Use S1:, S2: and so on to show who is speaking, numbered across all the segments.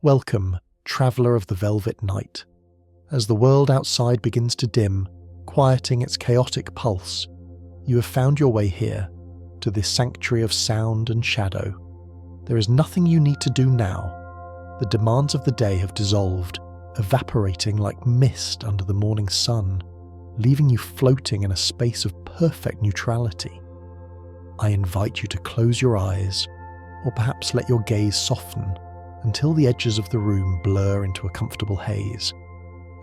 S1: Welcome, traveller of the velvet night. As the world outside begins to dim, quieting its chaotic pulse, you have found your way here, to this sanctuary of sound and shadow. There is nothing you need to do now. The demands of the day have dissolved, evaporating like mist under the morning sun, leaving you floating in a space of perfect neutrality. I invite you to close your eyes, or perhaps let your gaze soften until the edges of the room blur into a comfortable haze.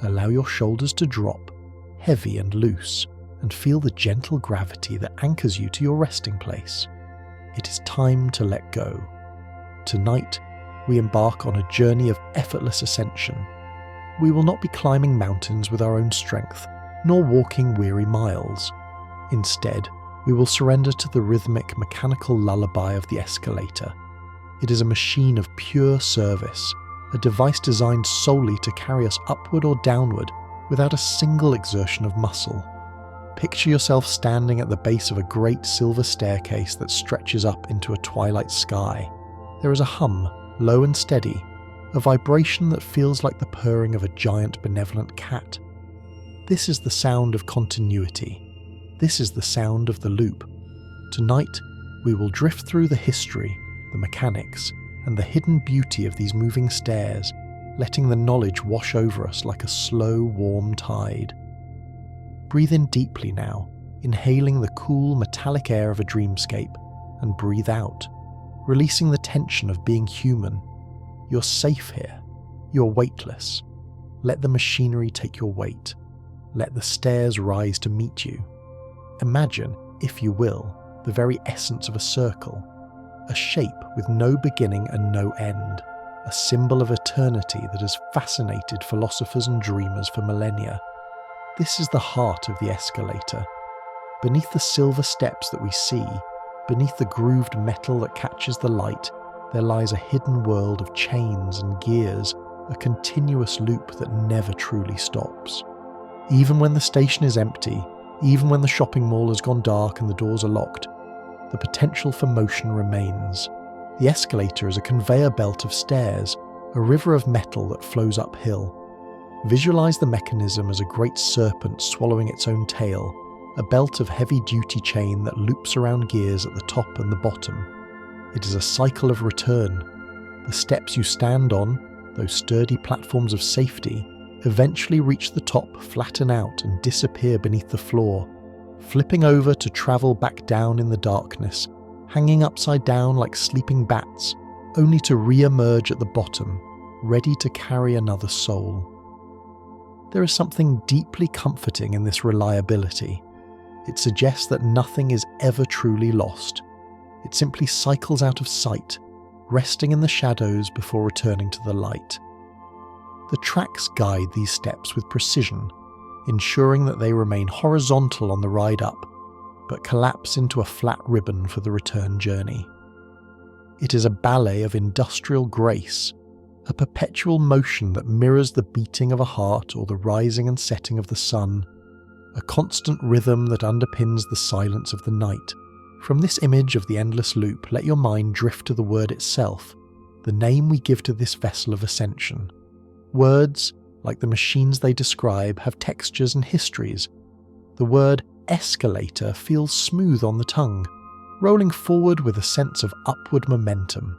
S1: Allow your shoulders to drop, heavy and loose, and feel the gentle gravity that anchors you to your resting place. It is time to let go. Tonight, we embark on a journey of effortless ascension. We will not be climbing mountains with our own strength, nor walking weary miles. Instead, we will surrender to the rhythmic, mechanical lullaby of the escalator. It is a machine of pure service, a device designed solely to carry us upward or downward without a single exertion of muscle. Picture yourself standing at the base of a great silver staircase that stretches up into a twilight sky. There is a hum, low and steady, a vibration that feels like the purring of a giant benevolent cat. This is the sound of continuity. This is the sound of the loop. Tonight, we will drift through the history, the mechanics, and the hidden beauty of these moving stairs, letting the knowledge wash over us like a slow, warm tide. Breathe in deeply now, inhaling the cool, metallic air of a dreamscape, and breathe out, releasing the tension of being human. You're safe here. You're weightless. Let the machinery take your weight. Let the stairs rise to meet you. Imagine, if you will, the very essence of a circle, a shape with no beginning and no end, a symbol of eternity that has fascinated philosophers and dreamers for millennia. This is the heart of the escalator. Beneath the silver steps that we see, beneath the grooved metal that catches the light, there lies a hidden world of chains and gears, a continuous loop that never truly stops. Even when the station is empty, even when the shopping mall has gone dark and the doors are locked, the potential for motion remains. The escalator is a conveyor belt of stairs, a river of metal that flows uphill. Visualize the mechanism as a great serpent swallowing its own tail, a belt of heavy-duty chain that loops around gears at the top and the bottom. It is a cycle of return. The steps you stand on, those sturdy platforms of safety, eventually reach the top, flatten out, and disappear beneath the floor, flipping over to travel back down in the darkness, hanging upside down like sleeping bats, only to re-emerge at the bottom, ready to carry another soul. There is something deeply comforting in this reliability. It suggests that nothing is ever truly lost. It simply cycles out of sight, resting in the shadows before returning to the light. The tracks guide these steps with precision, ensuring that they remain horizontal on the ride up, but collapse into a flat ribbon for the return journey. It is a ballet of industrial grace, a perpetual motion that mirrors the beating of a heart or the rising and setting of the sun, a constant rhythm that underpins the silence of the night. From this image of the endless loop, let your mind drift to the word itself, the name we give to this vessel of ascension. Words, like the machines they describe, have textures and histories. The word escalator feels smooth on the tongue, rolling forward with a sense of upward momentum.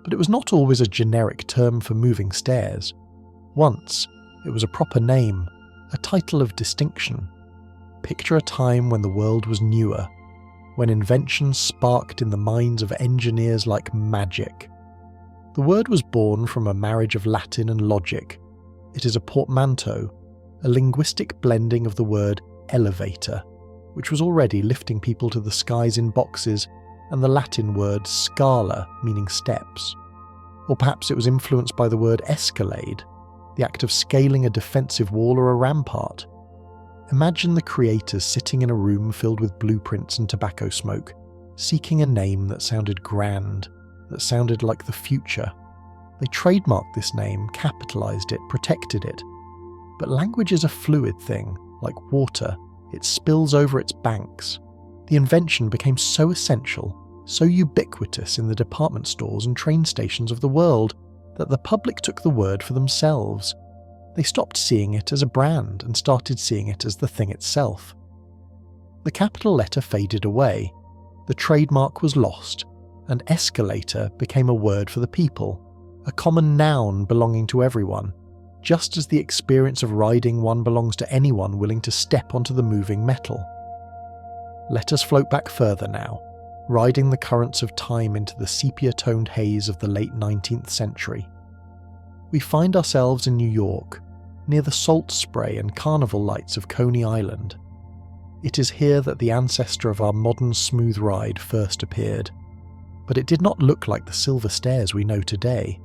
S1: But it was not always a generic term for moving stairs. Once, it was a proper name, a title of distinction. Picture a time when the world was newer, when invention sparked in the minds of engineers like magic. The word was born from a marriage of Latin and logic. It is a portmanteau, a linguistic blending of the word elevator, which was already lifting people to the skies in boxes, and the Latin word scala, meaning steps. Or perhaps it was influenced by the word escalade, the act of scaling a defensive wall or a rampart. Imagine the creators sitting in a room filled with blueprints and tobacco smoke, seeking a name that sounded grand, that sounded like the future. They trademarked this name, capitalized it, protected it. But language is a fluid thing, like water. It spills over its banks. The invention became so essential, so ubiquitous in the department stores and train stations of the world, that the public took the word for themselves. They stopped seeing it as a brand and started seeing it as the thing itself. The capital letter faded away, the trademark was lost, and escalator became a word for the people, a common noun belonging to everyone, just as the experience of riding one belongs to anyone willing to step onto the moving metal. Let us float back further now, riding the currents of time into the sepia-toned haze of the late 19th century. We find ourselves in New York, near the salt spray and carnival lights of Coney Island. It is here that the ancestor of our modern smooth ride first appeared, but it did not look like the silver stairs we know today.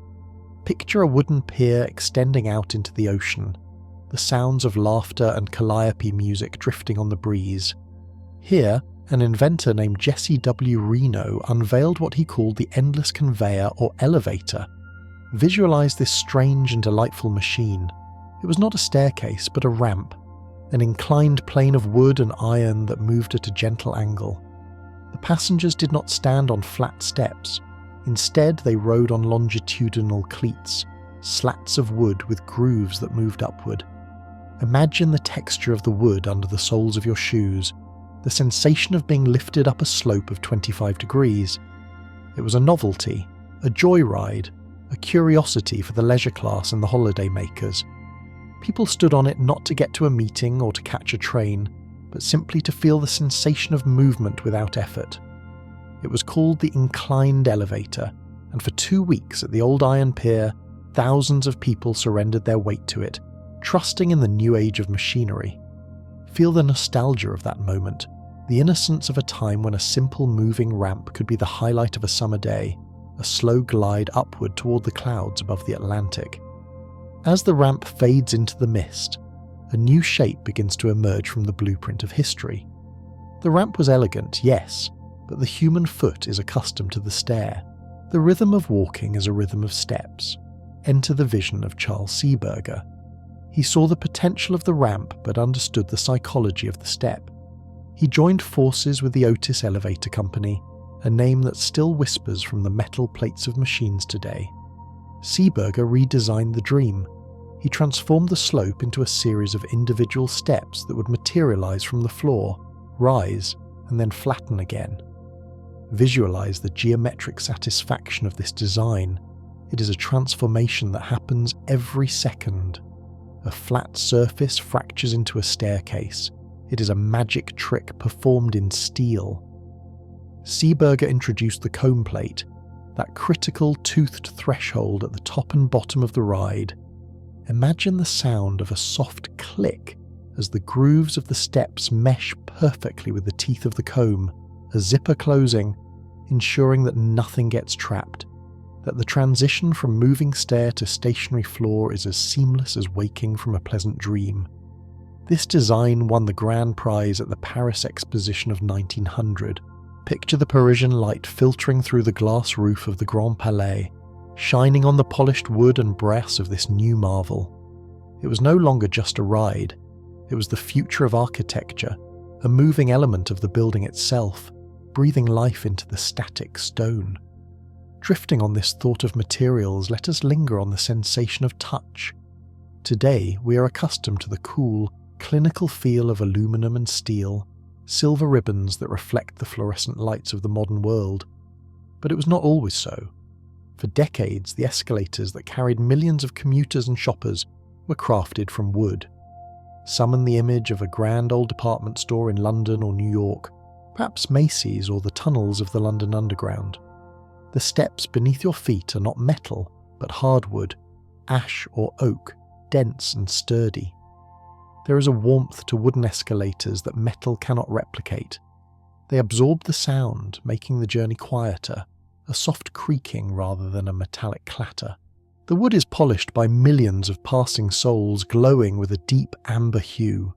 S1: Picture a wooden pier extending out into the ocean, the sounds of laughter and calliope music drifting on the breeze. Here, an inventor named Jesse W. Reno unveiled what he called the endless conveyor or elevator. Visualize this strange and delightful machine. It was not a staircase, but a ramp, an inclined plane of wood and iron that moved at a gentle angle. The passengers did not stand on flat steps. Instead, they rode on longitudinal cleats, slats of wood with grooves that moved upward. Imagine the texture of the wood under the soles of your shoes, the sensation of being lifted up a slope of 25 degrees. It was a novelty, a joyride, a curiosity for the leisure class and the holiday makers. People stood on it not to get to a meeting or to catch a train, but simply to feel the sensation of movement without effort. It was called the inclined elevator, and for 2 weeks at the old iron pier, thousands of people surrendered their weight to it, trusting in the new age of machinery. Feel the nostalgia of that moment, the innocence of a time when a simple moving ramp could be the highlight of a summer day, a slow glide upward toward the clouds above the Atlantic. As the ramp fades into the mist, a new shape begins to emerge from the blueprint of history. The ramp was elegant, yes, but the human foot is accustomed to the stair. The rhythm of walking is a rhythm of steps. Enter the vision of Charles Seeberger. He saw the potential of the ramp but understood the psychology of the step. He joined forces with the Otis Elevator Company, a name that still whispers from the metal plates of machines today. Seeberger redesigned the dream. He transformed the slope into a series of individual steps that would materialize from the floor, rise, and then flatten again. Visualize the geometric satisfaction of this design. It is a transformation that happens every second. A flat surface fractures into a staircase. It is a magic trick performed in steel. Seeberger introduced the comb plate, that critical toothed threshold at the top and bottom of the ride. Imagine the sound of a soft click as the grooves of the steps mesh perfectly with the teeth of the comb, a zipper closing, ensuring that nothing gets trapped, that the transition from moving stair to stationary floor is as seamless as waking from a pleasant dream. This design won the grand prize at the Paris Exposition of 1900. Picture the Parisian light filtering through the glass roof of the Grand Palais, shining on the polished wood and brass of this new marvel. It was no longer just a ride. It was the future of architecture, a moving element of the building itself, breathing life into the static stone. Drifting on this thought of materials, let us linger on the sensation of touch. Today, we are accustomed to the cool, clinical feel of aluminum and steel, silver ribbons that reflect the fluorescent lights of the modern world. But it was not always so. For decades, the escalators that carried millions of commuters and shoppers were crafted from wood. Summon the image of a grand old department store in London or New York, perhaps Macy's or the tunnels of the London Underground. The steps beneath your feet are not metal, but hardwood, ash or oak, dense and sturdy. There is a warmth to wooden escalators that metal cannot replicate. They absorb the sound, making the journey quieter, a soft creaking rather than a metallic clatter. The wood is polished by millions of passing souls glowing with a deep amber hue.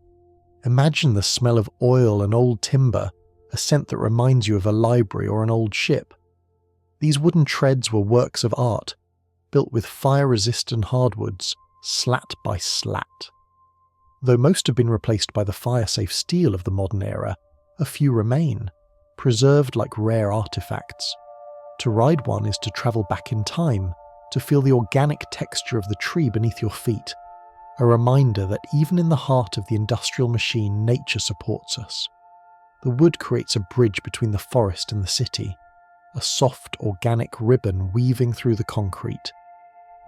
S1: Imagine the smell of oil and old timber, a scent that reminds you of a library or an old ship. These wooden treads were works of art, built with fire-resistant hardwoods, slat by slat. Though most have been replaced by the fire-safe steel of the modern era, a few remain, preserved like rare artifacts. To ride one is to travel back in time, to feel the organic texture of the tree beneath your feet, a reminder that even in the heart of the industrial machine, nature supports us. The wood creates a bridge between the forest and the city, a soft, organic ribbon weaving through the concrete.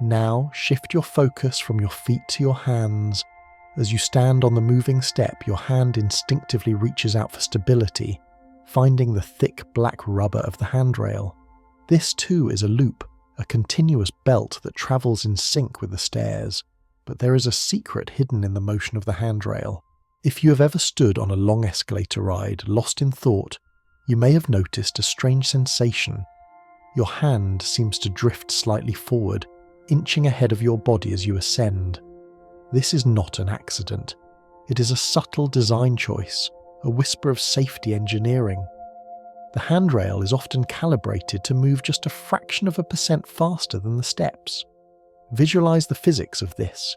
S1: Now shift your focus from your feet to your hands. As you stand on the moving step, your hand instinctively reaches out for stability, finding the thick black rubber of the handrail. This too is a loop, a continuous belt that travels in sync with the stairs, but there is a secret hidden in the motion of the handrail. If you have ever stood on a long escalator ride, lost in thought, you may have noticed a strange sensation. Your hand seems to drift slightly forward, inching ahead of your body as you ascend. This is not an accident. It is a subtle design choice, a whisper of safety engineering. The handrail is often calibrated to move just a fraction of a percent faster than the steps. Visualize the physics of this.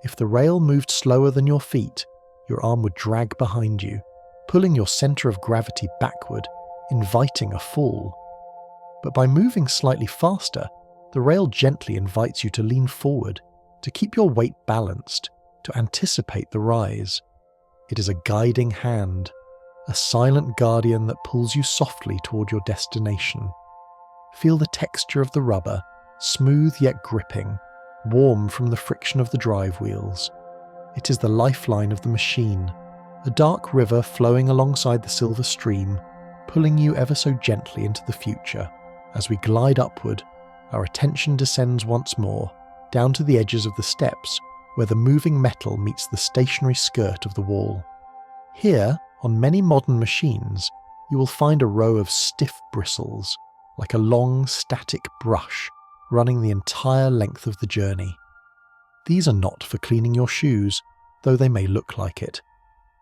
S1: If the rail moved slower than your feet, your arm would drag behind you, pulling your center of gravity backward, inviting a fall. But by moving slightly faster, the rail gently invites you to lean forward, to keep your weight balanced, to anticipate the rise. It is a guiding hand, a silent guardian that pulls you softly toward your destination. Feel the texture of the rubber, smooth yet gripping, warm from the friction of the drive wheels. It is the lifeline of the machine, a dark river flowing alongside the silver stream, pulling you ever so gently into the future. As we glide upward, our attention descends once more, down to the edges of the steps, where the moving metal meets the stationary skirt of the wall. Here, on many modern machines, you will find a row of stiff bristles, like a long, static brush, running the entire length of the journey. These are not for cleaning your shoes, though they may look like it.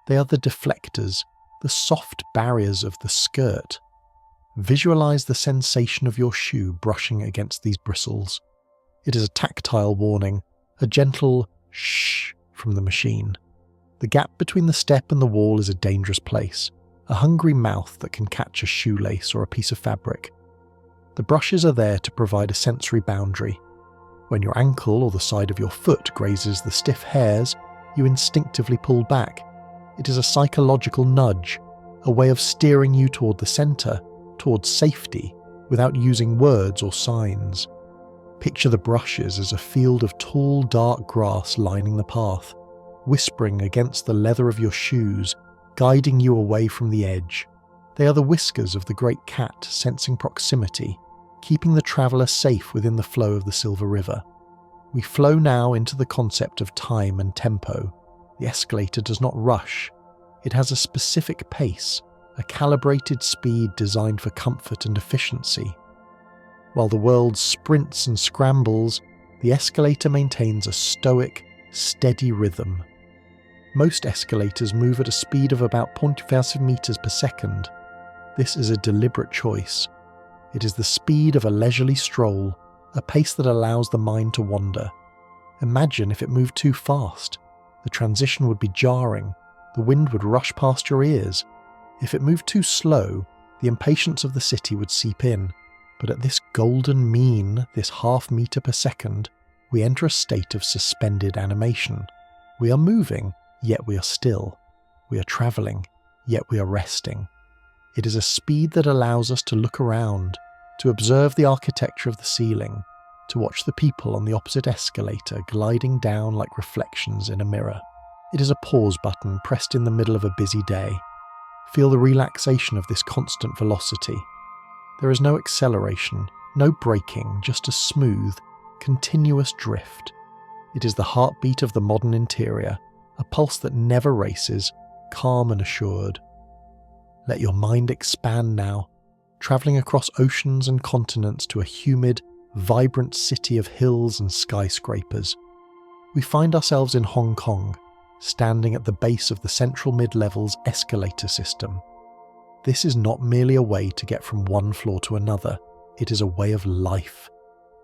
S1: They are the deflectors, the soft barriers of the skirt. Visualize the sensation of your shoe brushing against these bristles. It is a tactile warning, a gentle shh from the machine. The gap between the step and the wall is a dangerous place, a hungry mouth that can catch a shoelace or a piece of fabric. The brushes are there to provide a sensory boundary. When your ankle or the side of your foot grazes the stiff hairs, you instinctively pull back. It is a psychological nudge, a way of steering you toward the center, towards safety, without using words or signs. Picture the brushes as a field of tall, dark grass lining the path, whispering against the leather of your shoes, guiding you away from the edge. They are the whiskers of the great cat sensing proximity, keeping the traveller safe within the flow of the Silver River. We flow now into the concept of time and tempo. The escalator does not rush. It has a specific pace, a calibrated speed designed for comfort and efficiency. While the world sprints and scrambles, the escalator maintains a stoic, steady rhythm. Most escalators move at a speed of about 0.5 meters per second. This is a deliberate choice. It is the speed of a leisurely stroll, a pace that allows the mind to wander. Imagine if it moved too fast. The transition would be jarring, the wind would rush past your ears. If it moved too slow, the impatience of the city would seep in. But at this golden mean, this half meter per second, we enter a state of suspended animation. We are moving, yet we are still. We are travelling, yet we are resting. It is a speed that allows us to look around, to observe the architecture of the ceiling, to watch the people on the opposite escalator gliding down like reflections in a mirror. It is a pause button pressed in the middle of a busy day. Feel the relaxation of this constant velocity. There is no acceleration, no braking, just a smooth, continuous drift. It is the heartbeat of the modern interior, a pulse that never races, calm and assured. Let your mind expand now, travelling across oceans and continents to a humid, vibrant city of hills and skyscrapers. We find ourselves in Hong Kong, standing at the base of the central mid-level's escalator system. This is not merely a way to get from one floor to another, it is a way of life.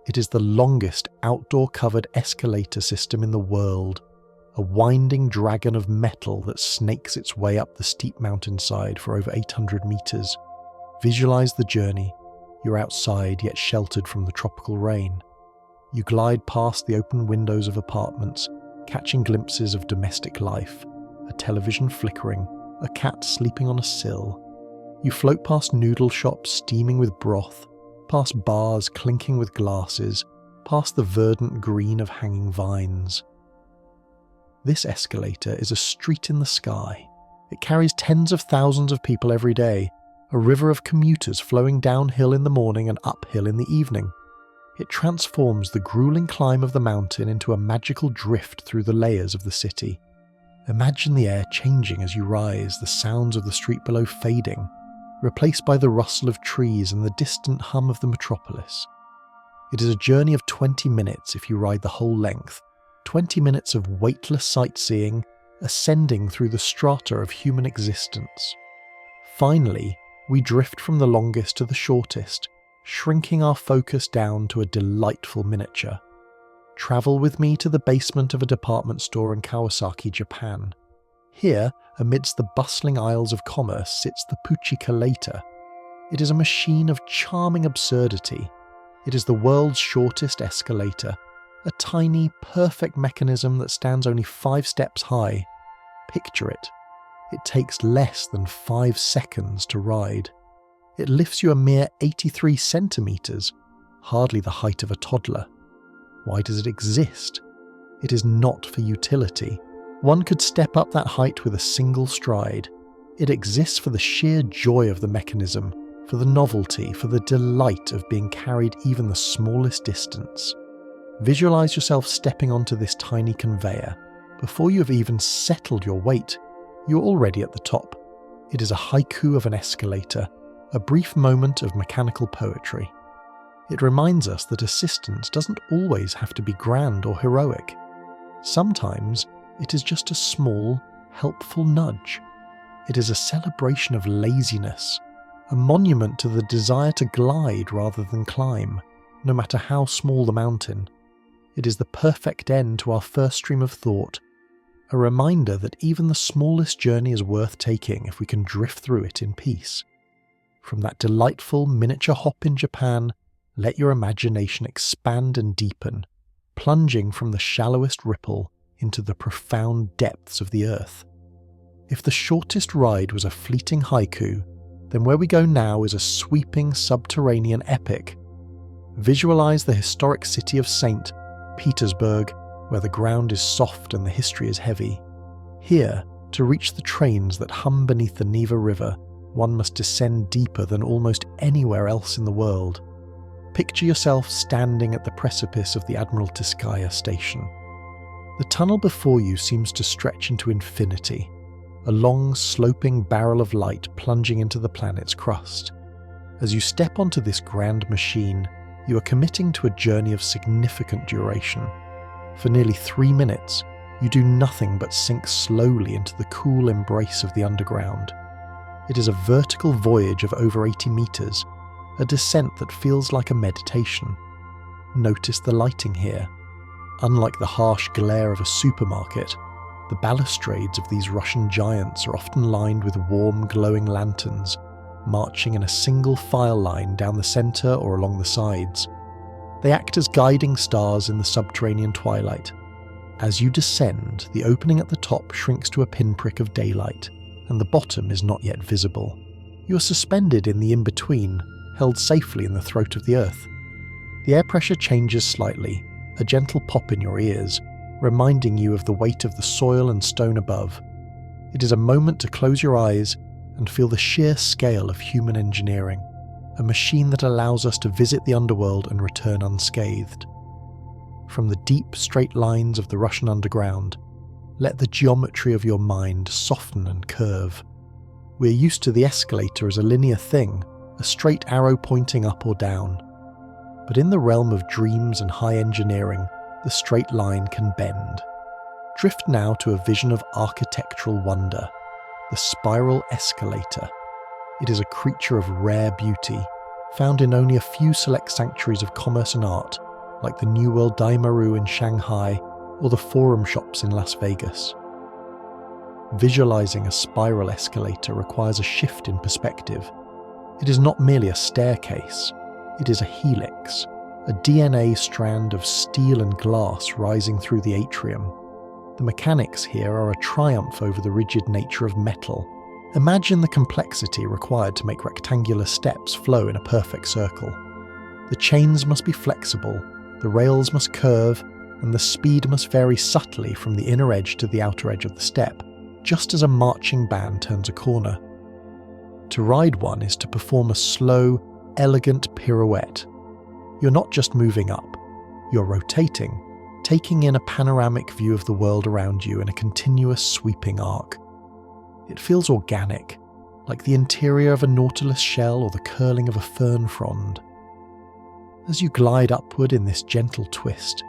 S1: It is the longest outdoor-covered escalator system in the world, a winding dragon of metal that snakes its way up the steep mountainside for over 800 meters. Visualize the journey. You're outside yet sheltered from the tropical rain. You glide past the open windows of apartments, catching glimpses of domestic life, a television flickering, a cat sleeping on a sill. You float past noodle shops steaming with broth, past bars clinking with glasses, past the verdant green of hanging vines. This escalator is a street in the sky. It carries tens of thousands of people every day, a river of commuters flowing downhill in the morning and uphill in the evening. It transforms the grueling climb of the mountain into a magical drift through the layers of the city. Imagine the air changing as you rise, the sounds of the street below fading, replaced by the rustle of trees and the distant hum of the metropolis. It is a journey of 20 minutes if you ride the whole length, 20 minutes of weightless sightseeing, ascending through the strata of human existence. Finally, we drift from the longest to the shortest, shrinking our focus down to a delightful miniature. Travel with me to the basement of a department store in Kawasaki, Japan. Here, amidst the bustling aisles of commerce, sits the Puchikalator. It is a machine of charming absurdity. It is the world's shortest escalator, a tiny, perfect mechanism that stands only 5 steps high. Picture it. It takes less than 5 seconds to ride. It lifts you a mere 83 centimeters, hardly the height of a toddler. Why does it exist? It is not for utility. One could step up that height with a single stride. It exists for the sheer joy of the mechanism, for the novelty, for the delight of being carried even the smallest distance. Visualize yourself stepping onto this tiny conveyor. Before you have even settled your weight, you're already at the top. It is a haiku of an escalator, a brief moment of mechanical poetry. It reminds us that assistance doesn't always have to be grand or heroic. Sometimes it is just a small, helpful nudge. It is a celebration of laziness, a monument to the desire to glide rather than climb, no matter how small the mountain. It is the perfect end to our first stream of thought, a reminder that even the smallest journey is worth taking if we can drift through it in peace. From that delightful miniature hop in Japan, let your imagination expand and deepen, plunging from the shallowest ripple into the profound depths of the earth. If the shortest ride was a fleeting haiku, then where we go now is a sweeping subterranean epic. Visualize the historic city of St. Petersburg, where the ground is soft and the history is heavy. Here, to reach the trains that hum beneath the Neva River, one must descend deeper than almost anywhere else in the world. Picture yourself standing at the precipice of the Admiraltskaya station. The tunnel before you seems to stretch into infinity, a long, sloping barrel of light plunging into the planet's crust. As you step onto this grand machine, you are committing to a journey of significant duration. For nearly 3 minutes, you do nothing but sink slowly into the cool embrace of the underground. It is a vertical voyage of over 80 meters, a descent that feels like a meditation. Notice the lighting here. Unlike the harsh glare of a supermarket, the balustrades of these Russian giants are often lined with warm, glowing lanterns, marching in a single file line down the center or along the sides. They act as guiding stars in the subterranean twilight. As you descend, the opening at the top shrinks to a pinprick of daylight, and the bottom is not yet visible. You are suspended in the in-between, held safely in the throat of the earth. The air pressure changes slightly, a gentle pop in your ears, reminding you of the weight of the soil and stone above. It is a moment to close your eyes and feel the sheer scale of human engineering, a machine that allows us to visit the underworld and return unscathed. From the deep, straight lines of the Russian underground, let the geometry of your mind soften and curve. We're used to the escalator as a linear thing, a straight arrow pointing up or down. But in the realm of dreams and high engineering, the straight line can bend. Drift now to a vision of architectural wonder, the spiral escalator. It is a creature of rare beauty, found in only a few select sanctuaries of commerce and art, like the New World Daimaru in Shanghai or the Forum Shops in Las Vegas. Visualizing a spiral escalator requires a shift in perspective. It is not merely a staircase, it is a helix, a DNA strand of steel and glass rising through the atrium. The mechanics here are a triumph over the rigid nature of metal. Imagine the complexity required to make rectangular steps flow in a perfect circle. The chains must be flexible, the rails must curve, and the speed must vary subtly from the inner edge to the outer edge of the step, just as a marching band turns a corner. To ride one is to perform a slow, elegant pirouette. You're not just moving up, you're rotating, taking in a panoramic view of the world around you in a continuous sweeping arc. It feels organic, like the interior of a nautilus shell or the curling of a fern frond. As you glide upward in this gentle twist,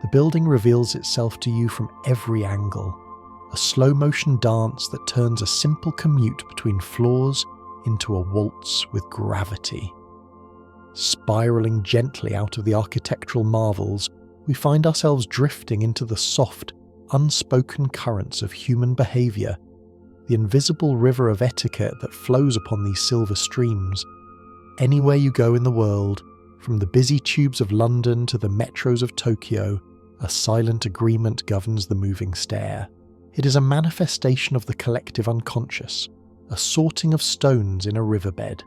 S1: the building reveals itself to you from every angle, a slow-motion dance that turns a simple commute between floors into a waltz with gravity. Spiraling gently out of the architectural marvels, we find ourselves drifting into the soft, unspoken currents of human behaviour, the invisible river of etiquette that flows upon these silver streams. Anywhere you go in the world, from the busy tubes of London to the metros of Tokyo, a silent agreement governs the moving stair. It is a manifestation of the collective unconscious, a sorting of stones in a riverbed.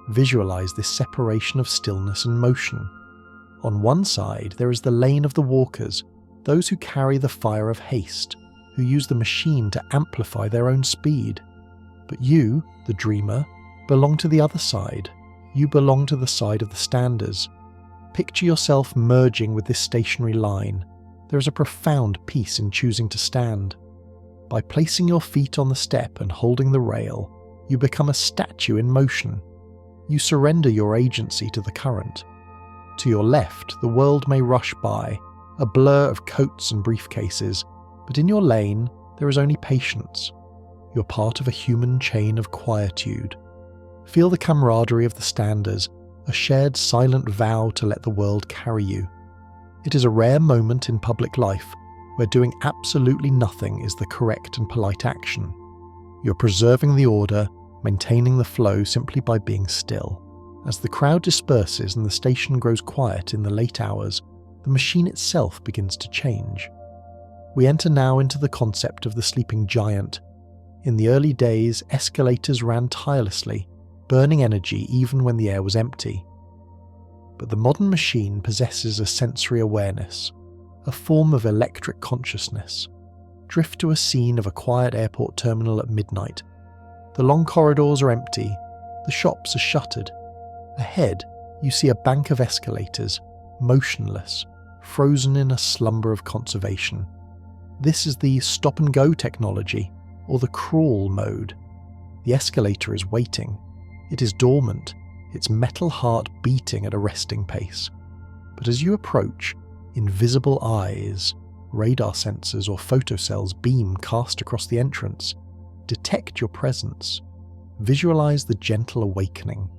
S1: Visualize this separation of stillness and motion. On one side, there is the lane of the walkers, those who carry the fire of haste, who use the machine to amplify their own speed. But you, the dreamer, belong to the other side. You belong to the side of the standers. Picture yourself merging with this stationary line. There is a profound peace in choosing to stand. By placing your feet on the step and holding the rail, you become a statue in motion. You surrender your agency to the current. To your left, the world may rush by, a blur of coats and briefcases, but in your lane, there is only patience. You're part of a human chain of quietude. Feel the camaraderie of the standers, a shared silent vow to let the world carry you. It is a rare moment in public life where doing absolutely nothing is the correct and polite action. You're preserving the order, maintaining the flow simply by being still. As the crowd disperses and the station grows quiet in the late hours, the machine itself begins to change. We enter now into the concept of the sleeping giant. In the early days, escalators ran tirelessly, burning energy even when the air was empty. But the modern machine possesses a sensory awareness, a form of electric consciousness. Drift to a scene of a quiet airport terminal at midnight. The long corridors are empty, the shops are shuttered. Ahead, you see a bank of escalators, motionless, frozen in a slumber of conservation. This is the stop-and-go technology, or the crawl mode. The escalator is waiting. It is dormant, its metal heart beating at a resting pace. But as you approach, invisible eyes, radar sensors or photocells beam cast across the entrance. Detect your presence. Visualize the gentle awakening.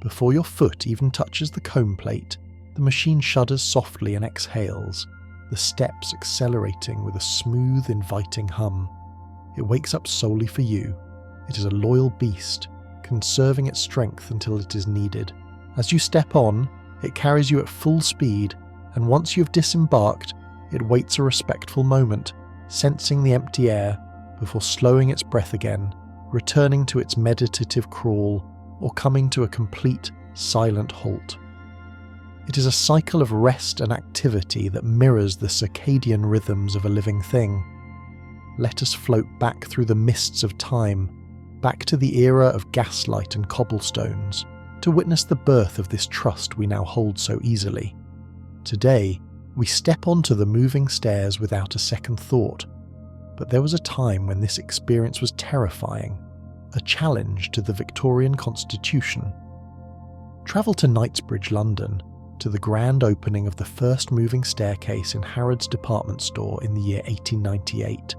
S1: Before your foot even touches the comb plate, the machine shudders softly and exhales, the steps accelerating with a smooth, inviting hum. It wakes up solely for you. It is a loyal beast, conserving its strength until it is needed. As you step on, it carries you at full speed, and once you've disembarked, it waits a respectful moment, sensing the empty air, before slowing its breath again, returning to its meditative crawl, or coming to a complete, silent halt. It is a cycle of rest and activity that mirrors the circadian rhythms of a living thing. Let us float back through the mists of time, back to the era of gaslight and cobblestones, to witness the birth of this trust we now hold so easily. Today, we step onto the moving stairs without a second thought, but there was a time when this experience was terrifying, a challenge to the Victorian Constitution. Travel to Knightsbridge, London, to the grand opening of the first moving staircase in Harrods department store in the year 1898.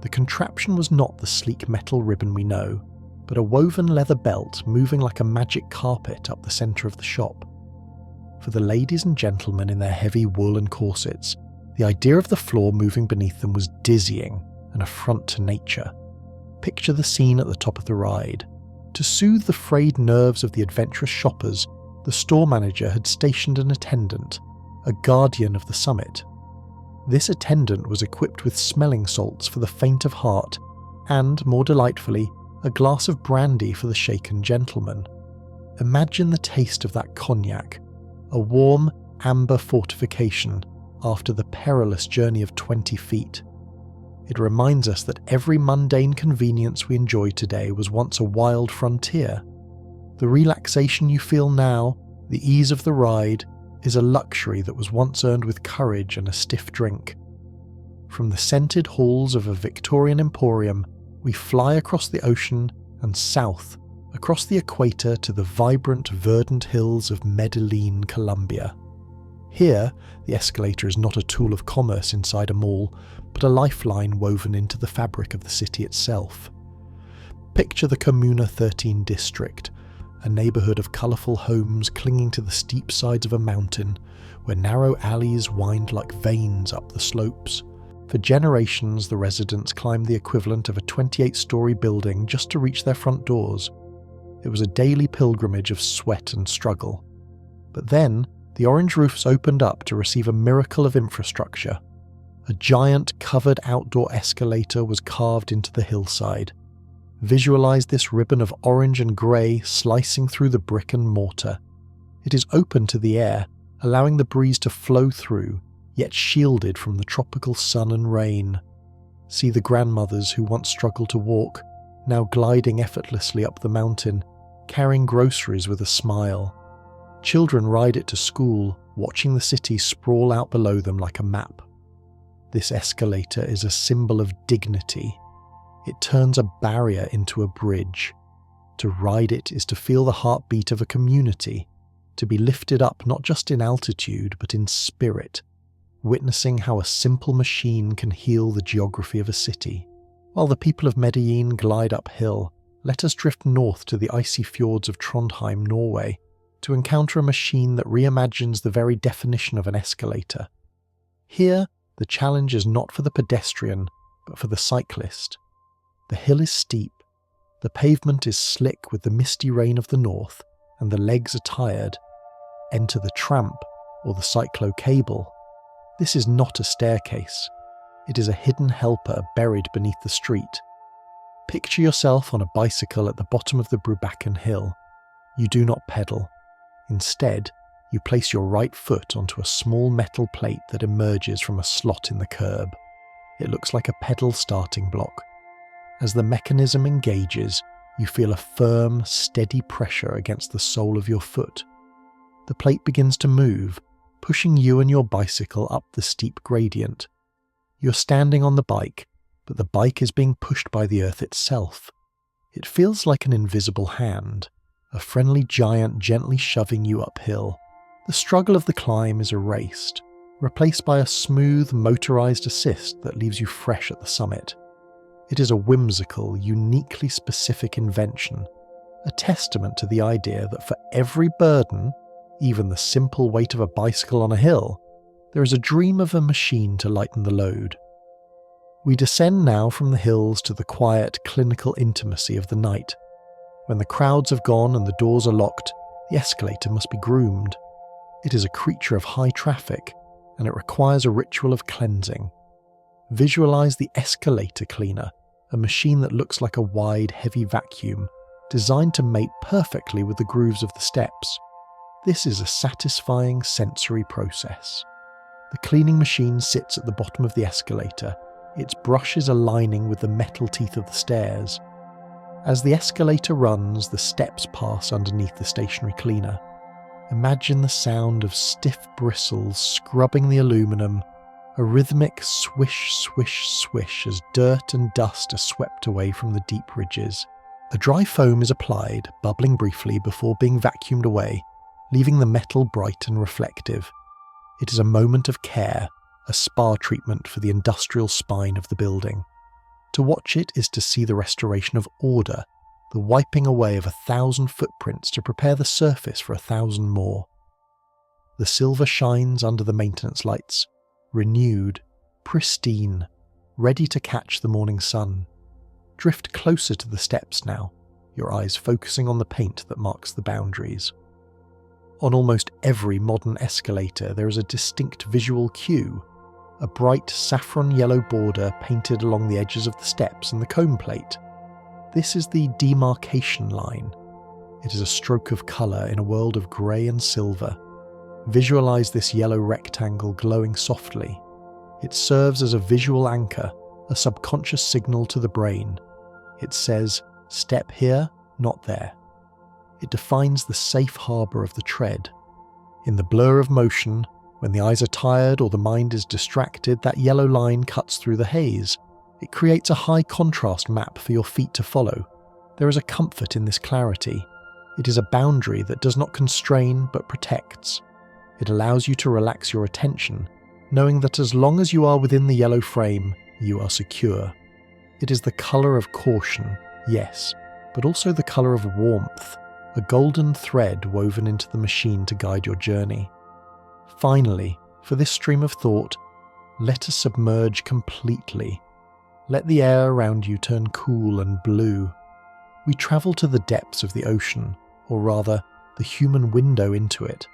S1: The contraption was not the sleek metal ribbon we know, but a woven leather belt moving like a magic carpet up the centre of the shop. For the ladies and gentlemen in their heavy wool and corsets, the idea of the floor moving beneath them was dizzying, an affront to nature. Picture the scene at the top of the ride. To soothe the frayed nerves of the adventurous shoppers, the store manager had stationed an attendant, a guardian of the summit. This attendant was equipped with smelling salts for the faint of heart and, more delightfully, a glass of brandy for the shaken gentleman. Imagine the taste of that cognac, a warm, amber fortification after the perilous journey of 20 feet. It reminds us that every mundane convenience we enjoy today was once a wild frontier. The relaxation you feel now, the ease of the ride, is a luxury that was once earned with courage and a stiff drink. From the scented halls of a Victorian emporium, we fly across the ocean and south, across the equator to the vibrant, verdant hills of Medellin, Colombia. Here, the escalator is not a tool of commerce inside a mall, but a lifeline woven into the fabric of the city itself. Picture the Comuna 13 district, a neighbourhood of colourful homes clinging to the steep sides of a mountain, where narrow alleys wind like veins up the slopes. For generations, the residents climbed the equivalent of a 28-storey building just to reach their front doors. It was a daily pilgrimage of sweat and struggle. But then, the orange roofs opened up to receive a miracle of infrastructure. A giant covered outdoor escalator was carved into the hillside. Visualize this ribbon of orange and grey slicing through the brick and mortar. It is open to the air, allowing the breeze to flow through, yet shielded from the tropical sun and rain. See the grandmothers who once struggled to walk, now gliding effortlessly up the mountain, carrying groceries with a smile. Children ride it to school, watching the city sprawl out below them like a map. This escalator is a symbol of dignity. It turns a barrier into a bridge. To ride it is to feel the heartbeat of a community, to be lifted up not just in altitude but in spirit, witnessing how a simple machine can heal the geography of a city. While the people of Medellin glide uphill, let us drift north to the icy fjords of Trondheim, Norway, to encounter a machine that reimagines the very definition of an escalator. Here, the challenge is not for the pedestrian, but for the cyclist. The hill is steep, the pavement is slick with the misty rain of the north, and the legs are tired. Enter the tramp, or the cyclo-cable. This is not a staircase. It is a hidden helper buried beneath the street. Picture yourself on a bicycle at the bottom of the Brubachen Hill. You do not pedal. Instead, you place your right foot onto a small metal plate that emerges from a slot in the curb. It looks like a pedal starting block. As the mechanism engages, you feel a firm, steady pressure against the sole of your foot. The plate begins to move, pushing you and your bicycle up the steep gradient. You're standing on the bike, but the bike is being pushed by the earth itself. It feels like an invisible hand, a friendly giant gently shoving you uphill. The struggle of the climb is erased, replaced by a smooth, motorized assist that leaves you fresh at the summit. It is a whimsical, uniquely specific invention, a testament to the idea that for every burden, even the simple weight of a bicycle on a hill, there is a dream of a machine to lighten the load. We descend now from the hills to the quiet, clinical intimacy of the night. When the crowds have gone and the doors are locked, the escalator must be groomed. It is a creature of high traffic, and it requires a ritual of cleansing. Visualize the escalator cleaner, a machine that looks like a wide, heavy vacuum, designed to mate perfectly with the grooves of the steps. This is a satisfying sensory process. The cleaning machine sits at the bottom of the escalator, its brushes aligning with the metal teeth of the stairs. As the escalator runs, the steps pass underneath the stationary cleaner. Imagine the sound of stiff bristles scrubbing the aluminum, a rhythmic swish, swish, swish as dirt and dust are swept away from the deep ridges. A dry foam is applied, bubbling briefly before being vacuumed away, leaving the metal bright and reflective. It is a moment of care, a spa treatment for the industrial spine of the building. To watch it is to see the restoration of order, the wiping away of 1,000 footprints to prepare the surface for 1,000 more. The silver shines under the maintenance lights, renewed, pristine, ready to catch the morning sun. Drift closer to the steps now, your eyes focusing on the paint that marks the boundaries. On almost every modern escalator there is a distinct visual cue, a bright saffron yellow border painted along the edges of the steps and the comb plate. This is the demarcation line. It is a stroke of colour in a world of grey and silver. Visualise this yellow rectangle glowing softly. It serves as a visual anchor, a subconscious signal to the brain. It says, step here, not there. It defines the safe harbour of the tread. In the blur of motion, when the eyes are tired or the mind is distracted, that yellow line cuts through the haze. It creates a high contrast map for your feet to follow. There is a comfort in this clarity. It is a boundary that does not constrain but protects. It allows you to relax your attention, knowing that as long as you are within the yellow frame, you are secure. It is the colour of caution, yes, but also the colour of warmth, a golden thread woven into the machine to guide your journey. Finally, for this stream of thought, let us submerge completely. Let the air around you turn cool and blue. We travel to the depths of the ocean, or rather, the human window into it.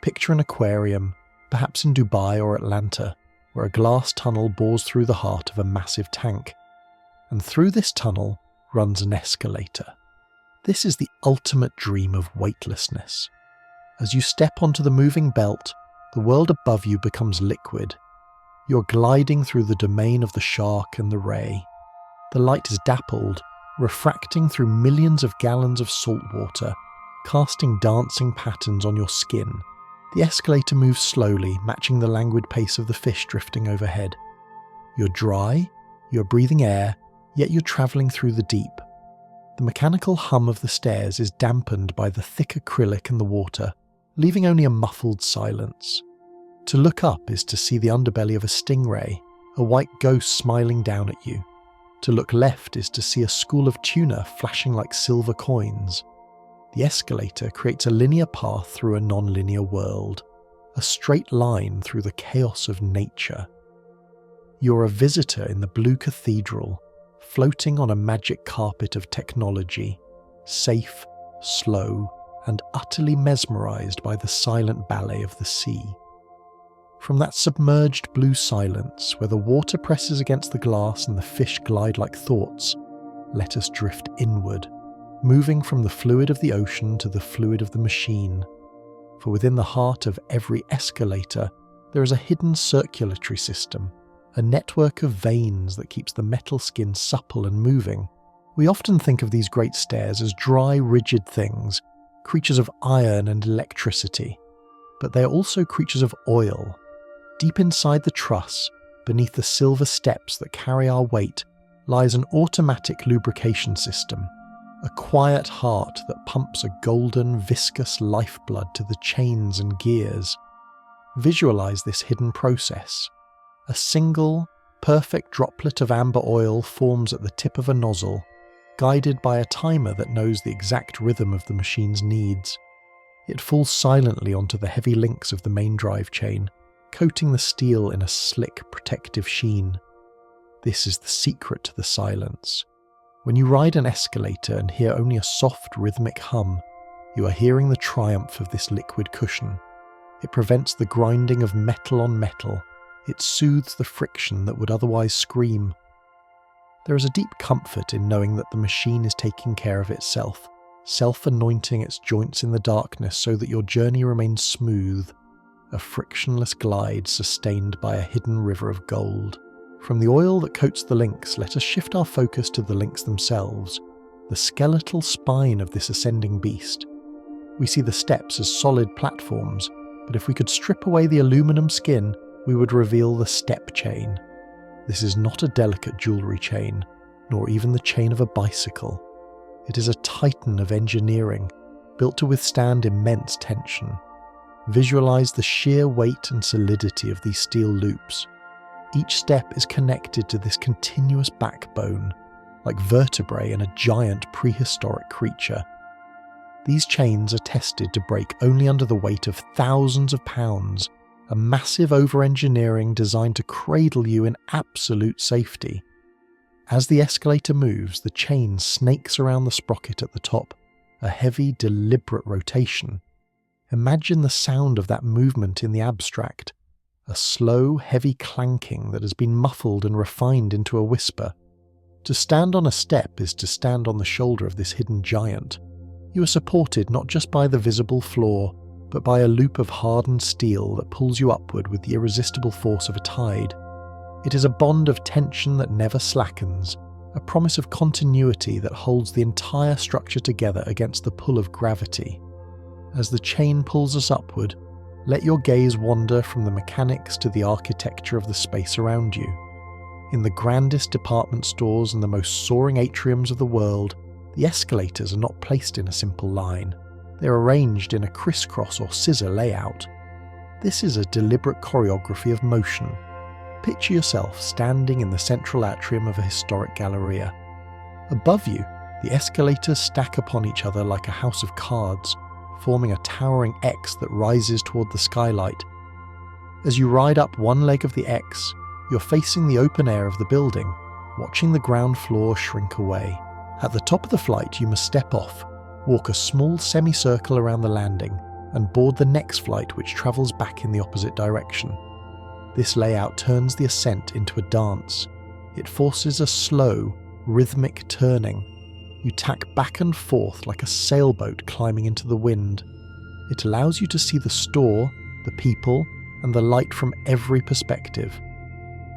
S1: Picture an aquarium, perhaps in Dubai or Atlanta, where a glass tunnel bores through the heart of a massive tank. And through this tunnel runs an escalator. This is the ultimate dream of weightlessness. As you step onto the moving belt, the world above you becomes liquid. You're gliding through the domain of the shark and the ray. The light is dappled, refracting through millions of gallons of salt water, casting dancing patterns on your skin. The escalator moves slowly, matching the languid pace of the fish drifting overhead. You're dry, you're breathing air, yet you're travelling through the deep. The mechanical hum of the stairs is dampened by the thick acrylic in the water, leaving only a muffled silence. To look up is to see the underbelly of a stingray, a white ghost smiling down at you. To look left is to see a school of tuna flashing like silver coins. The escalator creates a linear path through a non-linear world, a straight line through the chaos of nature. You're a visitor in the blue cathedral, floating on a magic carpet of technology, safe, slow, and utterly mesmerized by the silent ballet of the sea. From that submerged blue silence, where the water presses against the glass and the fish glide like thoughts, let us drift inward, moving from the fluid of the ocean to the fluid of the machine. For within the heart of every escalator, there is a hidden circulatory system, a network of veins that keeps the metal skin supple and moving. We often think of these great stairs as dry, rigid things, creatures of iron and electricity, but they are also creatures of oil. Deep inside the truss, beneath the silver steps that carry our weight, lies an automatic lubrication system, a quiet heart that pumps a golden, viscous lifeblood to the chains and gears. Visualize this hidden process. A single, perfect droplet of amber oil forms at the tip of a nozzle, guided by a timer that knows the exact rhythm of the machine's needs. It falls silently onto the heavy links of the main drive chain, coating the steel in a slick, protective sheen. This is the secret to the silence. When you ride an escalator and hear only a soft, rhythmic hum, you are hearing the triumph of this liquid cushion. It prevents the grinding of metal on metal. It soothes the friction that would otherwise scream. There is a deep comfort in knowing that the machine is taking care of itself, self-anointing its joints in the darkness so that your journey remains smooth, a frictionless glide sustained by a hidden river of gold. From the oil that coats the links, let us shift our focus to the links themselves, the skeletal spine of this ascending beast. We see the steps as solid platforms, but if we could strip away the aluminum skin, we would reveal the step chain. This is not a delicate jewellery chain, nor even the chain of a bicycle. It is a titan of engineering, built to withstand immense tension. Visualize the sheer weight and solidity of these steel loops. Each step is connected to this continuous backbone, like vertebrae in a giant prehistoric creature. These chains are tested to break only under the weight of thousands of pounds, a massive over-engineering designed to cradle you in absolute safety. As the escalator moves, the chain snakes around the sprocket at the top, a heavy, deliberate rotation. Imagine the sound of that movement in the abstract, a slow, heavy clanking that has been muffled and refined into a whisper. To stand on a step is to stand on the shoulder of this hidden giant. You are supported not just by the visible floor, but by a loop of hardened steel that pulls you upward with the irresistible force of a tide. It is a bond of tension that never slackens, a promise of continuity that holds the entire structure together against the pull of gravity. As the chain pulls us upward, let your gaze wander from the mechanics to the architecture of the space around you. In the grandest department stores and the most soaring atriums of the world, the escalators are not placed in a simple line. They're arranged in a crisscross or scissor layout. This is a deliberate choreography of motion. Picture yourself standing in the central atrium of a historic galleria. Above you, the escalators stack upon each other like a house of cards, forming a towering X that rises toward the skylight. As you ride up one leg of the X, you're facing the open air of the building, watching the ground floor shrink away. At the top of the flight, you must step off, walk a small semicircle around the landing, and board the next flight which travels back in the opposite direction. This layout turns the ascent into a dance. It forces a slow, rhythmic turning. You tack back and forth like a sailboat climbing into the wind. It allows you to see the store, the people, and the light from every perspective.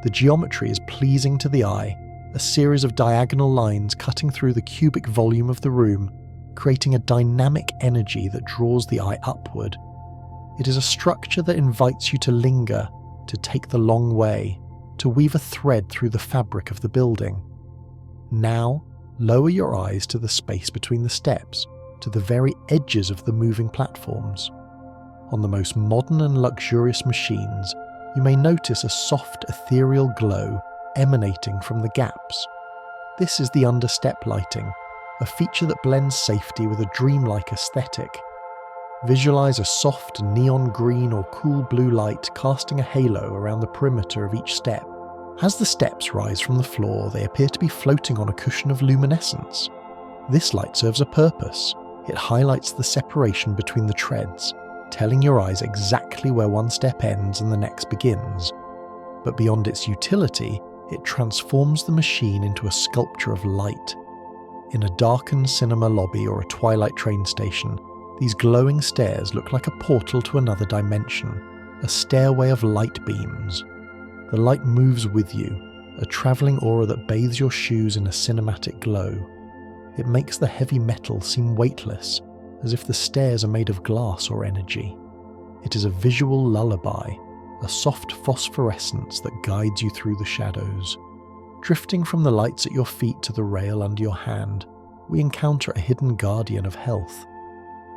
S1: The geometry is pleasing to the eye, a series of diagonal lines cutting through the cubic volume of the room, creating a dynamic energy that draws the eye upward. It is a structure that invites you to linger, to take the long way, to weave a thread through the fabric of the building. Now, lower your eyes to the space between the steps, to the very edges of the moving platforms. On the most modern and luxurious machines, you may notice a soft ethereal glow emanating from the gaps. This is the understep lighting, a feature that blends safety with a dreamlike aesthetic. Visualize a soft neon green or cool blue light casting a halo around the perimeter of each step. As the steps rise from the floor, they appear to be floating on a cushion of luminescence. This light serves a purpose. It highlights the separation between the treads, telling your eyes exactly where one step ends and the next begins. But beyond its utility, it transforms the machine into a sculpture of light. In a darkened cinema lobby or a twilight train station, these glowing stairs look like a portal to another dimension, a stairway of light beams. The light moves with you, a travelling aura that bathes your shoes in a cinematic glow. It makes the heavy metal seem weightless, as if the stairs are made of glass or energy. It is a visual lullaby, a soft phosphorescence that guides you through the shadows. Drifting from the lights at your feet to the rail under your hand, we encounter a hidden guardian of health.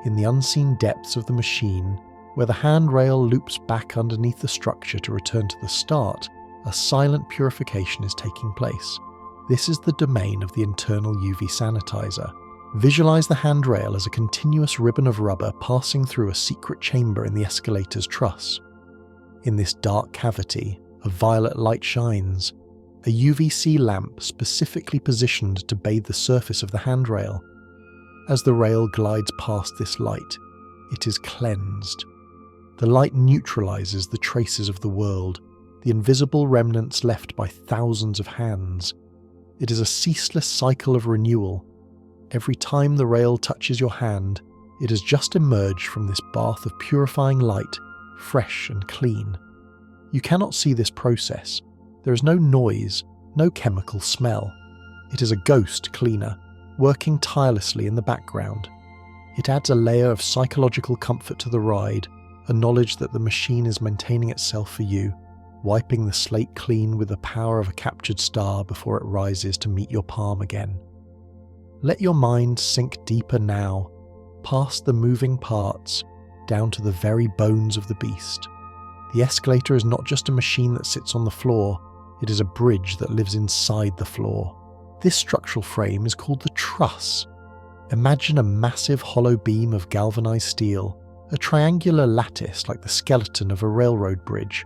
S1: In the unseen depths of the machine, where the handrail loops back underneath the structure to return to the start, a silent purification is taking place. This is the domain of the internal UV sanitizer. Visualize the handrail as a continuous ribbon of rubber passing through a secret chamber in the escalator's truss. In this dark cavity, a violet light shines, a UVC lamp specifically positioned to bathe the surface of the handrail. As the rail glides past this light, it is cleansed. The light neutralizes the traces of the world, the invisible remnants left by thousands of hands. It is a ceaseless cycle of renewal. Every time the rail touches your hand, it has just emerged from this bath of purifying light, fresh and clean. You cannot see this process. There is no noise, no chemical smell. It is a ghost cleaner, working tirelessly in the background. It adds a layer of psychological comfort to the ride, a knowledge that the machine is maintaining itself for you, wiping the slate clean with the power of a captured star before it rises to meet your palm again. Let your mind sink deeper now, past the moving parts, down to the very bones of the beast. The escalator is not just a machine that sits on the floor, it is a bridge that lives inside the floor. This structural frame is called the truss. Imagine a massive hollow beam of galvanized steel, a triangular lattice like the skeleton of a railroad bridge.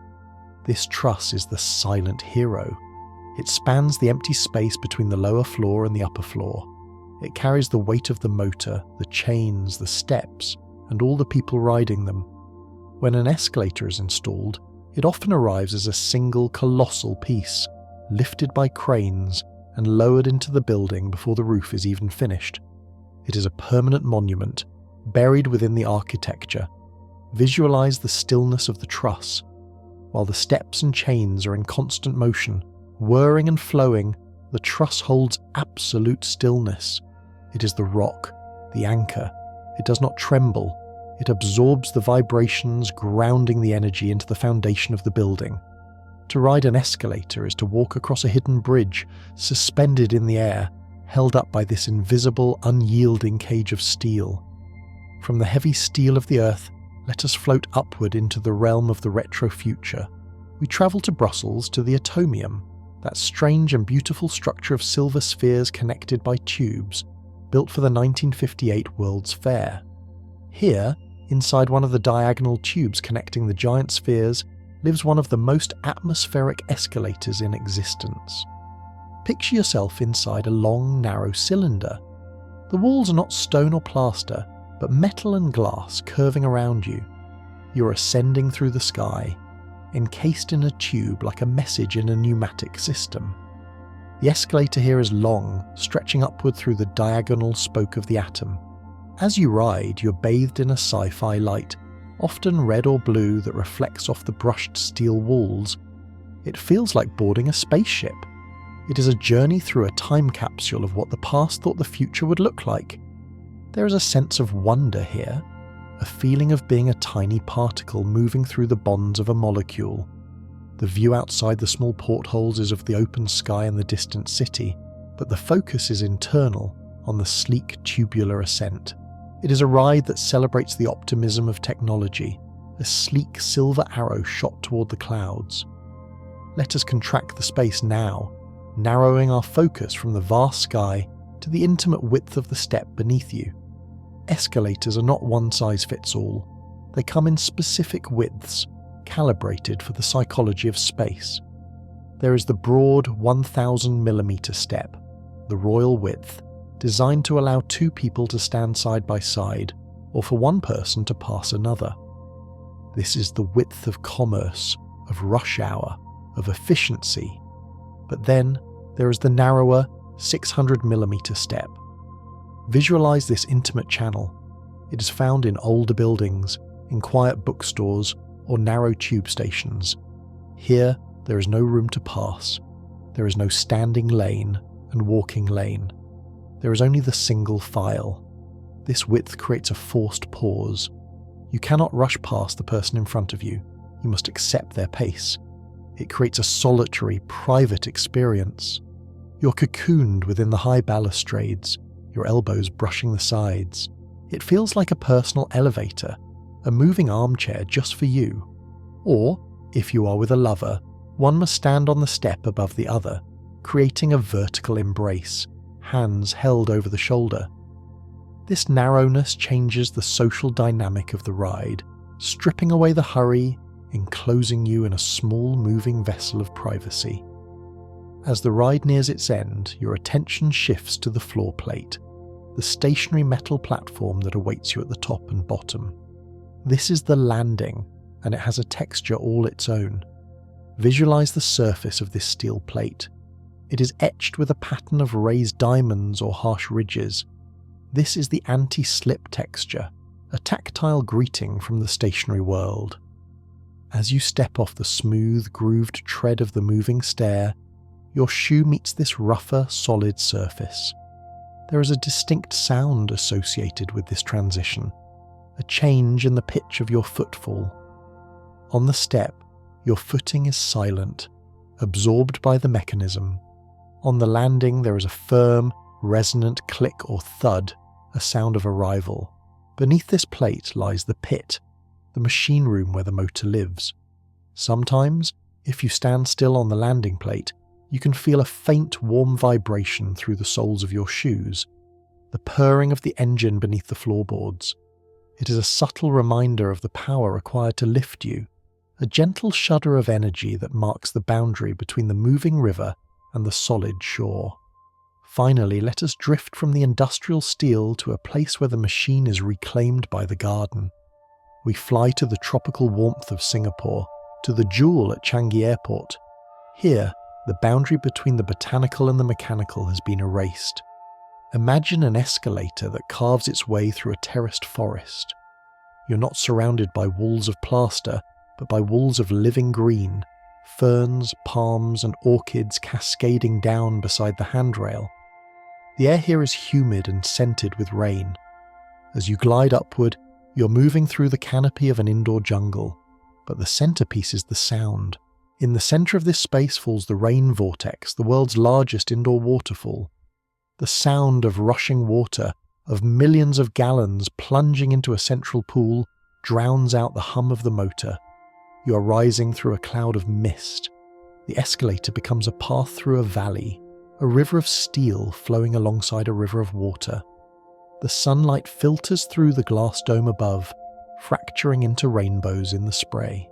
S1: This truss is the silent hero. It spans the empty space between the lower floor and the upper floor. It carries the weight of the motor, the chains, the steps, and all the people riding them. When an escalator is installed, it often arrives as a single colossal piece, lifted by cranes and lowered into the building before the roof is even finished. It is a permanent monument, buried within the architecture. Visualize the stillness of the truss. While the steps and chains are in constant motion, whirring and flowing, the truss holds absolute stillness. It is the rock, the anchor. It does not tremble. It absorbs the vibrations, grounding the energy into the foundation of the building. To ride an escalator is to walk across a hidden bridge, suspended in the air, held up by this invisible, unyielding cage of steel. From the heavy steel of the earth, let us float upward into the realm of the retro future. We travel to Brussels to the Atomium, that strange and beautiful structure of silver spheres connected by tubes, built for the 1958 World's Fair. Here, inside one of the diagonal tubes connecting the giant spheres, lives one of the most atmospheric escalators in existence. Picture yourself inside a long, narrow cylinder. The walls are not stone or plaster, but metal and glass curving around you. You're ascending through the sky, encased in a tube like a message in a pneumatic system. The escalator here is long, stretching upward through the diagonal spoke of the atom. As you ride, you're bathed in a sci-fi light, often red or blue, that reflects off the brushed steel walls. It feels like boarding a spaceship. It is a journey through a time capsule of what the past thought the future would look like. There is a sense of wonder here, a feeling of being a tiny particle moving through the bonds of a molecule. The view outside the small portholes is of the open sky and the distant city, but the focus is internal, on the sleek tubular ascent. It is a ride that celebrates the optimism of technology, a sleek silver arrow shot toward the clouds. Let us contract the space now, narrowing our focus from the vast sky to the intimate width of the step beneath you. Escalators are not one size fits all. They come in specific widths, calibrated for the psychology of space. There is the broad 1,000mm step, the royal width, designed to allow two people to stand side by side, or for one person to pass another. This is the width of commerce, of rush hour, of efficiency. But then there is the narrower 600mm step. Visualize this intimate channel. It is found in older buildings, in quiet bookstores, or narrow tube stations. Here, there is no room to pass. There is no standing lane and walking lane. There is only the single file. This width creates a forced pause. You cannot rush past the person in front of you. You must accept their pace. It creates a solitary, private experience. You're cocooned within the high balustrades, your elbows brushing the sides. It feels like a personal elevator, a moving armchair just for you. Or, if you are with a lover, one must stand on the step above the other, creating a vertical embrace, hands held over the shoulder. This narrowness changes the social dynamic of the ride, stripping away the hurry, enclosing you in a small moving vessel of privacy. As the ride nears its end, your attention shifts to the floor plate, the stationary metal platform that awaits you at the top and bottom. This is the landing, and it has a texture all its own. Visualize the surface of this steel plate. It is etched with a pattern of raised diamonds or harsh ridges. This is the anti-slip texture, a tactile greeting from the stationary world. As you step off the smooth, grooved tread of the moving stair, your shoe meets this rougher, solid surface. There is a distinct sound associated with this transition, a change in the pitch of your footfall. On the step, your footing is silent, absorbed by the mechanism. On the landing, there is a firm, resonant click or thud, a sound of arrival. Beneath this plate lies the pit, the machine room where the motor lives. Sometimes, if you stand still on the landing plate, you can feel a faint, warm vibration through the soles of your shoes, the purring of the engine beneath the floorboards. It is a subtle reminder of the power required to lift you, a gentle shudder of energy that marks the boundary between the moving river and the solid shore. Finally, let us drift from the industrial steel to a place where the machine is reclaimed by the garden. We fly to the tropical warmth of Singapore, to the Jewel at Changi Airport. Here, the boundary between the botanical and the mechanical has been erased. Imagine an escalator that carves its way through a terraced forest. You're not surrounded by walls of plaster, but by walls of living green, ferns, palms, and orchids cascading down beside the handrail. The air here is humid and scented with rain. As you glide upward, you're moving through the canopy of an indoor jungle, but the centerpiece is the sound. In the center of this space falls the rain vortex, the world's largest indoor waterfall. The sound of rushing water, of millions of gallons plunging into a central pool, drowns out the hum of the motor. You are rising through a cloud of mist. The escalator becomes a path through a valley, a river of steel flowing alongside a river of water. The sunlight filters through the glass dome above, fracturing into rainbows in the spray.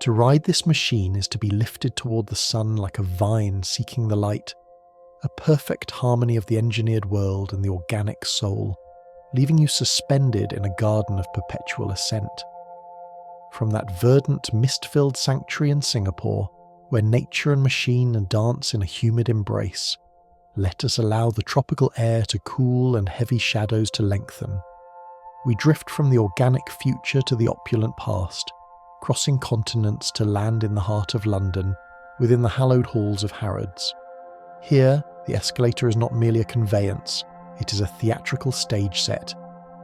S1: To ride this machine is to be lifted toward the sun like a vine seeking the light, a perfect harmony of the engineered world and the organic soul, leaving you suspended in a garden of perpetual ascent. From that verdant, mist-filled sanctuary in Singapore, where nature and machine dance in a humid embrace, let us allow the tropical air to cool and heavy shadows to lengthen. We drift from the organic future to the opulent past, crossing continents to land in the heart of London, within the hallowed halls of Harrods. Here, the escalator is not merely a conveyance, it is a theatrical stage set,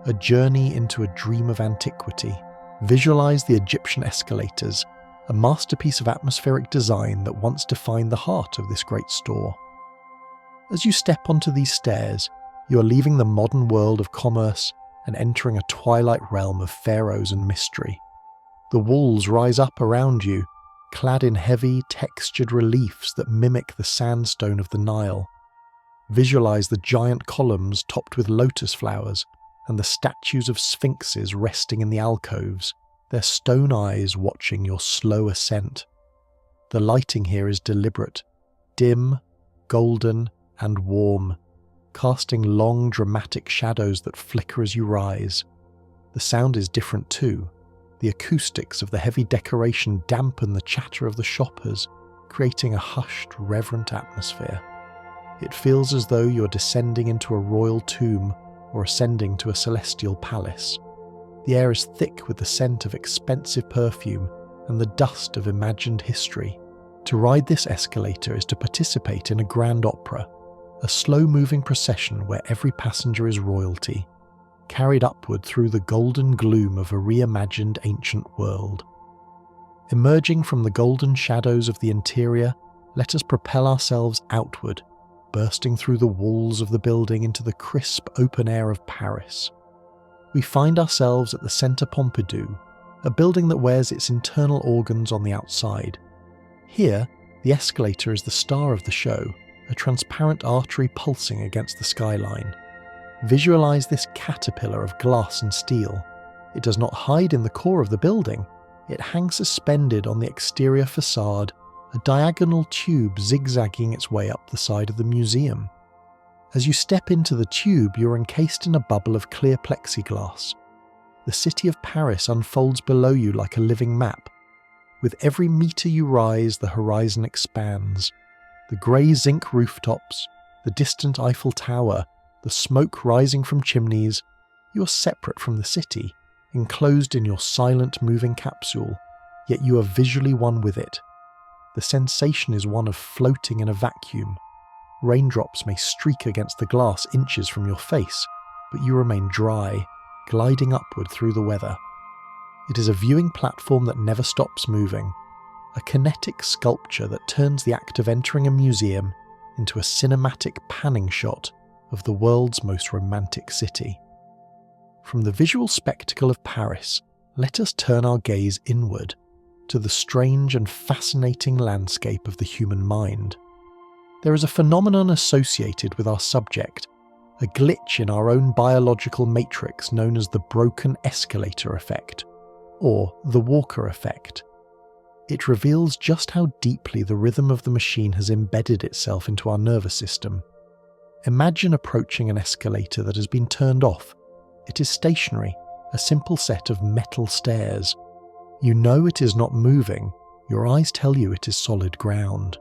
S1: a journey into a dream of antiquity. Visualize the Egyptian escalators, a masterpiece of atmospheric design that once defined the heart of this great store. As you step onto these stairs, you are leaving the modern world of commerce and entering a twilight realm of pharaohs and mystery. The walls rise up around you, clad in heavy, textured reliefs that mimic the sandstone of the Nile. Visualize the giant columns topped with lotus flowers and the statues of sphinxes resting in the alcoves, their stone eyes watching your slow ascent. The lighting here is deliberate, dim, golden, and warm, casting long, dramatic shadows that flicker as you rise. The sound is different too. The acoustics of the heavy decoration dampen the chatter of the shoppers, creating a hushed, reverent atmosphere. It feels as though you're descending into a royal tomb or ascending to a celestial palace. The air is thick with the scent of expensive perfume and the dust of imagined history. To ride this escalator is to participate in a grand opera, a slow-moving procession where every passenger is royalty, carried upward through the golden gloom of a reimagined ancient world. Emerging from the golden shadows of the interior, let us propel ourselves outward, bursting through the walls of the building into the crisp open air of Paris. We find ourselves at the Centre Pompidou, a building that wears its internal organs on the outside. Here, the escalator is the star of the show, a transparent artery pulsing against the skyline. Visualize this caterpillar of glass and steel. It does not hide in the core of the building. It hangs suspended on the exterior facade, a diagonal tube zigzagging its way up the side of the museum. As you step into the tube, you're encased in a bubble of clear plexiglass. The city of Paris unfolds below you like a living map. With every meter you rise, the horizon expands. The grey zinc rooftops, the distant Eiffel Tower, the smoke rising from chimneys, you are separate from the city, enclosed in your silent moving capsule, yet you are visually one with it. The sensation is one of floating in a vacuum. Raindrops may streak against the glass inches from your face, but you remain dry, gliding upward through the weather. It is a viewing platform that never stops moving, a kinetic sculpture that turns the act of entering a museum into a cinematic panning shot of the world's most romantic city. From the visual spectacle of Paris, let us turn our gaze inward, to the strange and fascinating landscape of the human mind. There is a phenomenon associated with our subject, a glitch in our own biological matrix known as the broken escalator effect, or the Walker effect. It reveals just how deeply the rhythm of the machine has embedded itself into our nervous system. Imagine approaching an escalator that has been turned off. It is stationary, a simple set of metal stairs. You know it is not moving, your eyes tell you it is solid ground.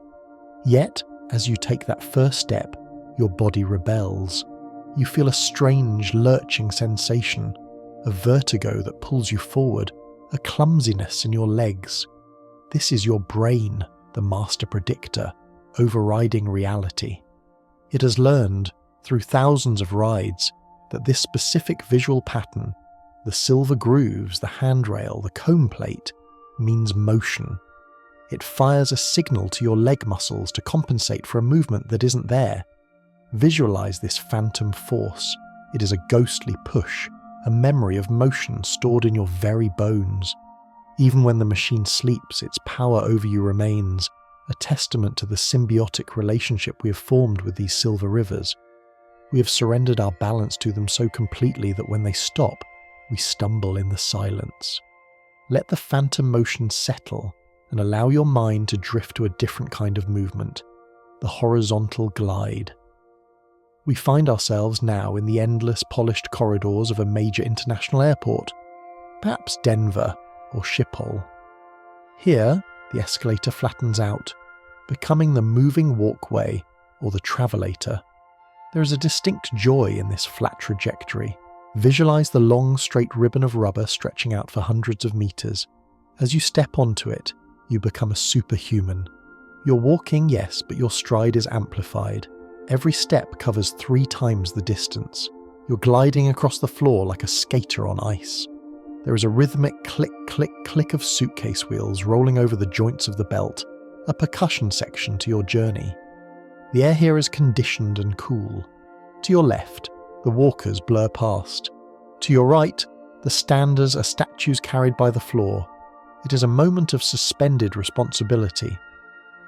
S1: Yet, as you take that first step, your body rebels. You feel a strange, lurching sensation, a vertigo that pulls you forward, a clumsiness in your legs. This is your brain, the master predictor, overriding reality. It has learned, through thousands of rides, that this specific visual pattern, the silver grooves, the handrail, the comb plate, means motion. It fires a signal to your leg muscles to compensate for a movement that isn't there. Visualize this phantom force. It is a ghostly push, a memory of motion stored in your very bones. Even when the machine sleeps, its power over you remains, a testament to the symbiotic relationship we have formed with these silver rivers. We have surrendered our balance to them so completely that when they stop, we stumble in the silence. Let the phantom motion settle and allow your mind to drift to a different kind of movement, the horizontal glide. We find ourselves now in the endless polished corridors of a major international airport, perhaps Denver or Schiphol. Here, the escalator flattens out, becoming the moving walkway or the travelator. There is a distinct joy in this flat trajectory. Visualize the long, straight ribbon of rubber stretching out for hundreds of meters. As you step onto it, you become a superhuman. You're walking, yes, but your stride is amplified. Every step covers 3 times the distance. You're gliding across the floor like a skater on ice. There is a rhythmic click, click, click of suitcase wheels rolling over the joints of the belt, a percussion section to your journey. The air here is conditioned and cool. To your left, the walkers blur past. To your right, the standers are statues carried by the floor. It is a moment of suspended responsibility.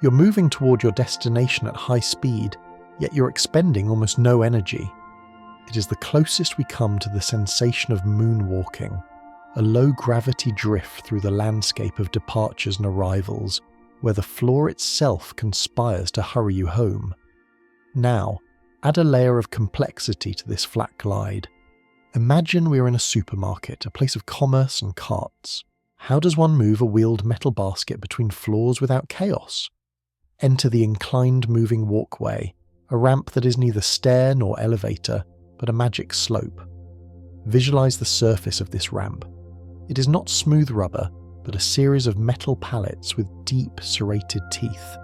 S1: You're moving toward your destination at high speed, yet you're expending almost no energy. It is the closest we come to the sensation of moonwalking, a low-gravity drift through the landscape of departures and arrivals, where the floor itself conspires to hurry you home. Now, add a layer of complexity to this flat glide. Imagine we're in a supermarket, a place of commerce and carts. How does one move a wheeled metal basket between floors without chaos? Enter the inclined moving walkway, a ramp that is neither stair nor elevator, but a magic slope. Visualize the surface of this ramp. It is not smooth rubber, but a series of metal pallets with deep, serrated teeth.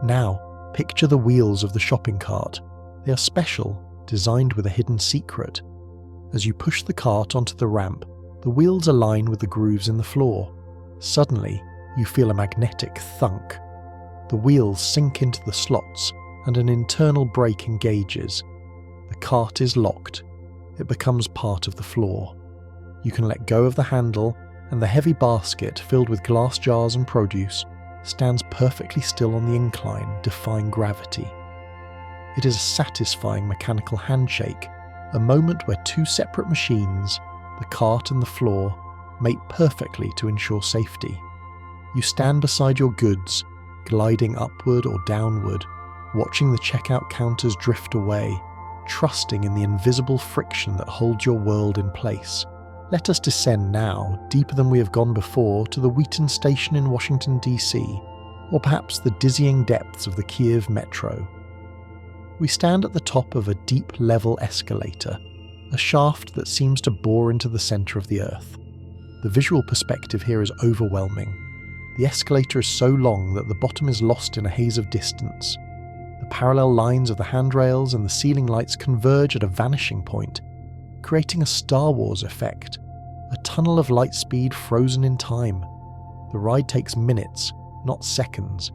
S1: Now, picture the wheels of the shopping cart. They are special, designed with a hidden secret. As you push the cart onto the ramp, the wheels align with the grooves in the floor. Suddenly, you feel a magnetic thunk. The wheels sink into the slots, and an internal brake engages. The cart is locked. It becomes part of the floor. You can let go of the handle, and the heavy basket filled with glass jars and produce stands perfectly still on the incline, defying gravity. It is a satisfying mechanical handshake, a moment where 2 separate machines, the cart and the floor, mate perfectly to ensure safety. You stand beside your goods, gliding upward or downward, watching the checkout counters drift away, trusting in the invisible friction that holds your world in place. Let us descend now, deeper than we have gone before, to the Wheaton Station in Washington, D.C., or perhaps the dizzying depths of the Kiev metro. We stand at the top of a deep level escalator, a shaft that seems to bore into the center of the earth. The visual perspective here is overwhelming. The escalator is so long that the bottom is lost in a haze of distance. The parallel lines of the handrails and the ceiling lights converge at a vanishing point, creating a Star Wars effect, a tunnel of light speed frozen in time. The ride takes minutes, not seconds.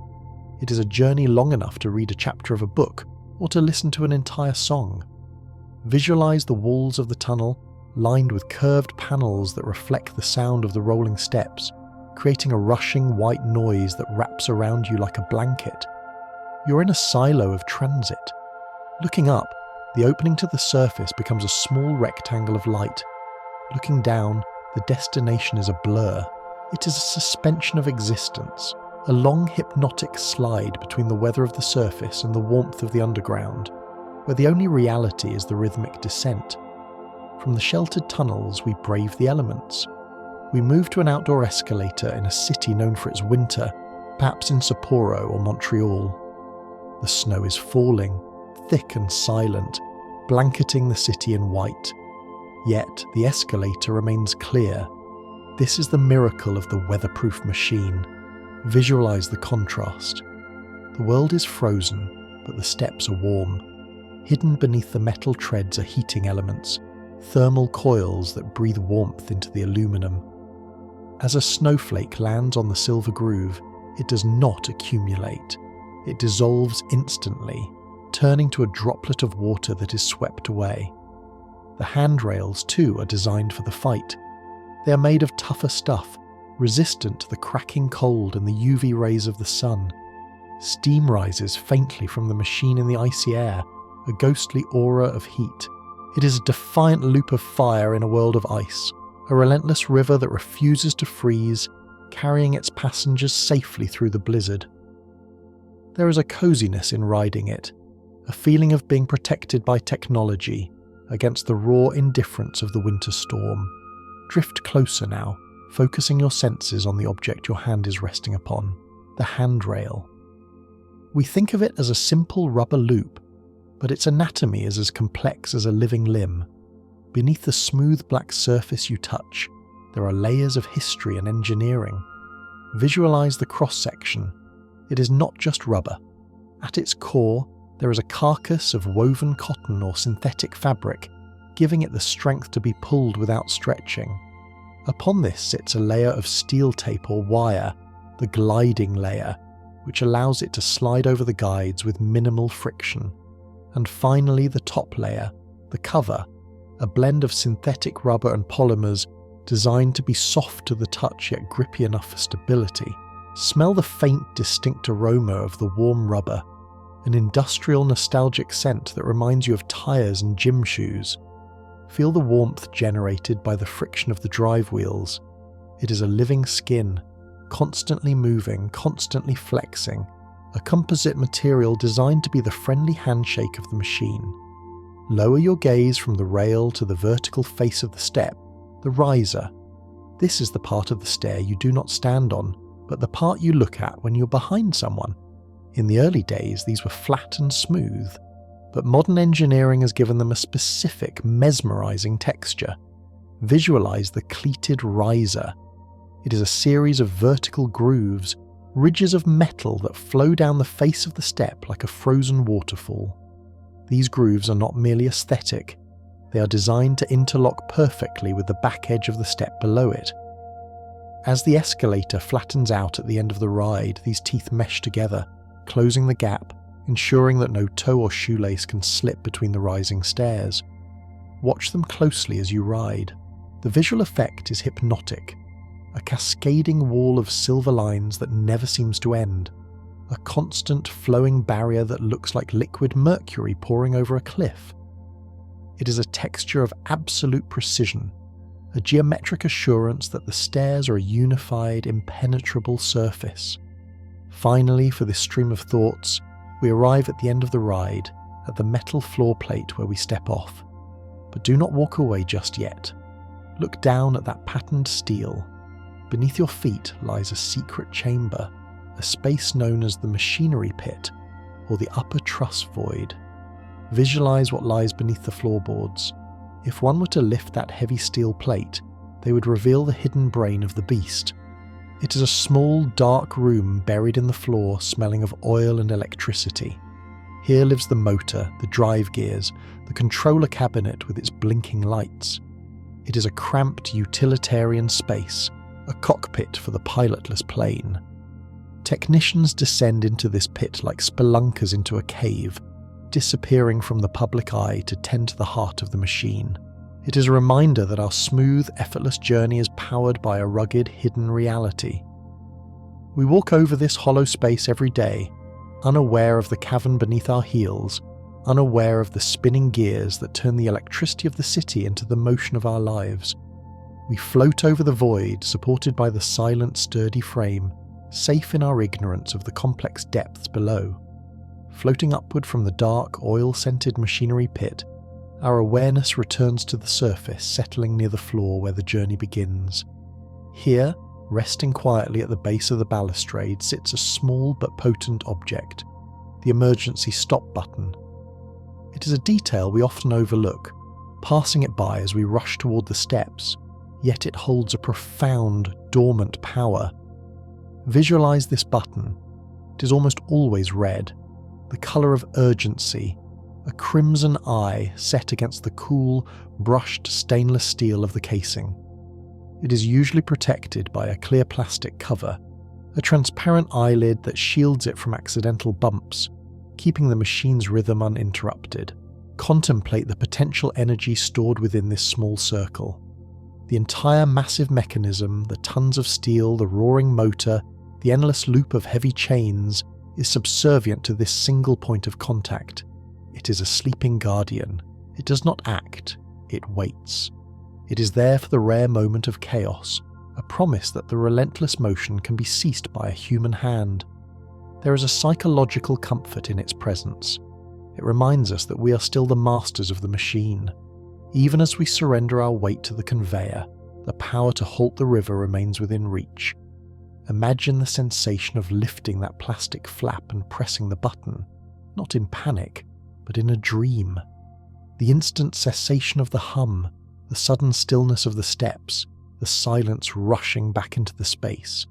S1: It is a journey long enough to read a chapter of a book or to listen to an entire song. Visualize the walls of the tunnel, lined with curved panels that reflect the sound of the rolling steps, creating a rushing white noise that wraps around you like a blanket. You're in a silo of transit. Looking up, the opening to the surface becomes a small rectangle of light. Looking down, the destination is a blur. It is a suspension of existence, a long hypnotic slide between the weather of the surface and the warmth of the underground. where the only reality is the rhythmic descent. From the sheltered tunnels, we brave the elements. We move to an outdoor escalator in a city known for its winter, perhaps in Sapporo or Montreal. The snow is falling, thick and silent, blanketing the city in white. Yet the escalator remains clear. This is the miracle of the weatherproof machine. Visualize the contrast. The world is frozen, but the steps are warm. Hidden beneath the metal treads are heating elements, thermal coils that breathe warmth into the aluminum. As a snowflake lands on the silver groove, it does not accumulate. It dissolves instantly, turning to a droplet of water that is swept away. The handrails, too, are designed for the fight. They are made of tougher stuff, resistant to the cracking cold and the UV rays of the sun. Steam rises faintly from the machine in the icy air, a ghostly aura of heat. It is a defiant loop of fire in a world of ice, a relentless river that refuses to freeze, carrying its passengers safely through the blizzard. There is a coziness in riding it, a feeling of being protected by technology against the raw indifference of the winter storm. Drift closer now, focusing your senses on the object your hand is resting upon, the handrail. We think of it as a simple rubber loop, but its anatomy is as complex as a living limb. Beneath the smooth black surface you touch, there are layers of history and engineering. Visualize the cross-section. It is not just rubber. At its core, there is a carcass of woven cotton or synthetic fabric, giving it the strength to be pulled without stretching. Upon this sits a layer of steel tape or wire, the gliding layer, which allows it to slide over the guides with minimal friction. And finally the top layer, the cover, a blend of synthetic rubber and polymers designed to be soft to the touch yet grippy enough for stability. Smell the faint, distinct aroma of the warm rubber, an industrial nostalgic scent that reminds you of tires and gym shoes. Feel the warmth generated by the friction of the drive wheels. It is a living skin, constantly moving, constantly flexing, a composite material designed to be the friendly handshake of the machine. Lower your gaze from the rail to the vertical face of the step, the riser. This is the part of the stair you do not stand on, but the part you look at when you're behind someone. In the early days, these were flat and smooth, but modern engineering has given them a specific, mesmerizing texture. Visualize the cleated riser. It is a series of vertical grooves, ridges of metal that flow down the face of the step like a frozen waterfall. These grooves are not merely aesthetic. They are designed to interlock perfectly with the back edge of the step below it. As the escalator flattens out at the end of the ride, these teeth mesh together, closing the gap, ensuring that no toe or shoelace can slip between the rising stairs. Watch them closely as you ride. The visual effect is hypnotic, a cascading wall of silver lines that never seems to end, a constant flowing barrier that looks like liquid mercury pouring over a cliff. It is a texture of absolute precision, a geometric assurance that the stairs are a unified, impenetrable surface. Finally, for this stream of thoughts, we arrive at the end of the ride, at the metal floor plate where we step off. But do not walk away just yet. Look down at that patterned steel. Beneath your feet lies a secret chamber, a space known as the machinery pit, or the upper truss void. Visualize what lies beneath the floorboards. If one were to lift that heavy steel plate, they would reveal the hidden brain of the beast. It is a small, dark room buried in the floor, smelling of oil and electricity. Here lives the motor, the drive gears, the controller cabinet with its blinking lights. It is a cramped, utilitarian space, a cockpit for the pilotless plane. Technicians descend into this pit like spelunkers into a cave, disappearing from the public eye to tend to the heart of the machine. It is a reminder that our smooth, effortless journey is powered by a rugged, hidden reality. We walk over this hollow space every day, unaware of the cavern beneath our heels, unaware of the spinning gears that turn the electricity of the city into the motion of our lives. We float over the void, supported by the silent, sturdy frame, safe in our ignorance of the complex depths below. floating upward from the dark, oil-scented machinery pit, our awareness returns to the surface, settling near the floor where the journey begins. Here, resting quietly at the base of the balustrade, sits a small but potent object, the emergency stop button. It is a detail we often overlook, passing it by as we rush toward the steps, yet it holds a profound, dormant power. Visualize this button. It is almost always red, the colour of urgency, a crimson eye set against the cool, brushed stainless steel of the casing. It is usually protected by a clear plastic cover, a transparent eyelid that shields it from accidental bumps, keeping the machine's rhythm uninterrupted. Contemplate the potential energy stored within this small circle. The entire massive mechanism, the tons of steel, the roaring motor, the endless loop of heavy chains, is subservient to this single point of contact. It is a sleeping guardian. It does not act, it waits. It is there for the rare moment of chaos, a promise that the relentless motion can be ceased by a human hand. There is a psychological comfort in its presence. It reminds us that we are still the masters of the machine. Even as we surrender our weight to the conveyor, the power to halt the river remains within reach. Imagine the sensation of lifting that plastic flap and pressing the button, not in panic, but in a dream. The instant cessation of the hum, the sudden stillness of the steps, the silence rushing back into the space.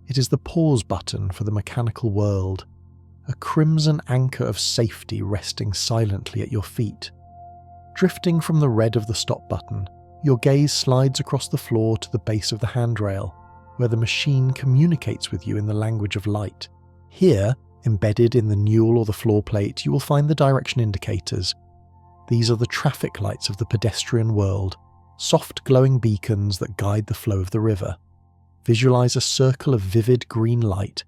S1: It is the pause button for the mechanical world, a crimson anchor of safety resting silently at your feet. Drifting from the red of the stop button, your gaze slides across the floor to the base of the handrail, where the machine communicates with you in the language of light. Here, embedded in the newel or the floor plate, you will find the direction indicators. These are the traffic lights of the pedestrian world, soft glowing beacons that guide the flow of the river. Visualize a circle of vivid green light,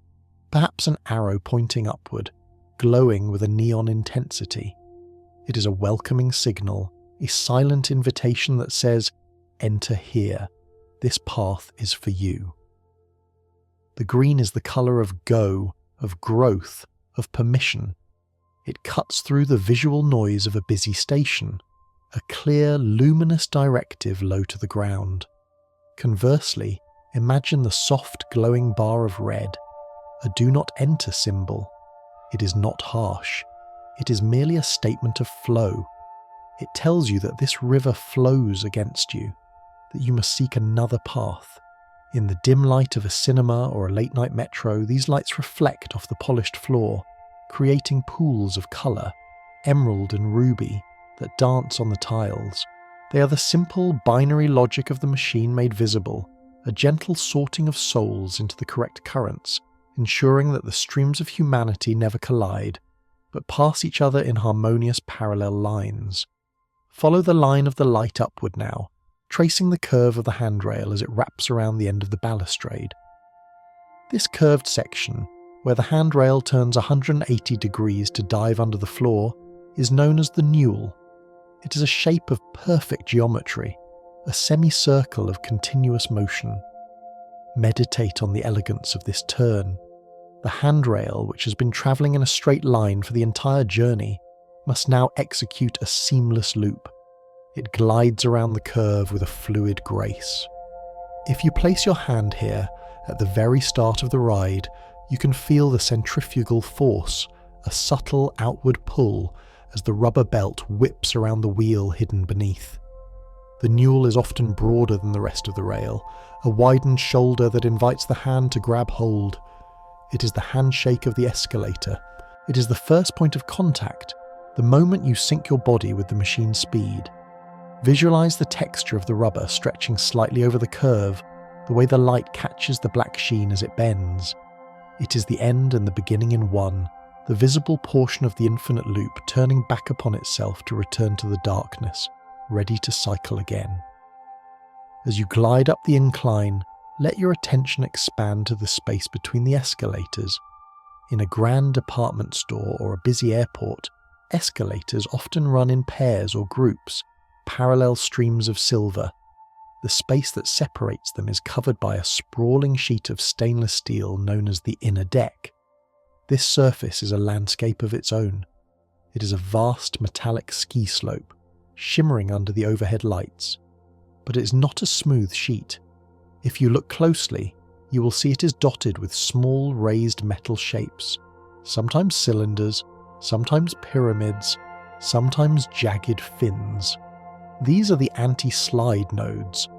S1: perhaps an arrow pointing upward, glowing with a neon intensity. It is a welcoming signal, a silent invitation that says, "Enter here. This path is for you." The green is the colour of go, of growth, of permission. It cuts through the visual noise of a busy station, a clear, luminous directive low to the ground. Conversely, imagine the soft, glowing bar of red, a do not enter symbol. It is not harsh. It is merely a statement of flow. It tells you that this river flows against you, that you must seek another path. In the dim light of a cinema or a late-night metro, these lights reflect off the polished floor, creating pools of colour, emerald and ruby, that dance on the tiles. They are the simple binary logic of the machine made visible, a gentle sorting of souls into the correct currents, ensuring that the streams of humanity never collide, but pass each other in harmonious parallel lines. Follow the line of the light upward now, tracing the curve of the handrail as it wraps around the end of the balustrade. This curved section, where the handrail turns 180 degrees to dive under the floor, is known as the newel. It is a shape of perfect geometry, a semicircle of continuous motion. Meditate on the elegance of this turn. The handrail, which has been travelling in a straight line for the entire journey, must now execute a seamless loop. It glides around the curve with a fluid grace. If you place your hand here, at the very start of the ride, you can feel the centrifugal force, a subtle outward pull, as the rubber belt whips around the wheel hidden beneath. The newel is often broader than the rest of the rail, a widened shoulder that invites the hand to grab hold. It is the handshake of the escalator. It is the first point of contact, the moment you sync your body with the machine's speed. Visualize the texture of the rubber stretching slightly over the curve, the way the light catches the black sheen as it bends. It is the end and the beginning in one, the visible portion of the infinite loop turning back upon itself to return to the darkness, ready to cycle again. As you glide up the incline, let your attention expand to the space between the escalators. In a grand department store or a busy airport, escalators often run in pairs or groups, parallel streams of silver. The space that separates them is covered by a sprawling sheet of stainless steel known as the inner deck. This surface is a landscape of its own. It is a vast metallic ski slope, shimmering under the overhead lights. But it is not a smooth sheet. If you look closely, you will see it is dotted with small raised metal shapes, sometimes cylinders, sometimes pyramids, sometimes jagged fins. These are the anti-slide nodes.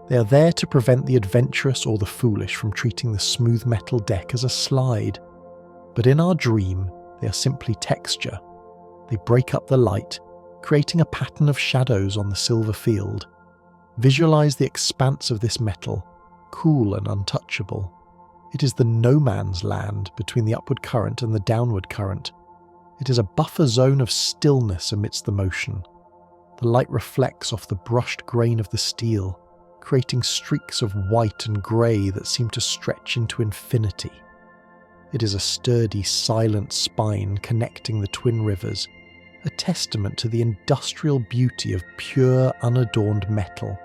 S1: They are there to prevent the adventurous or the foolish from treating the smooth metal deck as a slide. But in our dream, they are simply texture. They break up the light, creating a pattern of shadows on the silver field. Visualize the expanse of this metal, cool and untouchable. It is the no man's land between the upward current and the downward current. It is a buffer zone of stillness amidst the motion. The light reflects off the brushed grain of the steel, creating streaks of white and grey that seem to stretch into infinity. It is a sturdy, silent spine connecting the twin rivers, a testament to the industrial beauty of pure, unadorned metal.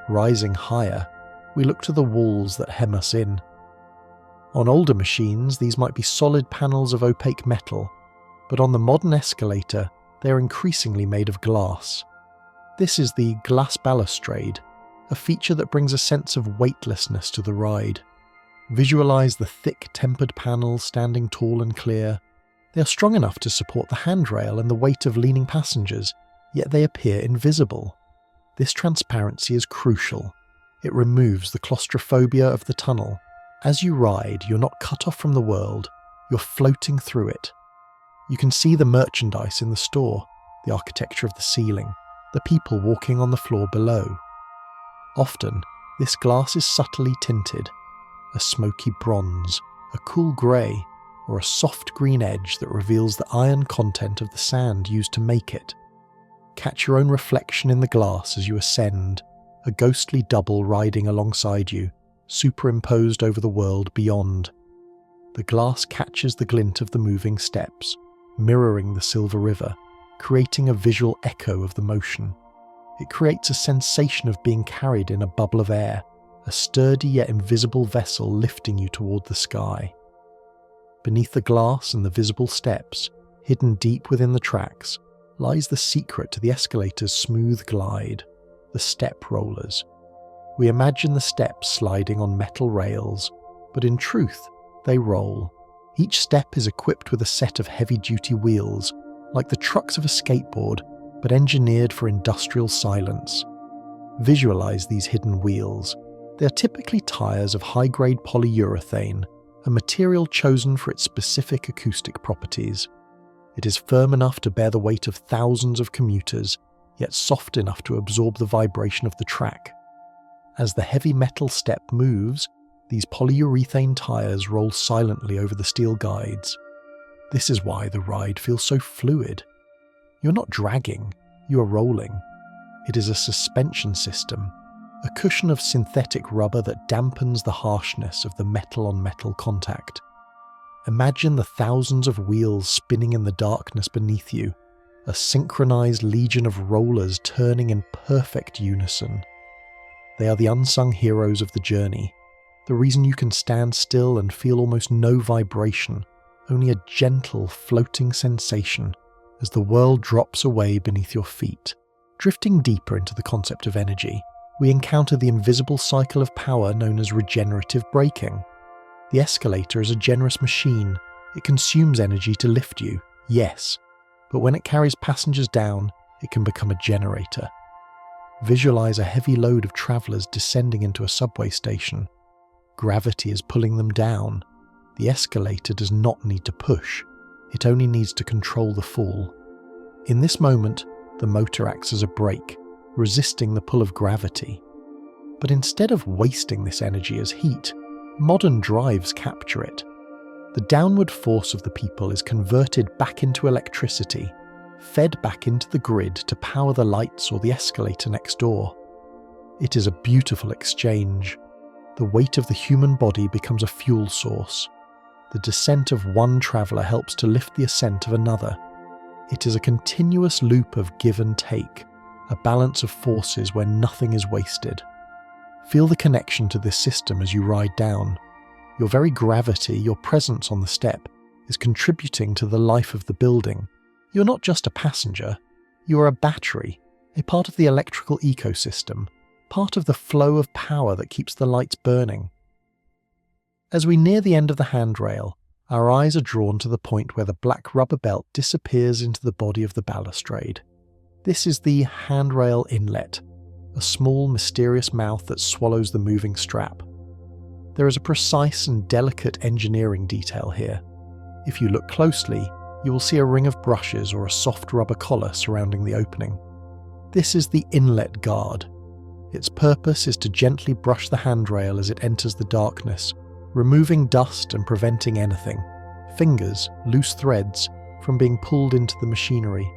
S1: Rising higher, we look to the walls that hem us in. On older machines, these might be solid panels of opaque metal, but on the modern escalator, they are increasingly made of glass. This is the glass balustrade, a feature that brings a sense of weightlessness to the ride. Visualize the thick tempered panels standing tall and clear. They are strong enough to support the handrail and the weight of leaning passengers, yet they appear invisible. This transparency is crucial. It removes the claustrophobia of the tunnel. As you ride, you're not cut off from the world, you're floating through it. You can see the merchandise in the store, the architecture of the ceiling, the people walking on the floor below. Often, this glass is subtly tinted, a smoky bronze, a cool grey, or a soft green edge that reveals the iron content of the sand used to make it. Catch your own reflection in the glass as you ascend, a ghostly double riding alongside you, superimposed over the world beyond. The glass catches the glint of the moving steps, mirroring the silver river, creating a visual echo of the motion. It creates a sensation of being carried in a bubble of air, a sturdy yet invisible vessel lifting you toward the sky. Beneath the glass and the visible steps, hidden deep within the tracks, lies the secret to the escalator's smooth glide, the step rollers. We imagine the steps sliding on metal rails, but in truth, they roll. Each step is equipped with a set of heavy-duty wheels, like the trucks of a skateboard, but engineered for industrial silence. Visualize these hidden wheels. They are typically tires of high-grade polyurethane, a material chosen for its specific acoustic properties. It is firm enough to bear the weight of thousands of commuters, yet soft enough to absorb the vibration of the track. As the heavy metal step moves, these polyurethane tires roll silently over the steel guides. This is why the ride feels so fluid. You're not dragging, you are rolling. It is a suspension system, a cushion of synthetic rubber that dampens the harshness of the metal-on-metal contact. Imagine the thousands of wheels spinning in the darkness beneath you, a synchronized legion of rollers turning in perfect unison. They are the unsung heroes of the journey, the reason you can stand still and feel almost no vibration, only a gentle, floating sensation as the world drops away beneath your feet. Drifting deeper into the concept of energy, we encounter the invisible cycle of power known as regenerative braking. The escalator is a generous machine. It consumes energy to lift you, yes, but when it carries passengers down, it can become a generator. Visualize a heavy load of travelers descending into a subway station. Gravity is pulling them down. The escalator does not need to push. It only needs to control the fall. In this moment, the motor acts as a brake, resisting the pull of gravity. But instead of wasting this energy as heat, modern drives capture it. The downward force of the people is converted back into electricity, fed back into the grid to power the lights or the escalator next door. It is a beautiful exchange. The weight of the human body becomes a fuel source. The descent of one traveller helps to lift the ascent of another. It is a continuous loop of give and take, a balance of forces where nothing is wasted. Feel the connection to this system as you ride down. Your very gravity, your presence on the step, is contributing to the life of the building. You're not just a passenger, you are a battery, a part of the electrical ecosystem, part of the flow of power that keeps the lights burning. As we near the end of the handrail, our eyes are drawn to the point where the black rubber belt disappears into the body of the balustrade. This is the handrail inlet, a small, mysterious mouth that swallows the moving strap. There is a precise and delicate engineering detail here. If you look closely, you will see a ring of brushes or a soft rubber collar surrounding the opening. This is the inlet guard. Its purpose is to gently brush the handrail as it enters the darkness, removing dust and preventing anything, fingers, loose threads, from being pulled into the machinery.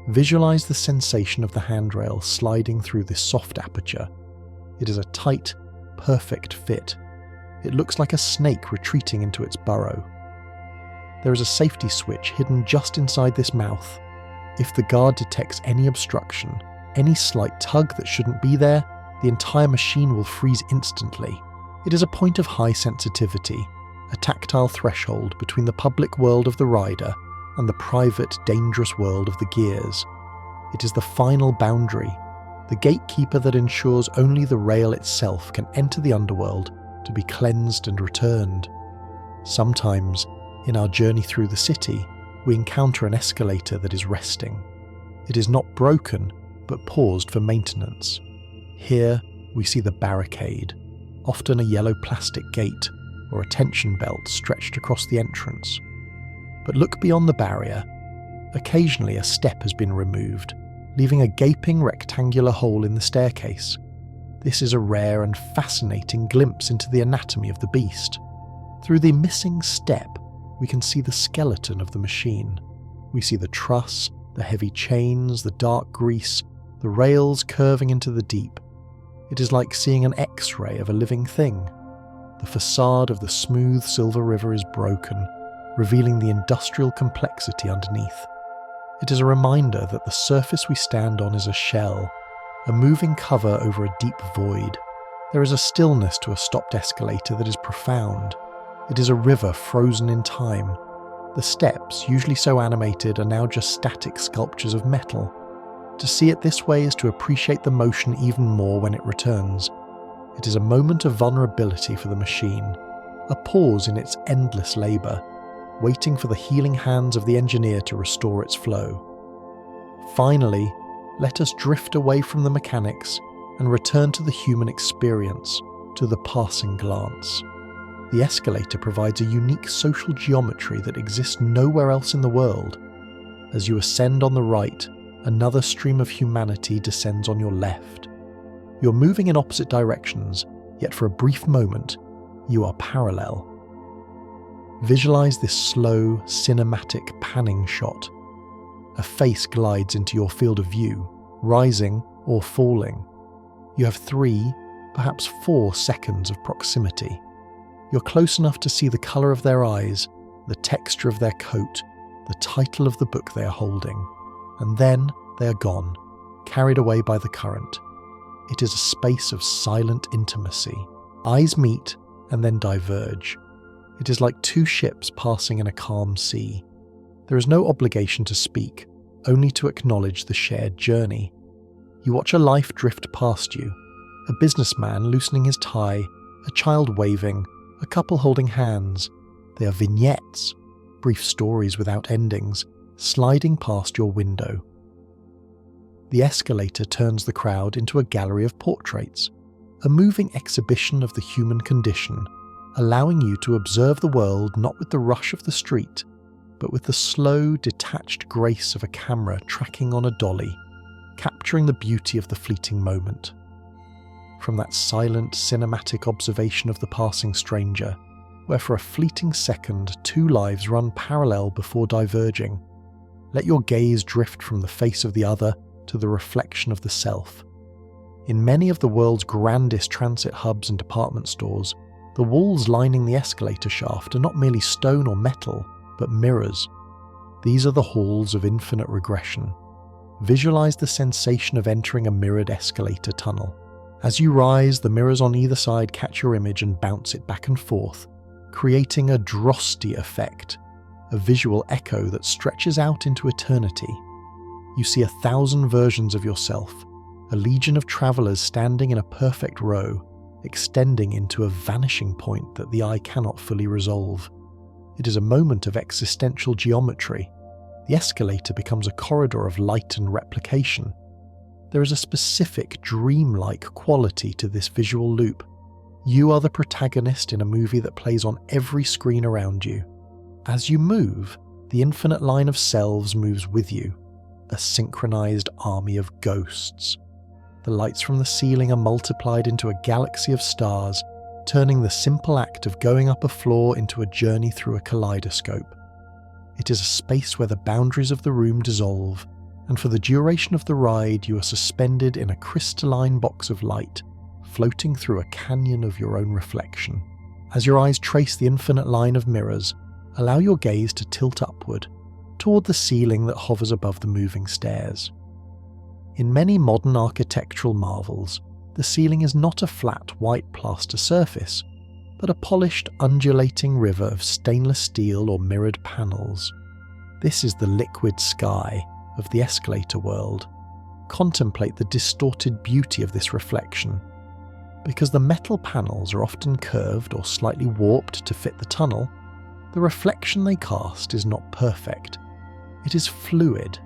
S1: Visualize the sensation of the handrail sliding through this soft aperture. It is a tight, perfect fit. It looks like a snake retreating into its burrow. There is a safety switch hidden just inside this mouth. If the guard detects any obstruction, any slight tug that shouldn't be there, the entire machine will freeze instantly. It is a point of high sensitivity, a tactile threshold between the public world of the rider and the private, dangerous world of the gears. It is the final boundary, the gatekeeper that ensures only the rail itself can enter the underworld to be cleansed and returned. Sometimes, in our journey through the city, we encounter an escalator that is resting. It is not broken, but paused for maintenance. Here, we see the barricade, often a yellow plastic gate or a tension belt stretched across the entrance. But look beyond the barrier. Occasionally a step has been removed, leaving a gaping rectangular hole in the staircase. This is a rare and fascinating glimpse into the anatomy of the beast. Through the missing step, we can see the skeleton of the machine. We see the truss, the heavy chains, the dark grease, the rails curving into the deep. It is like seeing an X-ray of a living thing. The facade of the smooth silver river is broken, revealing the industrial complexity underneath. It is a reminder that the surface we stand on is a shell, a moving cover over a deep void. There is a stillness to a stopped escalator that is profound. It is a river frozen in time. The steps, usually so animated, are now just static sculptures of metal. To see it this way is to appreciate the motion even more when it returns. It is a moment of vulnerability for the machine, a pause in its endless labour, waiting for the healing hands of the engineer to restore its flow. Finally, let us drift away from the mechanics and return to the human experience, to the passing glance. The escalator provides a unique social geometry that exists nowhere else in the world. As you ascend on the right, another stream of humanity descends on your left. You're moving in opposite directions, yet for a brief moment, you are parallel. Visualize this slow, cinematic panning shot. A face glides into your field of view, rising or falling. You have 3, perhaps 4 seconds of proximity. You're close enough to see the colour of their eyes, the texture of their coat, the title of the book they are holding, and then they are gone, carried away by the current. It is a space of silent intimacy. Eyes meet and then diverge. It is like 2 ships passing in a calm sea. There is no obligation to speak, only to acknowledge the shared journey. You watch a life drift past you, a businessman loosening his tie, a child waving, a couple holding hands. They are vignettes, brief stories without endings, sliding past your window. The escalator turns the crowd into a gallery of portraits, a moving exhibition of the human condition, allowing you to observe the world not with the rush of the street, but with the slow, detached grace of a camera tracking on a dolly, capturing the beauty of the fleeting moment. From that silent, cinematic observation of the passing stranger, where for a fleeting second 2 lives run parallel before diverging, let your gaze drift from the face of the other to the reflection of the self. In many of the world's grandest transit hubs and department stores, the walls lining the escalator shaft are not merely stone or metal, but mirrors. These are the halls of infinite regression. Visualize the sensation of entering a mirrored escalator tunnel. As you rise, the mirrors on either side catch your image and bounce it back and forth, creating a Drosty effect, a visual echo that stretches out into eternity. You see 1,000 versions of yourself, a legion of travelers standing in a perfect row, extending into a vanishing point that the eye cannot fully resolve. It is a moment of existential geometry. The escalator becomes a corridor of light and replication. There is a specific dreamlike quality to this visual loop. You are the protagonist in a movie that plays on every screen around you. As you move, the infinite line of selves moves with you, a synchronized army of ghosts. The lights from the ceiling are multiplied into a galaxy of stars, turning the simple act of going up a floor into a journey through a kaleidoscope. It is a space where the boundaries of the room dissolve, and for the duration of the ride you are suspended in a crystalline box of light, floating through a canyon of your own reflection. As your eyes trace the infinite line of mirrors, allow your gaze to tilt upward, toward the ceiling that hovers above the moving stairs. In many modern architectural marvels, the ceiling is not a flat white plaster surface, but a polished, undulating river of stainless steel or mirrored panels. This is the liquid sky of the escalator world. Contemplate the distorted beauty of this reflection. Because the metal panels are often curved or slightly warped to fit the tunnel, the reflection they cast is not perfect. It is fluid,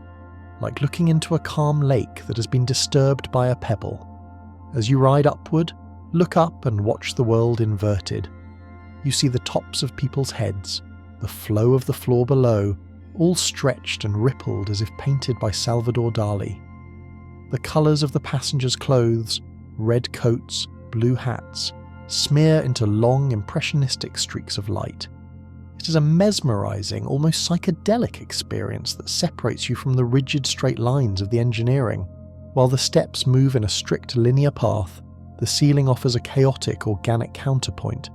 S1: like looking into a calm lake that has been disturbed by a pebble. As you ride upward, look up and watch the world inverted. You see the tops of people's heads, the flow of the floor below, all stretched and rippled as if painted by Salvador Dali. The colours of the passengers' clothes, red coats, blue hats, smear into long impressionistic streaks of light. It is a mesmerising, almost psychedelic experience that separates you from the rigid straight lines of the engineering. While the steps move in a strict linear path, the ceiling offers a chaotic, organic counterpoint.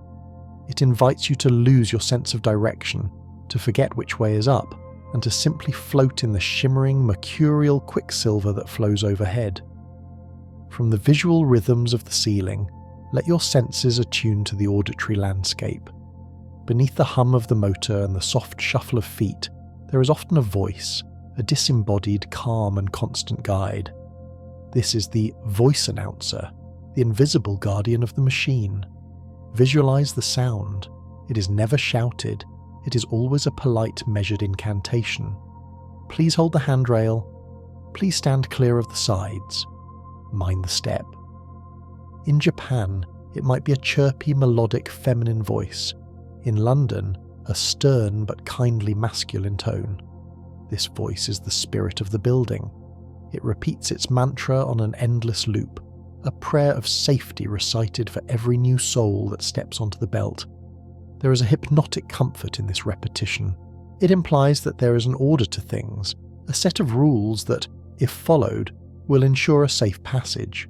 S1: It invites you to lose your sense of direction, to forget which way is up, and to simply float in the shimmering, mercurial quicksilver that flows overhead. From the visual rhythms of the ceiling, let your senses attune to the auditory landscape. Beneath the hum of the motor and the soft shuffle of feet, there is often a voice, a disembodied, calm and constant guide. This is the voice announcer, the invisible guardian of the machine. Visualize the sound. It is never shouted. It is always a polite, measured incantation. Please hold the handrail. Please stand clear of the sides. Mind the step. In Japan, it might be a chirpy, melodic, feminine voice. In London, a stern but kindly masculine tone. This voice is the spirit of the building. It repeats its mantra on an endless loop, a prayer of safety recited for every new soul that steps onto the belt. There is a hypnotic comfort in this repetition. It implies that there is an order to things, a set of rules that, if followed, will ensure a safe passage.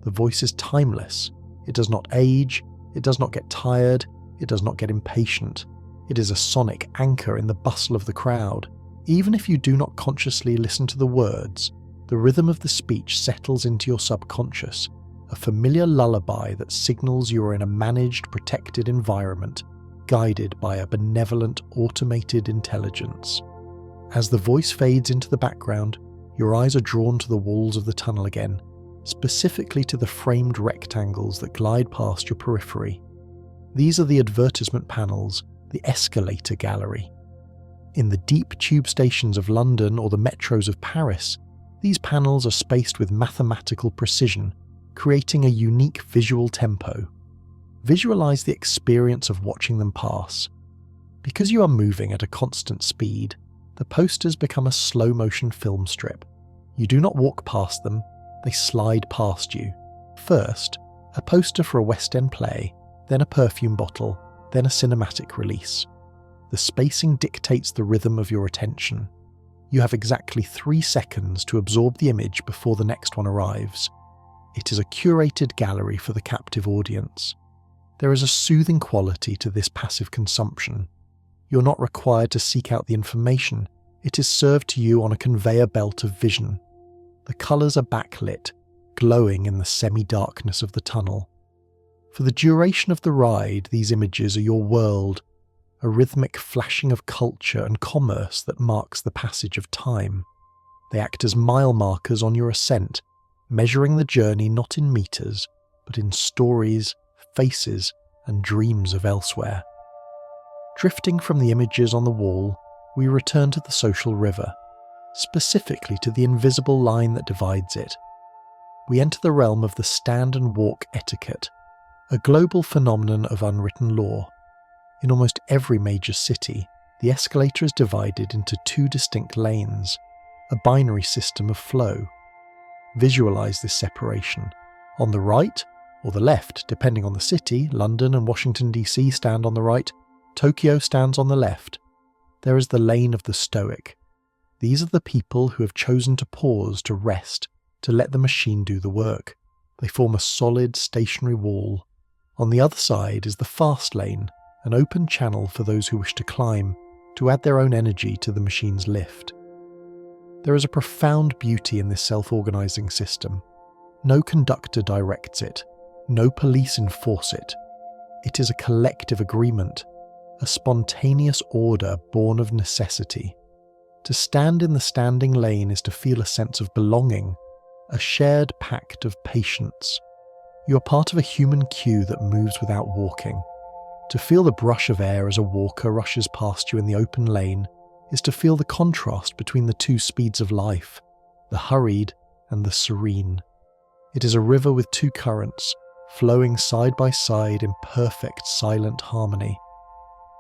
S1: The voice is timeless. It does not age, it does not get tired, it does not get impatient. It is a sonic anchor in the bustle of the crowd. Even if you do not consciously listen to the words, the rhythm of the speech settles into your subconscious, a familiar lullaby that signals you are in a managed, protected environment, guided by a benevolent, automated intelligence. As the voice fades into the background, your eyes are drawn to the walls of the tunnel again, specifically to the framed rectangles that glide past your periphery. These are the advertisement panels, the escalator gallery. In the deep tube stations of London or the metros of Paris, these panels are spaced with mathematical precision, creating a unique visual tempo. Visualize the experience of watching them pass. Because you are moving at a constant speed, the posters become a slow-motion film strip. You do not walk past them, they slide past you. First, a poster for a West End play, then a perfume bottle, then a cinematic release. The spacing dictates the rhythm of your attention. You have exactly 3 seconds to absorb the image before the next one arrives. It is a curated gallery for the captive audience. There is a soothing quality to this passive consumption. You're not required to seek out the information. It is served to you on a conveyor belt of vision. The colours are backlit, glowing in the semi-darkness of the tunnel. For the duration of the ride, these images are your world, a rhythmic flashing of culture and commerce that marks the passage of time. They act as mile markers on your ascent, measuring the journey not in meters, but in stories, faces, and dreams of elsewhere. Drifting from the images on the wall, we return to the social river, specifically to the invisible line that divides it. We enter the realm of the stand and walk etiquette, a global phenomenon of unwritten law. In almost every major city, the escalator is divided into two distinct lanes, a binary system of flow. Visualize this separation. On the right, or the left, depending on the city, London and Washington DC stand on the right, Tokyo stands on the left. There is the lane of the stoic. These are the people who have chosen to pause, to rest, to let the machine do the work. They form a solid, stationary wall. On the other side is the fast lane, an open channel for those who wish to climb, to add their own energy to the machine's lift. There is a profound beauty in this self-organizing system. No conductor directs it. No police enforce it. It is a collective agreement, a spontaneous order born of necessity. To stand in the standing lane is to feel a sense of belonging, a shared pact of patience. You are part of a human queue that moves without walking. To feel the brush of air as a walker rushes past you in the open lane is to feel the contrast between the two speeds of life, the hurried and the serene. It is a river with two currents, flowing side by side in perfect silent harmony.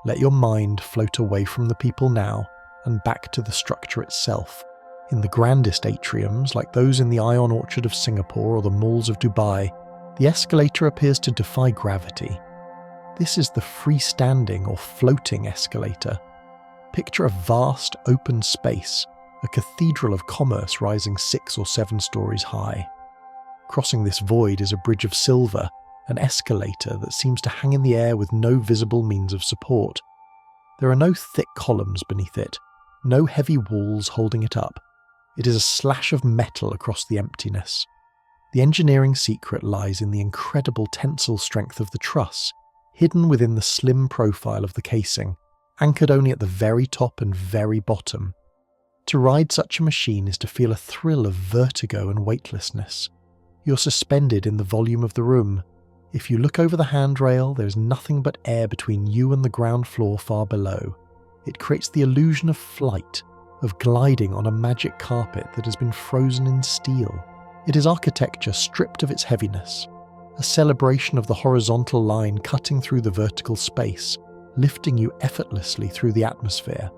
S1: Let your mind float away from the people now and back to the structure itself. In the grandest atriums, like those in the Ion Orchard of Singapore or the malls of Dubai, the escalator appears to defy gravity. This is the freestanding or floating escalator. Picture a vast open space, a cathedral of commerce rising 6 or 7 stories high. Crossing this void is a bridge of silver, an escalator that seems to hang in the air with no visible means of support. There are no thick columns beneath it, no heavy walls holding it up. It is a slash of metal across the emptiness. The engineering secret lies in the incredible tensile strength of the truss, hidden within the slim profile of the casing, anchored only at the very top and very bottom. To ride such a machine is to feel a thrill of vertigo and weightlessness. You're suspended in the volume of the room. If you look over the handrail, there is nothing but air between you and the ground floor far below. It creates the illusion of flight, of gliding on a magic carpet that has been frozen in steel. It is architecture stripped of its heaviness, a celebration of the horizontal line cutting through the vertical space, lifting you effortlessly through the atmosphere.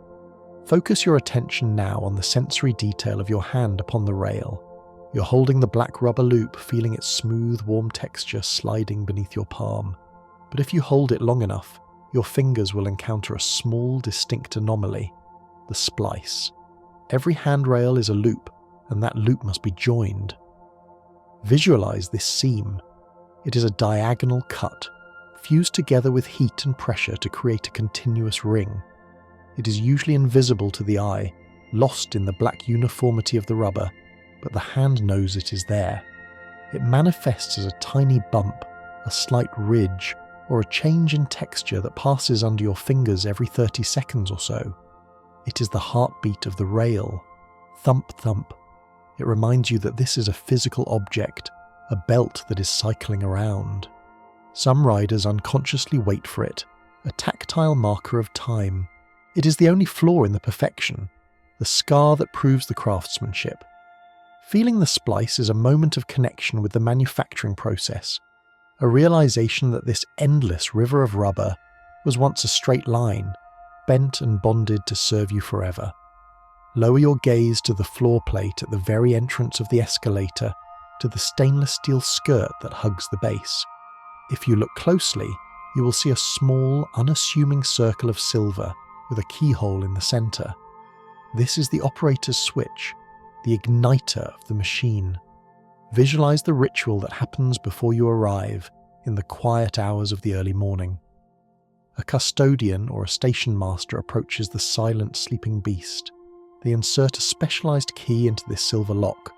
S1: Focus your attention now on the sensory detail of your hand upon the rail. You're holding the black rubber loop, feeling its smooth, warm texture sliding beneath your palm. But if you hold it long enough, your fingers will encounter a small, distinct anomaly, the splice. Every handrail is a loop, and that loop must be joined. Visualize this seam. It is a diagonal cut, fused together with heat and pressure to create a continuous ring. It is usually invisible to the eye, lost in the black uniformity of the rubber, but the hand knows it is there. It manifests as a tiny bump, a slight ridge, or a change in texture that passes under your fingers every 30 seconds or so. It is the heartbeat of the rail. Thump, thump. It reminds you that this is a physical object, a belt that is cycling around. Some riders unconsciously wait for it, a tactile marker of time. It is the only flaw in the perfection, the scar that proves the craftsmanship. Feeling the splice is a moment of connection with the manufacturing process, a realization that this endless river of rubber was once a straight line, bent and bonded to serve you forever. Lower your gaze to the floor plate at the very entrance of the escalator, to the stainless steel skirt that hugs the base. If you look closely, you will see a small, unassuming circle of silver with a keyhole in the center. This is the operator's switch, the igniter of the machine. Visualize the ritual that happens before you arrive in the quiet hours of the early morning. A custodian or a station master approaches the silent sleeping beast. They insert a specialized key into this silver lock.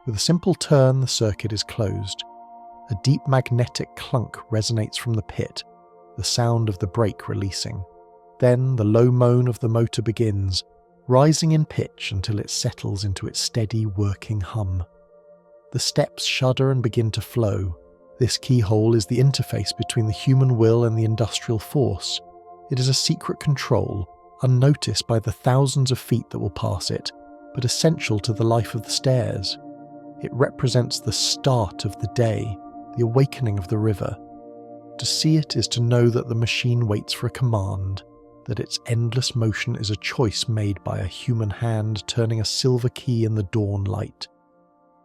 S1: With a simple turn, the circuit is closed. A deep magnetic clunk resonates from the pit, the sound of the brake releasing. Then the low moan of the motor begins, rising in pitch until it settles into its steady working hum. The steps shudder and begin to flow. This keyhole is the interface between the human will and the industrial force. It is a secret control, unnoticed by the thousands of feet that will pass it, but essential to the life of the stairs. It represents the start of the day, the awakening of the river. To see it is to know that the machine waits for a command, that its endless motion is a choice made by a human hand turning a silver key in the dawn light.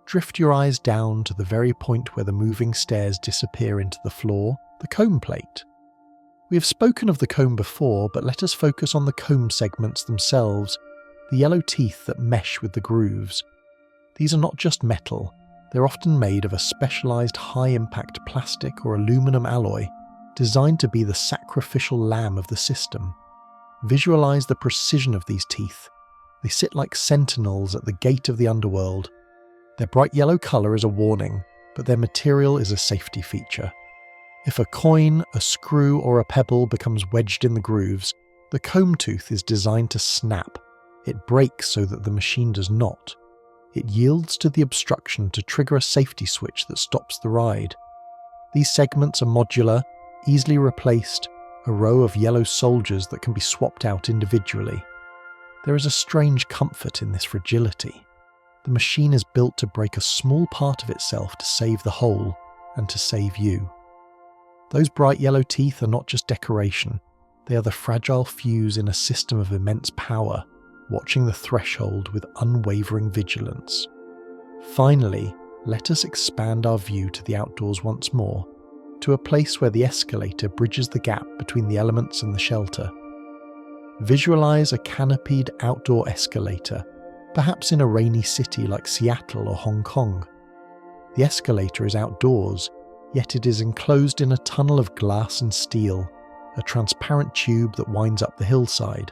S1: Drift your eyes down to the very point where the moving stairs disappear into the floor, the comb plate. We have spoken of the comb before, but let us focus on the comb segments themselves, the yellow teeth that mesh with the grooves. These are not just metal, they're often made of a specialised high-impact plastic or aluminum alloy, designed to be the sacrificial lamb of the system. Visualise the precision of these teeth. They sit like sentinels at the gate of the underworld. Their bright yellow colour is a warning, but their material is a safety feature. If a coin, a screw or a pebble becomes wedged in the grooves, the comb tooth is designed to snap. It breaks so that the machine does not. It yields to the obstruction to trigger a safety switch that stops the ride. These segments are modular, easily replaced, a row of yellow soldiers that can be swapped out individually. There is a strange comfort in this fragility. The machine is built to break a small part of itself to save the whole, and to save you. Those bright yellow teeth are not just decoration, they are the fragile fuse in a system of immense power, watching the threshold with unwavering vigilance. Finally, let us expand our view to the outdoors once more, to a place where the escalator bridges the gap between the elements and the shelter. Visualize a canopied outdoor escalator, perhaps in a rainy city like Seattle or Hong Kong. The escalator is outdoors, yet it is enclosed in a tunnel of glass and steel, a transparent tube that winds up the hillside.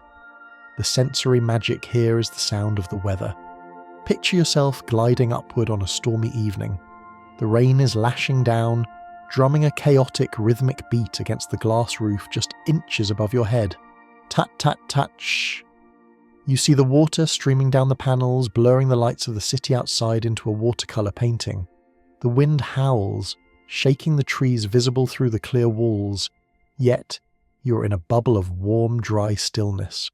S1: The sensory magic here is the sound of the weather. Picture yourself gliding upward on a stormy evening. The rain is lashing down, drumming a chaotic rhythmic beat against the glass roof just inches above your head. Tut tut tut shh. You see the water streaming down the panels, blurring the lights of the city outside into a watercolour painting. The wind howls, shaking the trees visible through the clear walls, yet you're in a bubble of warm, dry stillness.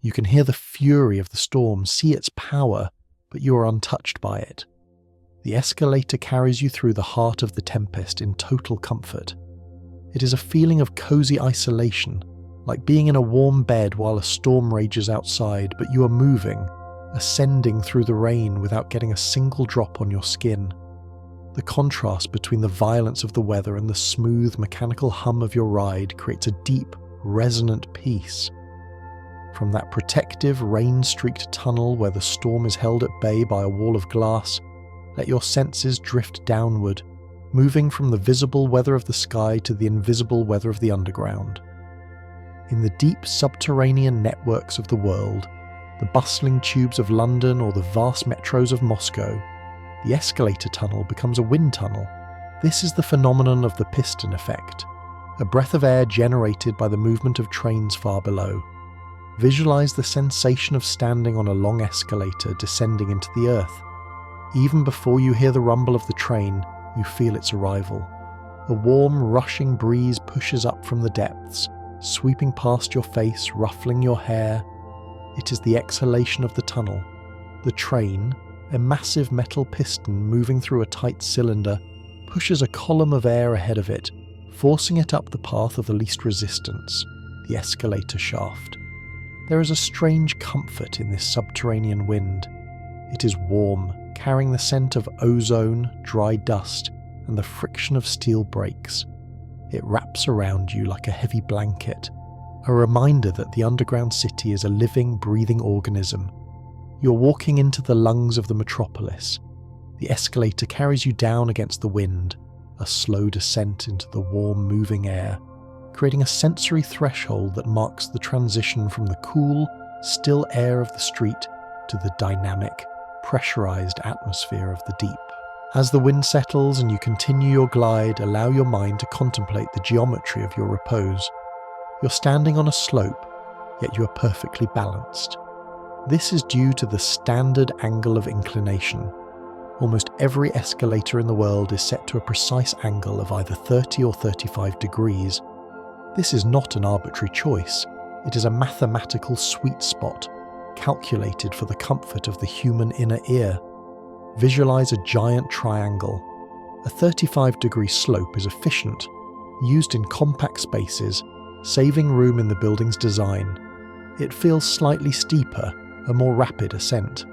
S1: You can hear the fury of the storm, see its power, but you are untouched by it. The escalator carries you through the heart of the tempest in total comfort. It is a feeling of cosy isolation, like being in a warm bed while a storm rages outside, but you are moving, ascending through the rain without getting a single drop on your skin. The contrast between the violence of the weather and the smooth mechanical hum of your ride creates a deep, resonant peace. From that protective, rain-streaked tunnel where the storm is held at bay by a wall of glass, let your senses drift downward, moving from the visible weather of the sky to the invisible weather of the underground. In the deep subterranean networks of the world, the bustling tubes of London or the vast metros of Moscow, the escalator tunnel becomes a wind tunnel. This is the phenomenon of the piston effect, a breath of air generated by the movement of trains far below. Visualize the sensation of standing on a long escalator descending into the earth. Even before you hear the rumble of the train, you feel its arrival. A warm, rushing breeze pushes up from the depths, sweeping past your face, ruffling your hair. It is the exhalation of the tunnel. The train, a massive metal piston moving through a tight cylinder, pushes a column of air ahead of it, forcing it up the path of the least resistance, the escalator shaft. There is a strange comfort in this subterranean wind. It is warm, carrying the scent of ozone, dry dust, and the friction of steel brakes. It wraps around you like a heavy blanket, a reminder that the underground city is a living, breathing organism. You're walking into the lungs of the metropolis. The escalator carries you down against the wind, a slow descent into the warm, moving air, creating a sensory threshold that marks the transition from the cool, still air of the street to the dynamic, pressurized atmosphere of the deep. As the wind settles and you continue your glide, allow your mind to contemplate the geometry of your repose. You're standing on a slope, yet you are perfectly balanced. This is due to the standard angle of inclination. Almost every escalator in the world is set to a precise angle of either 30 or 35 degrees. This is not an arbitrary choice. It is a mathematical sweet spot, calculated for the comfort of the human inner ear. Visualize a giant triangle. A 35-degree slope is efficient, used in compact spaces, saving room in the building's design. It feels slightly steeper, a more rapid ascent.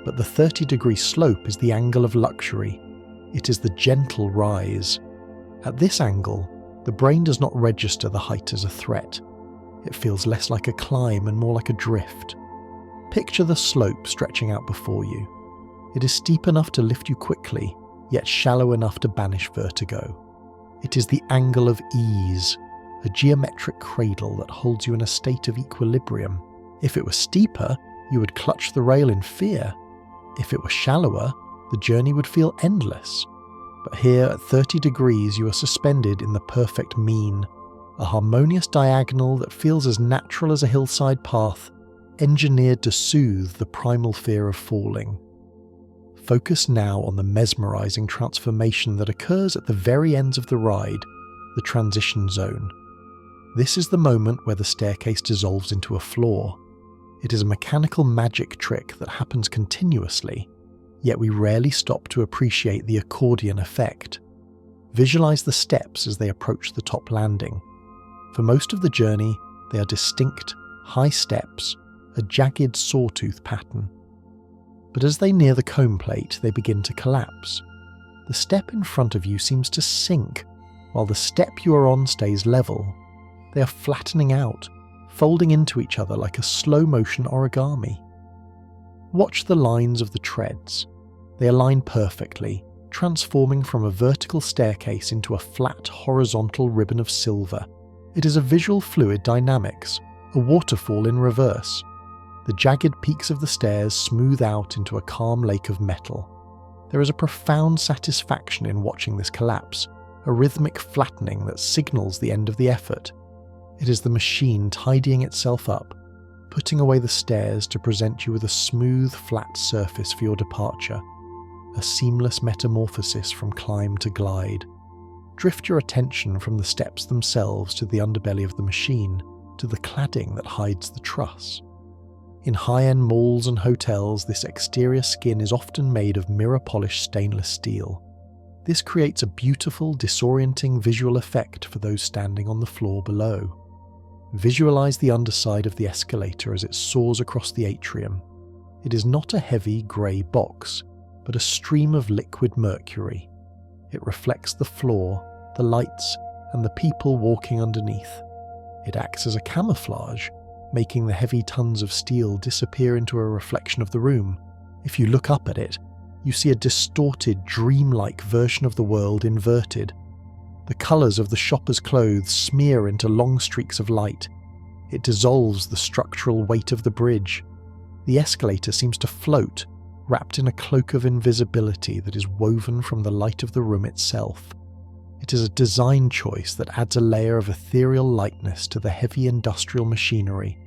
S1: But the 30-degree slope is the angle of luxury. It is the gentle rise. At this angle, the brain does not register the height as a threat. It feels less like a climb and more like a drift. Picture the slope stretching out before you. It is steep enough to lift you quickly, yet shallow enough to banish vertigo. It is the angle of ease, a geometric cradle that holds you in a state of equilibrium. If it were steeper, you would clutch the rail in fear. If it were shallower, the journey would feel endless. But here at 30 degrees you are suspended in the perfect mean, a harmonious diagonal that feels as natural as a hillside path, engineered to soothe the primal fear of falling. Focus now on the mesmerizing transformation that occurs at the very ends of the ride, the transition zone. This is the moment where the staircase dissolves into a floor. It is a mechanical magic trick that happens continuously, yet we rarely stop to appreciate the accordion effect. Visualize the steps as they approach the top landing. For most of the journey, they are distinct, high steps, a jagged sawtooth pattern. But as they near the comb plate, they begin to collapse. The step in front of you seems to sink, while the step you are on stays level. They are flattening out, folding into each other like a slow-motion origami. Watch the lines of the treads. They align perfectly, transforming from a vertical staircase into a flat, horizontal ribbon of silver. It is a visual fluid dynamics, a waterfall in reverse. The jagged peaks of the stairs smooth out into a calm lake of metal. There is a profound satisfaction in watching this collapse, a rhythmic flattening that signals the end of the effort. It is the machine tidying itself up, putting away the stairs to present you with a smooth, flat surface for your departure, a seamless metamorphosis from climb to glide. Drift your attention from the steps themselves to the underbelly of the machine, to the cladding that hides the truss. In high-end malls and hotels, this exterior skin is often made of mirror-polished stainless steel. This creates a beautiful, disorienting visual effect for those standing on the floor below. Visualize the underside of the escalator as it soars across the atrium. It is not a heavy grey box, but a stream of liquid mercury. It reflects the floor, the lights, and the people walking underneath. It acts as a camouflage, making the heavy tons of steel disappear into a reflection of the room. If you look up at it, you see a distorted, dreamlike version of the world inverted. The colours of the shopper's clothes smear into long streaks of light. It dissolves the structural weight of the bridge. The escalator seems to float, wrapped in a cloak of invisibility that is woven from the light of the room itself. It is a design choice that adds a layer of ethereal lightness to the heavy industrial machinery,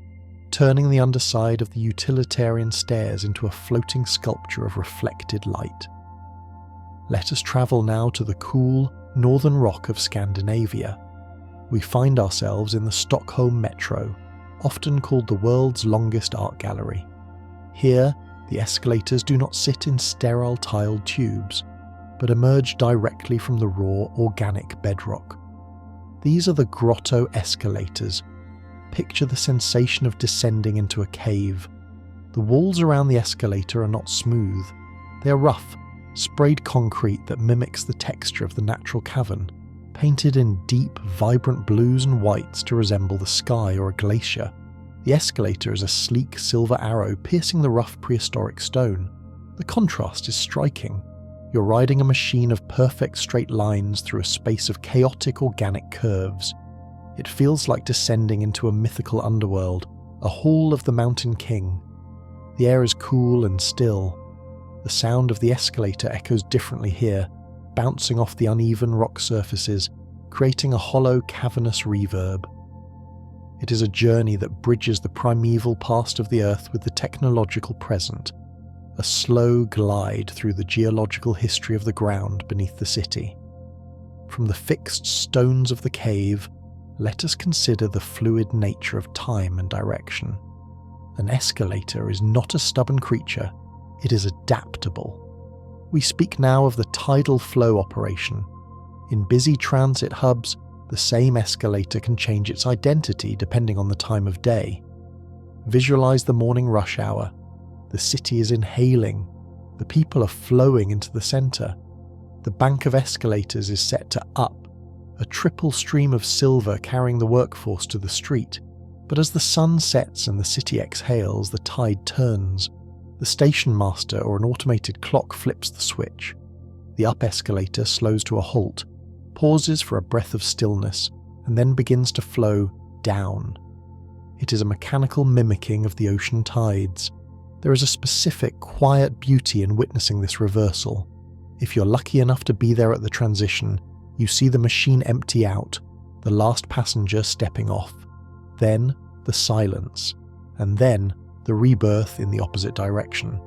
S1: turning the underside of the utilitarian stairs into a floating sculpture of reflected light. Let us travel now to the cool, northern rock of Scandinavia. We find ourselves in the Stockholm Metro, often called the world's longest art gallery. Here, the escalators do not sit in sterile tiled tubes, but emerge directly from the raw, organic bedrock. These are the grotto escalators. Picture the sensation of descending into a cave. The walls around the escalator are not smooth. They are rough, sprayed concrete that mimics the texture of the natural cavern, painted in deep, vibrant blues and whites to resemble the sky or a glacier. The escalator is a sleek silver arrow piercing the rough prehistoric stone. The contrast is striking. You're riding a machine of perfect straight lines through a space of chaotic organic curves. It feels like descending into a mythical underworld, a hall of the Mountain King. The air is cool and still. The sound of the escalator echoes differently here, bouncing off the uneven rock surfaces, creating a hollow, cavernous reverb. It is a journey that bridges the primeval past of the Earth with the technological present, a slow glide through the geological history of the ground beneath the city. From the fixed stones of the cave, let us consider the fluid nature of time and direction. An escalator is not a stubborn creature, it is adaptable. We speak now of the tidal flow operation. In busy transit hubs, the same escalator can change its identity depending on the time of day. Visualize the morning rush hour. The city is inhaling. The people are flowing into the center. The bank of escalators is set to up, a triple stream of silver carrying the workforce to the street. But as the sun sets and the city exhales, the tide turns. The station master or an automated clock flips the switch. The up escalator slows to a halt, pauses for a breath of stillness, and then begins to flow down. It is a mechanical mimicking of the ocean tides. There is a specific, quiet beauty in witnessing this reversal. If you're lucky enough to be there at the transition, you see the machine empty out, the last passenger stepping off. Then the silence, and then the rebirth in the opposite direction.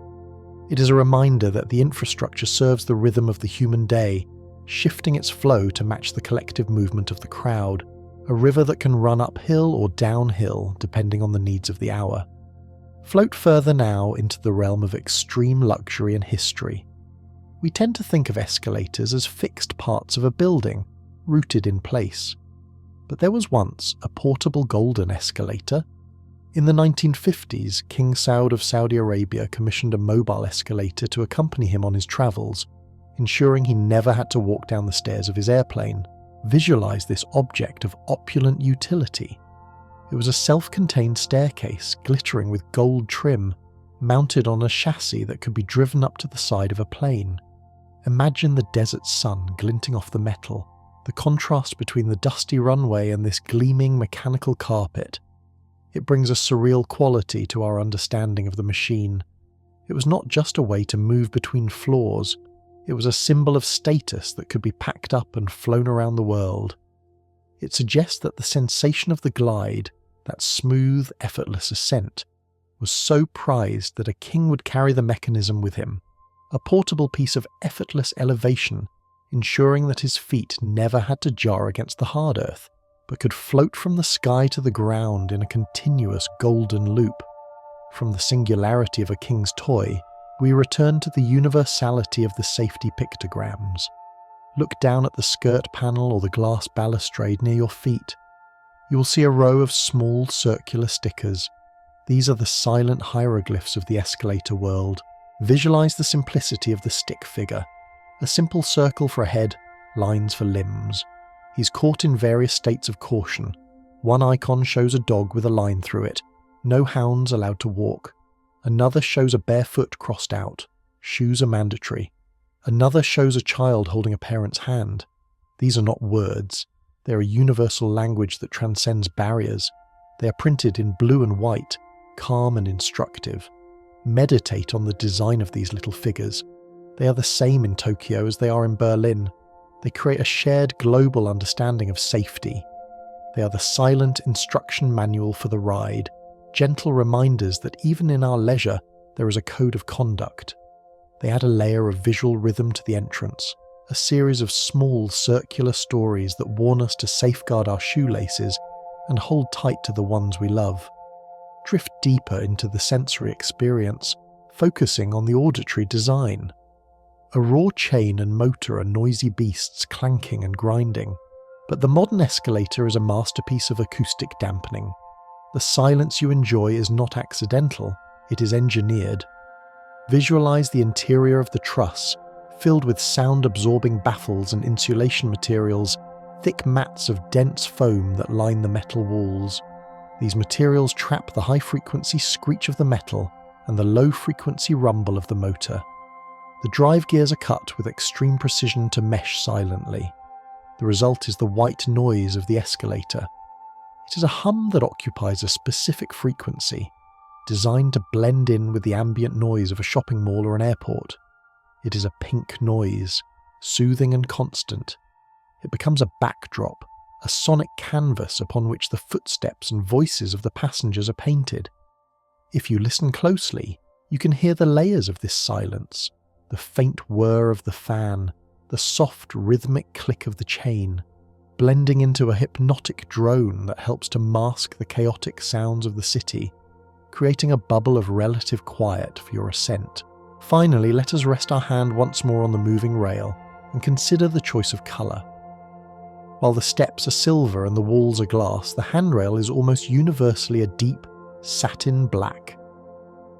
S1: It is a reminder that the infrastructure serves the rhythm of the human day, shifting its flow to match the collective movement of the crowd, a river that can run uphill or downhill depending on the needs of the hour. Float further now into the realm of extreme luxury and history. We tend to think of escalators as fixed parts of a building, rooted in place. But there was once a portable golden escalator. In the 1950s, King Saud of Saudi Arabia commissioned a mobile escalator to accompany him on his travels, ensuring he never had to walk down the stairs of his airplane. Visualize this object of opulent utility. It was a self-contained staircase glittering with gold trim, mounted on a chassis that could be driven up to the side of a plane. Imagine the desert sun glinting off the metal, the contrast between the dusty runway and this gleaming mechanical carpet. It brings a surreal quality to our understanding of the machine. It was not just a way to move between floors, it was a symbol of status that could be packed up and flown around the world. It suggests that the sensation of the glide, that smooth, effortless ascent, was so prized that a king would carry the mechanism with him, a portable piece of effortless elevation, ensuring that his feet never had to jar against the hard earth, but could float from the sky to the ground in a continuous golden loop. From the singularity of a king's toy, we return to the universality of the safety pictograms. Look down at the skirt panel or the glass balustrade near your feet. You will see a row of small circular stickers. These are the silent hieroglyphs of the escalator world. Visualize the simplicity of the stick figure. A simple circle for a head, lines for limbs. He's caught in various states of caution. One icon shows a dog with a line through it. No hounds allowed to walk. Another shows a bare foot crossed out. Shoes are mandatory. Another shows a child holding a parent's hand. These are not words. They are a universal language that transcends barriers. They are printed in blue and white, calm and instructive. Meditate on the design of these little figures. They are the same in Tokyo as they are in Berlin. They create a shared global understanding of safety. They are the silent instruction manual for the ride, gentle reminders that even in our leisure, there is a code of conduct. They add a layer of visual rhythm to the entrance, a series of small circular stories that warn us to safeguard our shoelaces and hold tight to the ones we love. Drift deeper into the sensory experience, focusing on the auditory design. A raw chain and motor are noisy beasts clanking and grinding, but the modern escalator is a masterpiece of acoustic dampening. The silence you enjoy is not accidental, it is engineered. Visualize the interior of the truss, filled with sound-absorbing baffles and insulation materials, thick mats of dense foam that line the metal walls. These materials trap the high-frequency screech of the metal and the low-frequency rumble of the motor. The drive gears are cut with extreme precision to mesh silently. The result is the white noise of the escalator. It is a hum that occupies a specific frequency, designed to blend in with the ambient noise of a shopping mall or an airport. It is a pink noise, soothing and constant. It becomes a backdrop, a sonic canvas upon which the footsteps and voices of the passengers are painted. If you listen closely, you can hear the layers of this silence, the faint whir of the fan, the soft rhythmic click of the chain, blending into a hypnotic drone that helps to mask the chaotic sounds of the city, creating a bubble of relative quiet for your ascent. Finally, let us rest our hand once more on the moving rail and consider the choice of colour. While the steps are silver and the walls are glass, the handrail is almost universally a deep, satin black.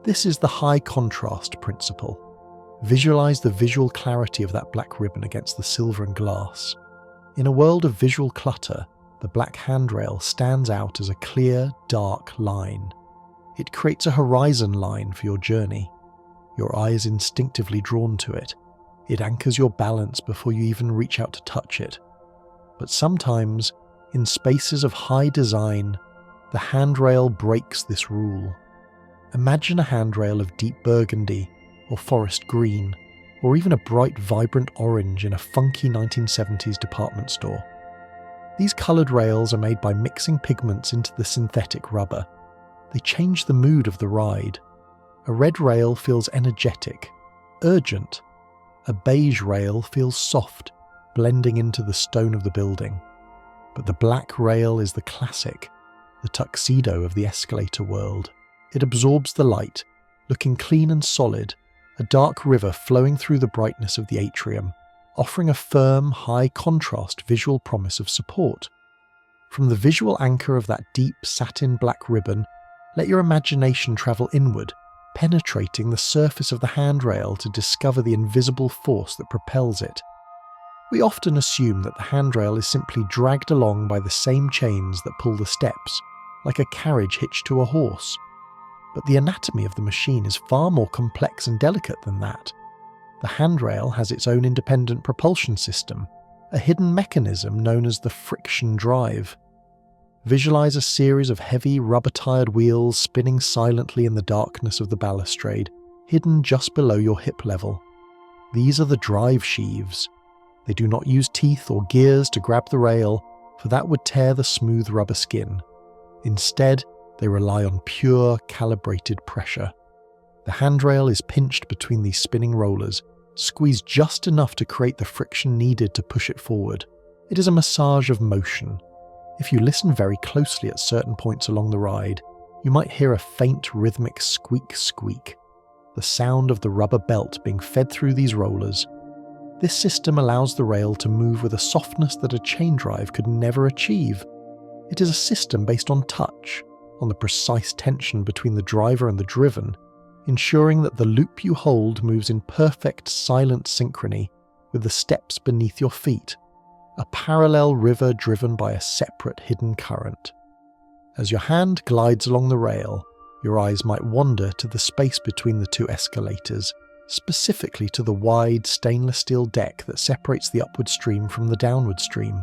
S1: This is the high contrast principle. Visualize the visual clarity of that black ribbon against the silver and glass. In a world of visual clutter, the black handrail stands out as a clear, dark line. It creates a horizon line for your journey. Your eye is instinctively drawn to it. It anchors your balance before you even reach out to touch it. But sometimes, in spaces of high design, the handrail breaks this rule. Imagine a handrail of deep burgundy, or forest green, or even a bright, vibrant orange in a funky 1970s department store. These coloured rails are made by mixing pigments into the synthetic rubber. They change the mood of the ride. A red rail feels energetic, urgent. A beige rail feels soft, blending into the stone of the building. But the black rail is the classic, the tuxedo of the escalator world. It absorbs the light, looking clean and solid, a dark river flowing through the brightness of the atrium, offering a firm, high-contrast visual promise of support. From the visual anchor of that deep satin black ribbon, let your imagination travel inward, penetrating the surface of the handrail to discover the invisible force that propels it. We often assume that the handrail is simply dragged along by the same chains that pull the steps, like a carriage hitched to a horse. But the anatomy of the machine is far more complex and delicate than that. The handrail has its own independent propulsion system, a hidden mechanism known as the friction drive. Visualize a series of heavy, rubber-tired wheels spinning silently in the darkness of the balustrade, hidden just below your hip level. These are the drive sheaves. They do not use teeth or gears to grab the rail, for that would tear the smooth rubber skin. Instead, they rely on pure, calibrated pressure. The handrail is pinched between these spinning rollers, squeezed just enough to create the friction needed to push it forward. It is a massage of motion. If you listen very closely at certain points along the ride, you might hear a faint rhythmic squeak, the sound of the rubber belt being fed through these rollers. This system allows the rail to move with a softness that a chain drive could never achieve. It is a system based on touch, on the precise tension between the driver and the driven, ensuring that the loop you hold moves in perfect silent synchrony with the steps beneath your feet, a parallel river driven by a separate hidden current. As your hand glides along the rail, your eyes might wander to the space between the two escalators, specifically to the wide stainless steel deck that separates the upward stream from the downward stream.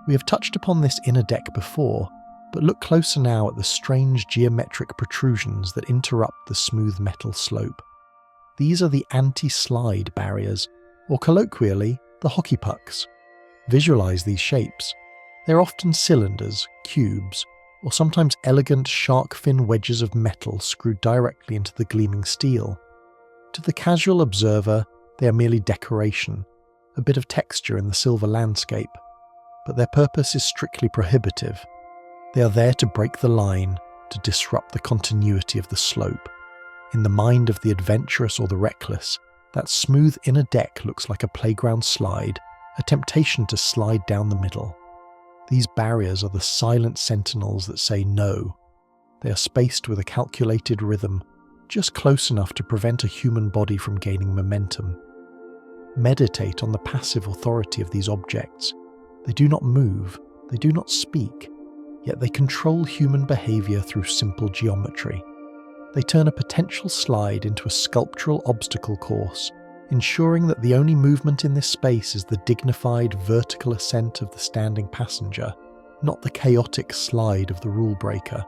S1: We have touched upon this inner deck before, but look closer now at the strange geometric protrusions that interrupt the smooth metal slope. These are the anti-slide barriers, or colloquially, the hockey pucks. Visualize these shapes. They're often cylinders, cubes, or sometimes elegant shark fin wedges of metal screwed directly into the gleaming steel. To the casual observer, they are merely decoration, a bit of texture in the silver landscape, but their purpose is strictly prohibitive. They are there to break the line, to disrupt the continuity of the slope. In the mind of the adventurous or the reckless, that smooth inner deck looks like a playground slide, a temptation to slide down the middle. These barriers are the silent sentinels that say no. They are spaced with a calculated rhythm, just close enough to prevent a human body from gaining momentum. Meditate on the passive authority of these objects. They do not move, they do not speak, yet they control human behavior through simple geometry. They turn a potential slide into a sculptural obstacle course, ensuring that the only movement in this space is the dignified vertical ascent of the standing passenger, not the chaotic slide of the rule breaker.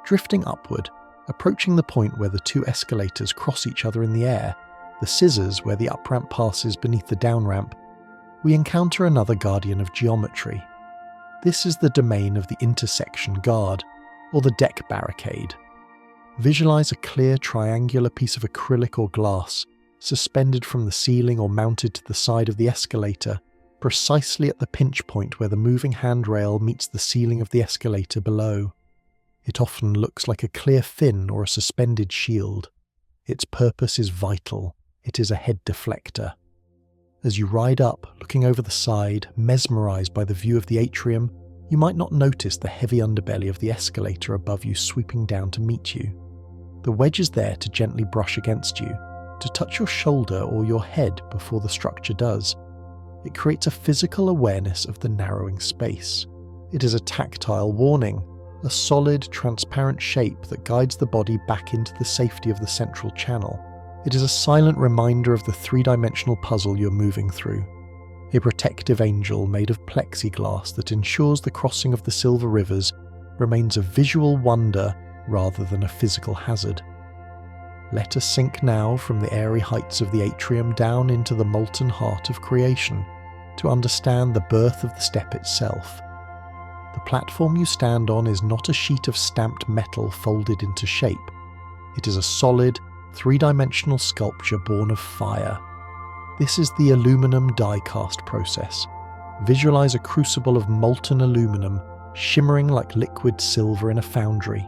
S1: Drifting upward, approaching the point where the two escalators cross each other in the air, the scissors where the up-ramp passes beneath the down-ramp, we encounter another guardian of geometry. This is the domain of the intersection guard, or the deck barricade. Visualize a clear triangular piece of acrylic or glass, suspended from the ceiling or mounted to the side of the escalator, precisely at the pinch point where the moving handrail meets the ceiling of the escalator below. It often looks like a clear fin or a suspended shield. Its purpose is vital. It is a head deflector. As you ride up, looking over the side, mesmerized by the view of the atrium, you might not notice the heavy underbelly of the escalator above you swooping down to meet you. The wedge is there to gently brush against you, to touch your shoulder or your head before the structure does. It creates a physical awareness of the narrowing space. It is a tactile warning, a solid, transparent shape that guides the body back into the safety of the central channel. It is a silent reminder of the three-dimensional puzzle you're moving through. A protective angel made of plexiglass that ensures the crossing of the silver rivers remains a visual wonder rather than a physical hazard. Let us sink now from the airy heights of the atrium down into the molten heart of creation to understand the birth of the step itself. The platform you stand on is not a sheet of stamped metal folded into shape. It is a solid, three-dimensional sculpture born of fire. This is the aluminum die-cast process. Visualize a crucible of molten aluminum shimmering like liquid silver in a foundry.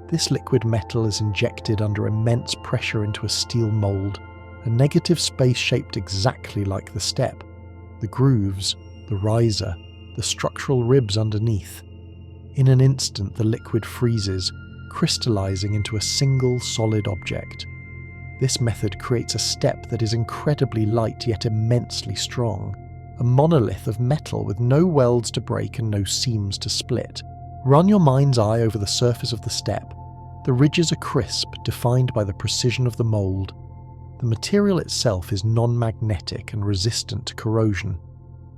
S1: This liquid metal is injected under immense pressure into a steel mold, a negative space shaped exactly like the step, the grooves, the riser, the structural ribs underneath. In an instant, the liquid freezes, crystallizing into a single solid object. This method creates a step that is incredibly light yet immensely strong, a monolith of metal with no welds to break and no seams to split. Run your mind's eye over the surface of the step. The ridges are crisp, defined by the precision of the mold. The material itself is non-magnetic and resistant to corrosion.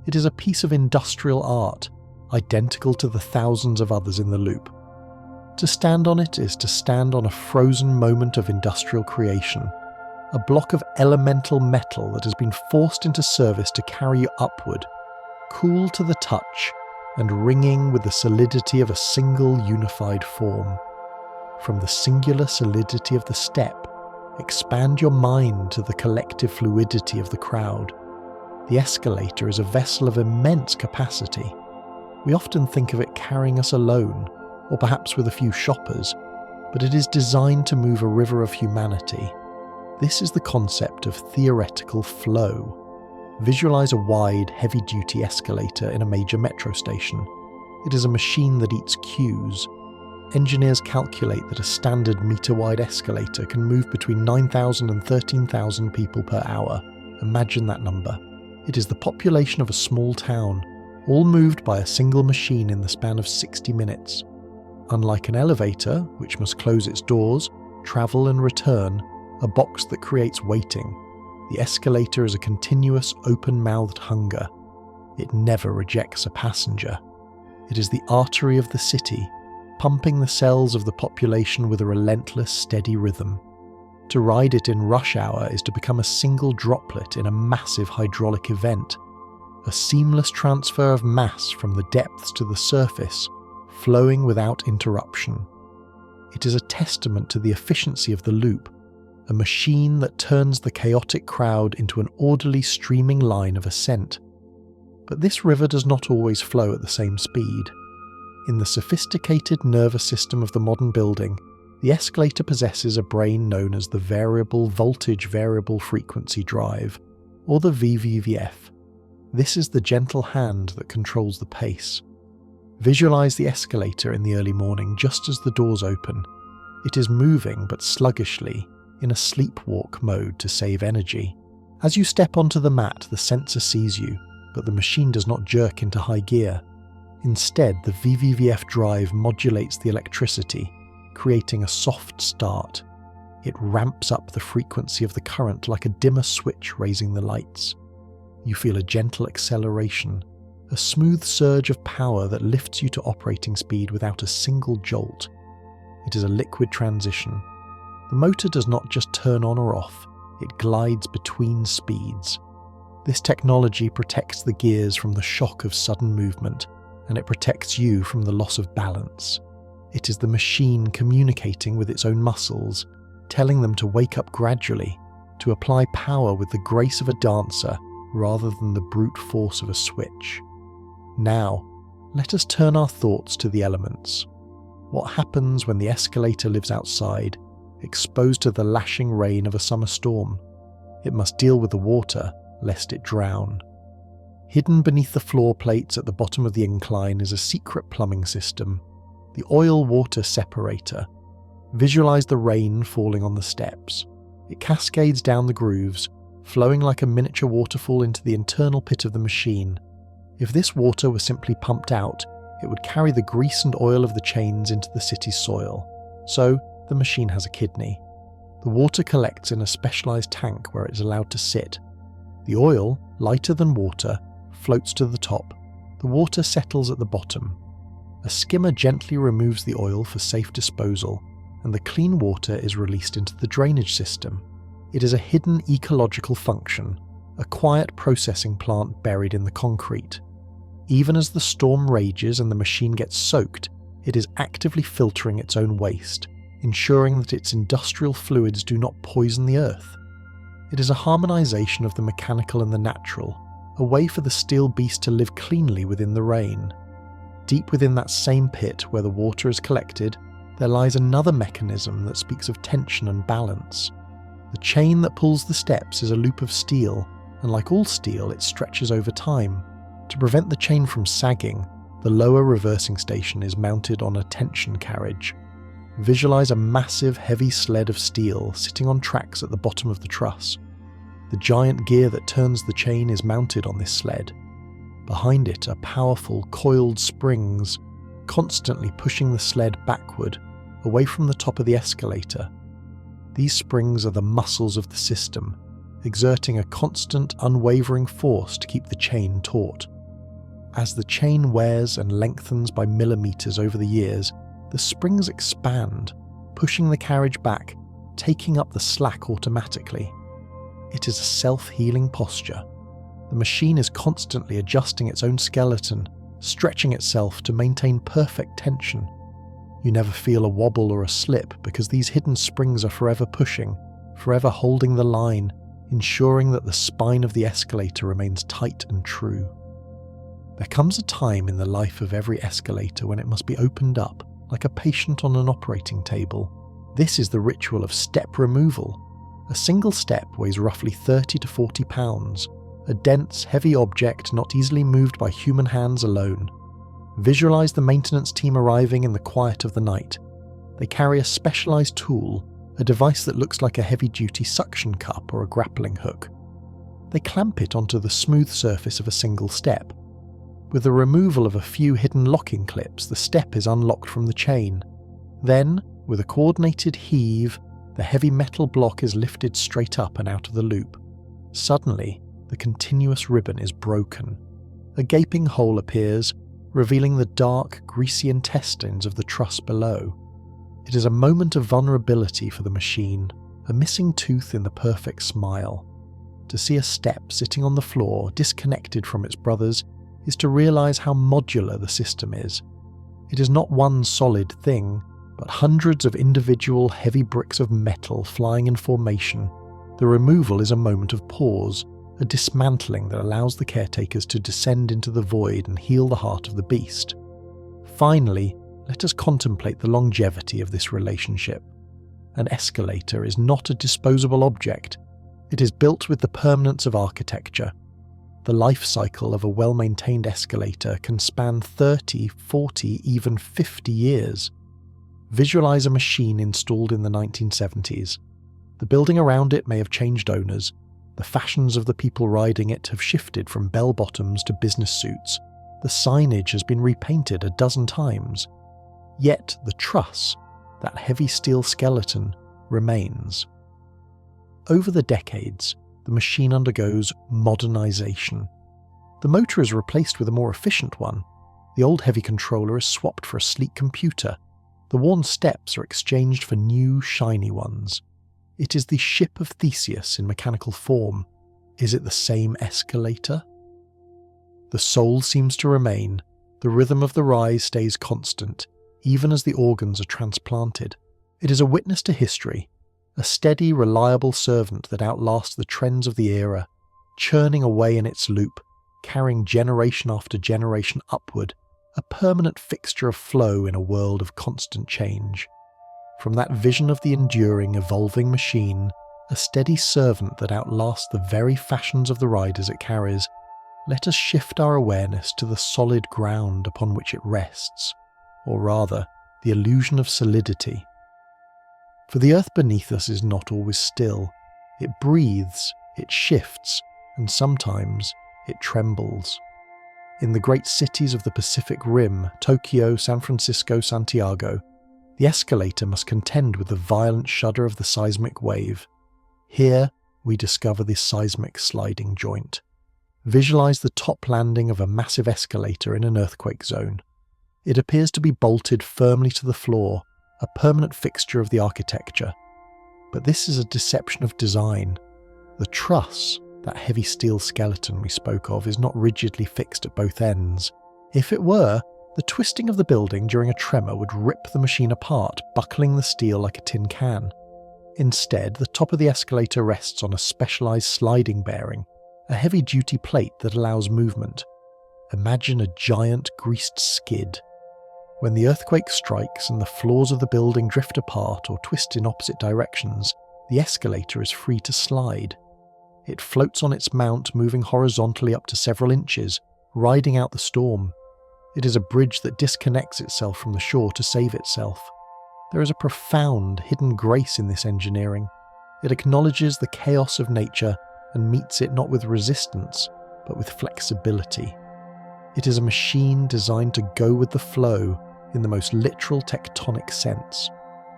S1: It is a piece of industrial art, identical to the thousands of others in the loop. To stand on it is to stand on a frozen moment of industrial creation, a block of elemental metal that has been forced into service to carry you upward, cool to the touch and ringing with the solidity of a single unified form. From the singular solidity of the step, expand your mind to the collective fluidity of the crowd. The escalator is a vessel of immense capacity. We often think of it carrying us alone, or perhaps with a few shoppers, but it is designed to move a river of humanity. This is the concept of theoretical flow. Visualize a wide, heavy-duty escalator in a major metro station. It is a machine that eats cues. Engineers calculate that a standard meter-wide escalator can move between 9,000 and 13,000 people per hour. Imagine that number. It is the population of a small town, all moved by a single machine in the span of 60 minutes. Unlike an elevator, which must close its doors, travel and return, a box that creates waiting, the escalator is a continuous, open-mouthed hunger. It never rejects a passenger. It is the artery of the city, pumping the cells of the population with a relentless, steady rhythm. To ride it in rush hour is to become a single droplet in a massive hydraulic event, a seamless transfer of mass from the depths to the surface, flowing without interruption. It is a testament to the efficiency of the loop, a machine that turns the chaotic crowd into an orderly streaming line of ascent. But this river does not always flow at the same speed. In the sophisticated nervous system of the modern building, the escalator possesses a brain known as the Variable Voltage Variable Frequency Drive, or the VVVF. This is the gentle hand that controls the pace. Visualize the escalator in the early morning just as the doors open. It is moving but sluggishly, in a sleepwalk mode to save energy. As you step onto the mat, the sensor sees you, but the machine does not jerk into high gear. Instead, the VVVF drive modulates the electricity, creating a soft start. It ramps up the frequency of the current like a dimmer switch raising the lights. You feel a gentle acceleration, a smooth surge of power that lifts you to operating speed without a single jolt. It is a liquid transition. The motor does not just turn on or off, it glides between speeds. This technology protects the gears from the shock of sudden movement and it protects you from the loss of balance. It is the machine communicating with its own muscles, telling them to wake up gradually, to apply power with the grace of a dancer rather than the brute force of a switch. Now, let us turn our thoughts to the elements. What happens when the escalator lives outside, exposed to the lashing rain of a summer storm? It must deal with the water, lest it drown. Hidden beneath the floor plates at the bottom of the incline is a secret plumbing system, the oil-water separator. Visualize the rain falling on the steps. It cascades down the grooves, flowing like a miniature waterfall into the internal pit of the machine. If this water were simply pumped out, it would carry the grease and oil of the chains into the city's soil. So, the machine has a kidney. The water collects in a specialized tank where it is allowed to sit. The oil, lighter than water, floats to the top. The water settles at the bottom. A skimmer gently removes the oil for safe disposal, and the clean water is released into the drainage system. It is a hidden ecological function, a quiet processing plant buried in the concrete. Even as the storm rages and the machine gets soaked, it is actively filtering its own waste, ensuring that its industrial fluids do not poison the earth. It is a harmonization of the mechanical and the natural, a way for the steel beast to live cleanly within the rain. Deep within that same pit where the water is collected, there lies another mechanism that speaks of tension and balance. The chain that pulls the steps is a loop of steel, and like all steel, it stretches over time. To prevent the chain from sagging, the lower reversing station is mounted on a tension carriage. Visualize a massive, heavy sled of steel sitting on tracks at the bottom of the truss. The giant gear that turns the chain is mounted on this sled. Behind it are powerful, coiled springs, constantly pushing the sled backward, away from the top of the escalator. These springs are the muscles of the system, exerting a constant, unwavering force to keep the chain taut. As the chain wears and lengthens by millimeters over the years, the springs expand, pushing the carriage back, taking up the slack automatically. It is a self-healing posture. The machine is constantly adjusting its own skeleton, stretching itself to maintain perfect tension. You never feel a wobble or a slip because these hidden springs are forever pushing, forever holding the line, ensuring that the spine of the escalator remains tight and true. There comes a time in the life of every escalator when it must be opened up, like a patient on an operating table. This is the ritual of step removal. A single step weighs roughly 30 to 40 pounds, a dense, heavy object not easily moved by human hands alone. Visualize the maintenance team arriving in the quiet of the night. They carry a specialized tool, a device that looks like a heavy-duty suction cup or a grappling hook. They clamp it onto the smooth surface of a single step. With the removal of a few hidden locking clips, the step is unlocked from the chain. Then, with a coordinated heave, the heavy metal block is lifted straight up and out of the loop. Suddenly, the continuous ribbon is broken. A gaping hole appears, revealing the dark, greasy intestines of the truss below. It is a moment of vulnerability for the machine, a missing tooth in the perfect smile. To see a step sitting on the floor, disconnected from its brothers, is to realize how modular the system is. It is not one solid thing, but hundreds of individual heavy bricks of metal flying in formation. The removal is a moment of pause, a dismantling that allows the caretakers to descend into the void and heal the heart of the beast. Finally, let us contemplate the longevity of this relationship. An escalator is not a disposable object. It is built with the permanence of architecture. The life cycle of a well-maintained escalator can span 30, 40, even 50 years. Visualize a machine installed in the 1970s. The building around it may have changed owners. The fashions of the people riding it have shifted from bell-bottoms to business suits. The signage has been repainted a dozen times. Yet the truss, that heavy steel skeleton, remains. Over the decades, the machine undergoes modernization. The motor is replaced with a more efficient one. The old heavy controller is swapped for a sleek computer. The worn steps are exchanged for new, shiny ones. It is the ship of Theseus in mechanical form. Is it the same escalator? The soul seems to remain, The rhythm of the rise stays constant, even as the organs are transplanted. It is a witness to history, a steady, reliable servant that outlasts the trends of the era, churning away in its loop, carrying generation after generation upward, a permanent fixture of flow in a world of constant change. From that vision of the enduring, evolving machine, a steady servant that outlasts the very fashions of the riders it carries, let us shift our awareness to the solid ground upon which it rests, or rather, the illusion of solidity. For the earth beneath us is not always still. It breathes, it shifts, and sometimes it trembles. In the great cities of the Pacific Rim, Tokyo, San Francisco, Santiago, the escalator must contend with the violent shudder of the seismic wave. Here, we discover this seismic sliding joint. Visualize the top landing of a massive escalator in an earthquake zone. It appears to be bolted firmly to the floor, a permanent fixture of the architecture. But this is a deception of design. The truss, that heavy steel skeleton we spoke of, is not rigidly fixed at both ends. If it were, the twisting of the building during a tremor would rip the machine apart, buckling the steel like a tin can. Instead, the top of the escalator rests on a specialized sliding bearing, a heavy-duty plate that allows movement. Imagine a giant greased skid. When the earthquake strikes and the floors of the building drift apart or twist in opposite directions, the escalator is free to slide. It floats on its mount, moving horizontally up to several inches, riding out the storm. It is a bridge that disconnects itself from the shore to save itself. There is a profound, hidden grace in this engineering. It acknowledges the chaos of nature and meets it not with resistance, but with flexibility. It is a machine designed to go with the flow in the most literal tectonic sense,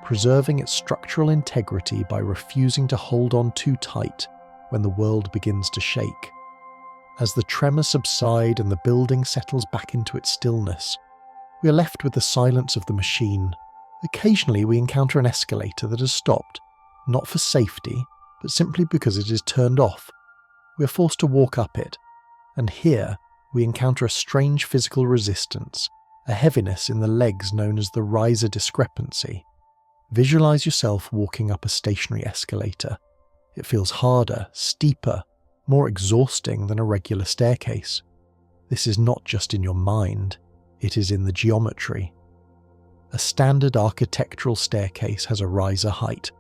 S1: preserving its structural integrity by refusing to hold on too tight when the world begins to shake. As the tremors subside and the building settles back into its stillness, we are left with the silence of the machine. Occasionally we encounter an escalator that has stopped, not for safety, but simply because it is turned off. We are forced to walk up it, and here we encounter a strange physical resistance, a heaviness in the legs known as the riser discrepancy. Visualize yourself walking up a stationary escalator. It feels harder, steeper, more exhausting than a regular staircase. This is not just in your mind, it is in the geometry. A standard architectural staircase has a riser height,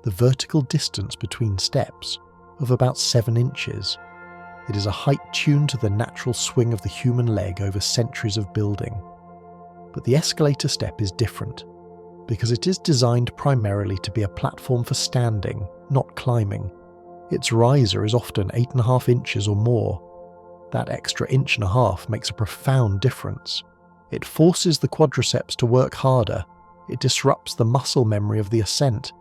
S1: the vertical distance between steps, of about 7 inches. It is a height tuned to the natural swing of the human leg over centuries of building. But the escalator step is different, because it is designed primarily to be a platform for standing, not climbing. Its riser is often 8.5 inches or more. That extra 1.5 inches makes a profound difference. It forces the quadriceps to work harder. It disrupts the muscle memory of the ascent.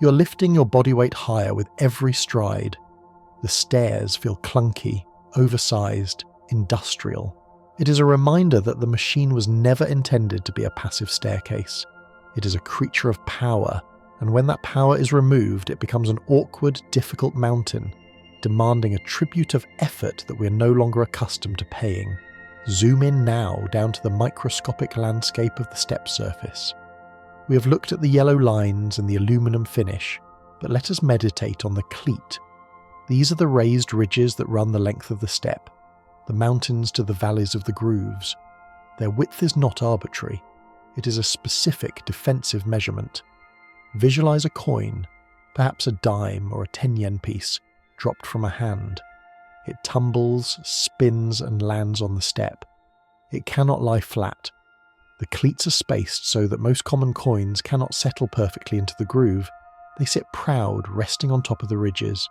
S1: You're lifting your body weight higher with every stride. The stairs feel clunky, oversized, industrial. It is a reminder that the machine was never intended to be a passive staircase. It is a creature of power, and when that power is removed, it becomes an awkward, difficult mountain, demanding a tribute of effort that we are no longer accustomed to paying. Zoom in now down to the microscopic landscape of the step surface. We have looked at the yellow lines and the aluminum finish, but let us meditate on the cleat. These are the raised ridges that run the length of the step, the mountains to the valleys of the grooves. Their width is not arbitrary. It is a specific defensive measurement. Visualize a coin, perhaps a dime or a 10-yen piece, dropped from a hand. It tumbles, spins, and lands on the step. It cannot lie flat. The cleats are spaced so that most common coins cannot settle perfectly into the groove. They sit proud, resting on top of the ridges.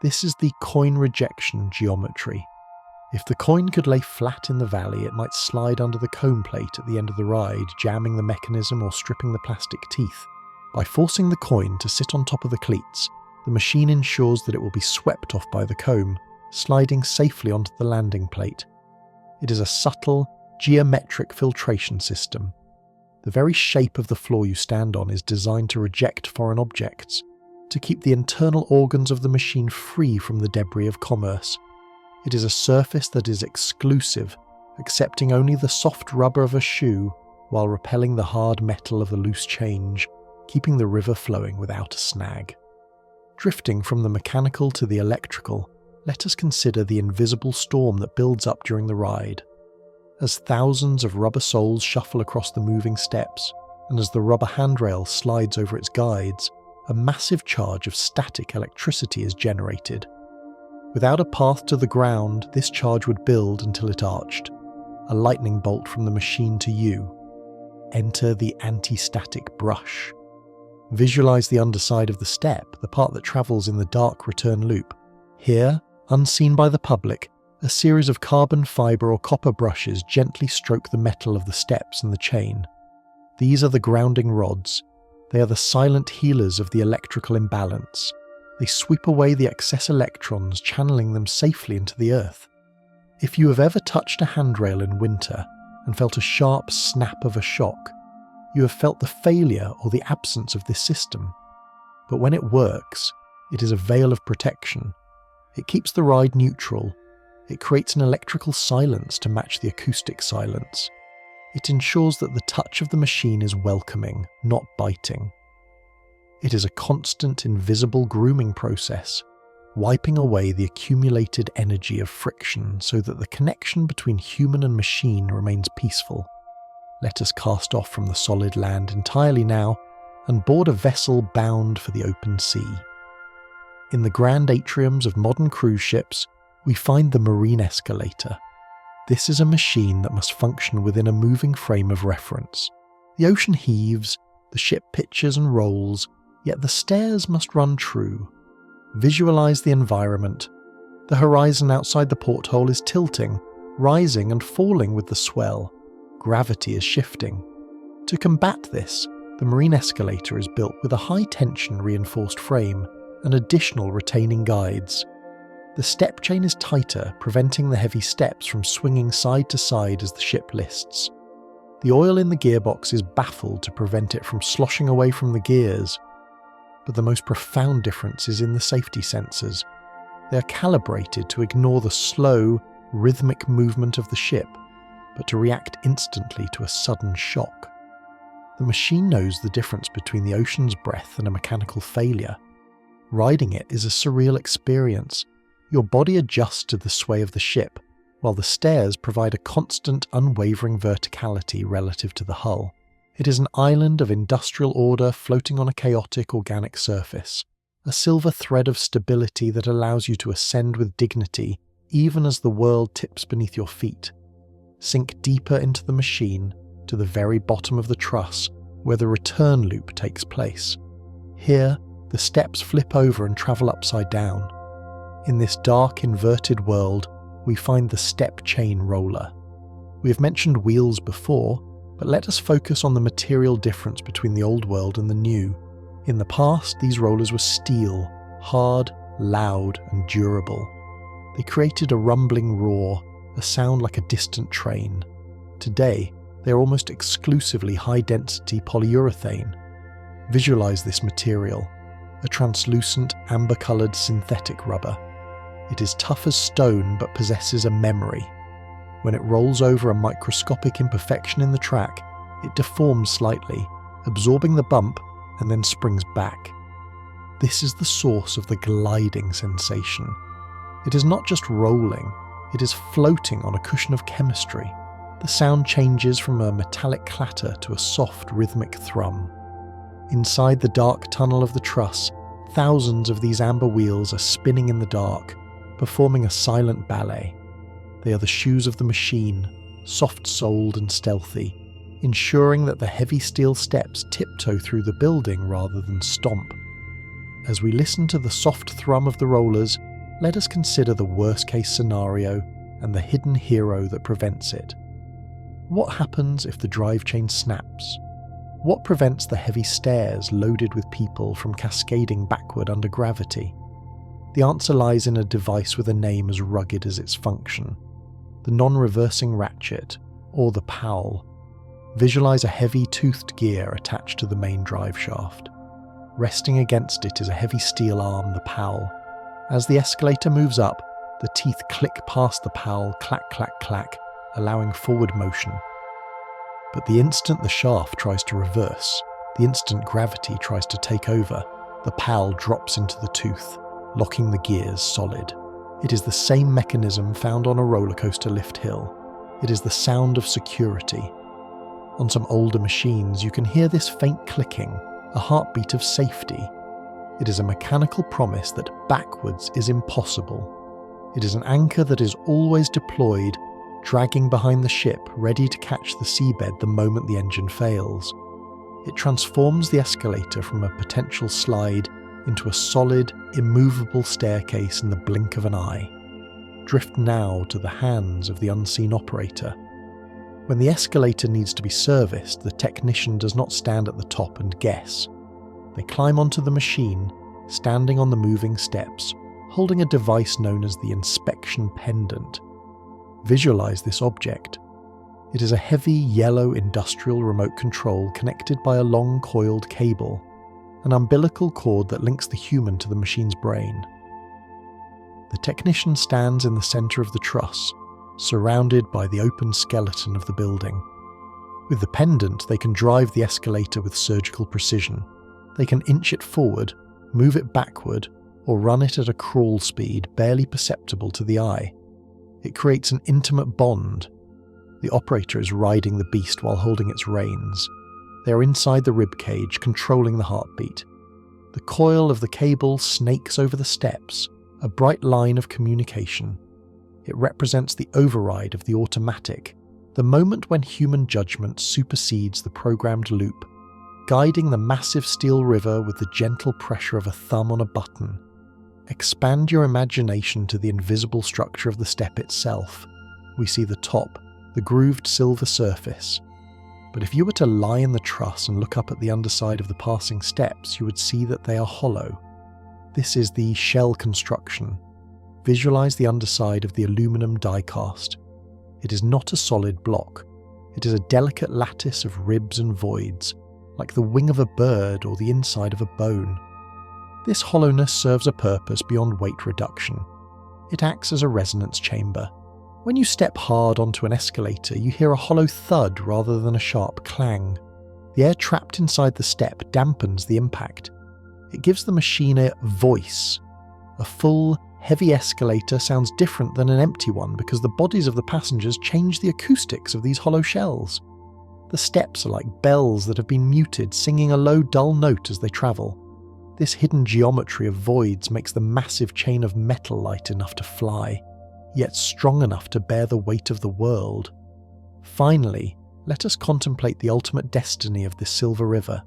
S1: This is the coin rejection geometry. If the coin could lay flat in the valley, it might slide under the cone plate at the end of the ride, jamming the mechanism or stripping the plastic teeth. By forcing the coin to sit on top of the cleats, the machine ensures that it will be swept off by the comb, sliding safely onto the landing plate. It is a subtle, geometric filtration system. The very shape of the floor you stand on is designed to reject foreign objects, to keep the internal organs of the machine free from the debris of commerce. It is a surface that is exclusive, accepting only the soft rubber of a shoe while repelling the hard metal of the loose change, keeping the river flowing without a snag. Drifting from the mechanical to the electrical, let us consider the invisible storm that builds up during the ride. As thousands of rubber soles shuffle across the moving steps, and as the rubber handrail slides over its guides, a massive charge of static electricity is generated. Without a path to the ground, this charge would build until it arched, a lightning bolt from the machine to you. Enter the anti-static brush. Visualize the underside of the step, the part that travels in the dark return loop. Here, unseen by the public, a series of carbon fibre or copper brushes gently stroke the metal of the steps and the chain. These are the grounding rods. They are the silent healers of the electrical imbalance. They sweep away the excess electrons, channeling them safely into the earth. If you have ever touched a handrail in winter and felt a sharp snap of a shock, you have felt the failure or the absence of this system. But when it works, it is a veil of protection. It keeps the ride neutral. It creates an electrical silence to match the acoustic silence. It ensures that the touch of the machine is welcoming, not biting. It is a constant, invisible grooming process, wiping away the accumulated energy of friction so that the connection between human and machine remains peaceful. Let us cast off from the solid land entirely now and board a vessel bound for the open sea. In the grand atriums of modern cruise ships, we find the marine escalator. This is a machine that must function within a moving frame of reference. The ocean heaves, the ship pitches and rolls, yet the stairs must run true. Visualize the environment. The horizon outside the porthole is tilting, rising and falling with the swell. Gravity is shifting. To combat this, the marine escalator is built with a high-tension reinforced frame and additional retaining guides. The step chain is tighter, preventing the heavy steps from swinging side to side as the ship lists. The oil in the gearbox is baffled to prevent it from sloshing away from the gears. But the most profound difference is in the safety sensors. They are calibrated to ignore the slow, rhythmic movement of the ship, but to react instantly to a sudden shock. The machine knows the difference between the ocean's breath and a mechanical failure. Riding it is a surreal experience. Your body adjusts to the sway of the ship, while the stairs provide a constant, unwavering verticality relative to the hull. It is an island of industrial order floating on a chaotic organic surface, a silver thread of stability that allows you to ascend with dignity even as the world tips beneath your feet. Sink deeper into the machine, to the very bottom of the truss, where the return loop takes place. Here, the steps flip over and travel upside down. In this dark, inverted world, we find the step chain roller. We have mentioned wheels before, but let us focus on the material difference between the old world and the new. In the past, these rollers were steel, hard, loud, and durable. They created a rumbling roar, a sound like a distant train. Today, they are almost exclusively high-density polyurethane. Visualize this material, a translucent, amber-coloured synthetic rubber. It is tough as stone but possesses a memory. When it rolls over a microscopic imperfection in the track, it deforms slightly, absorbing the bump and then springs back. This is the source of the gliding sensation. It is not just rolling, it is floating on a cushion of chemistry. The sound changes from a metallic clatter to a soft, rhythmic thrum. Inside the dark tunnel of the truss, thousands of these amber wheels are spinning in the dark, performing a silent ballet. They are the shoes of the machine, soft-soled and stealthy, ensuring that the heavy steel steps tiptoe through the building rather than stomp. As we listen to the soft thrum of the rollers, let us consider the worst-case scenario and the hidden hero that prevents it. What happens if the drive chain snaps? What prevents the heavy stairs loaded with people from cascading backward under gravity? The answer lies in a device with a name as rugged as its function. The non-reversing ratchet, or the pawel. Visualize a heavy toothed gear attached to the main drive shaft. Resting against it is a heavy steel arm, the pawel. As the escalator moves up, the teeth click past the pawel, clack, clack, clack, allowing forward motion. But the instant the shaft tries to reverse, the instant gravity tries to take over, the pal drops into the tooth, locking the gears solid. It is the same mechanism found on a roller coaster lift hill. It is the sound of security. On some older machines, you can hear this faint clicking, a heartbeat of safety. It is a mechanical promise that backwards is impossible. It is an anchor that is always deployed, dragging behind the ship, ready to catch the seabed the moment the engine fails. It transforms the escalator from a potential slide into a solid, immovable staircase in the blink of an eye. Drift now to the hands of the unseen operator. When the escalator needs to be serviced, the technician does not stand at the top and guess. They climb onto the machine, standing on the moving steps, holding a device known as the inspection pendant. Visualize this object. It is a heavy yellow industrial remote control connected by a long coiled cable, an umbilical cord that links the human to the machine's brain. The technician stands in the center of the truss, surrounded by the open skeleton of the building. With the pendant, they can drive the escalator with surgical precision. They can inch it forward, move it backward, or run it at a crawl speed barely perceptible to the eye. It creates an intimate bond. The operator is riding the beast while holding its reins. They are inside the ribcage, controlling the heartbeat. The coil of the cable snakes over the steps, a bright line of communication. It represents the override of the automatic, the moment when human judgment supersedes the programmed loop, guiding the massive steel river with the gentle pressure of a thumb on a button. Expand your imagination to the invisible structure of the step itself. We see the top, the grooved silver surface. But if you were to lie in the truss and look up at the underside of the passing steps, you would see that they are hollow. This is the shell construction. Visualize the underside of the aluminum die-cast. It is not a solid block. It is a delicate lattice of ribs and voids, like the wing of a bird or the inside of a bone. This hollowness serves a purpose beyond weight reduction. It acts as a resonance chamber. When you step hard onto an escalator, you hear a hollow thud rather than a sharp clang. The air trapped inside the step dampens the impact. It gives the machine a voice. A full, heavy escalator sounds different than an empty one because the bodies of the passengers change the acoustics of these hollow shells. The steps are like bells that have been muted, singing a low, dull note as they travel. This hidden geometry of voids makes the massive chain of metal light enough to fly, yet strong enough to bear the weight of the world. Finally, let us contemplate the ultimate destiny of this silver river.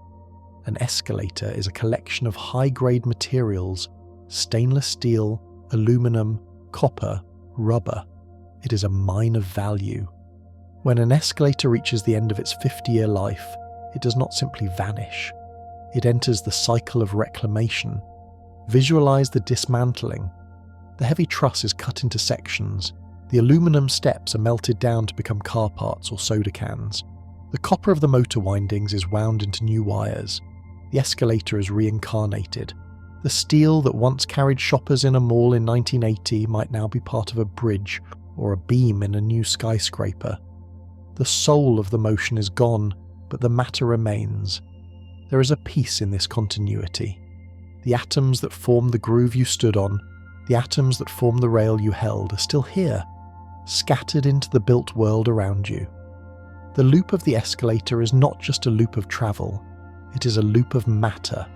S1: An escalator is a collection of high-grade materials: stainless steel, aluminum, copper, rubber. It is a mine of value. When an escalator reaches the end of its 50-year life, it does not simply vanish. It enters the cycle of reclamation. Visualize the dismantling. The heavy truss is cut into sections. The aluminum steps are melted down to become car parts or soda cans. The copper of the motor windings is wound into new wires. The escalator is reincarnated. The steel that once carried shoppers in a mall in 1980 might now be part of a bridge or a beam in a new skyscraper. The soul of the motion is gone, but the matter remains. There is a peace in this continuity. The atoms that form the groove you stood on, the atoms that form the rail you held, are still here, scattered into the built world around you. The loop of the escalator is not just a loop of travel, it is a loop of matter,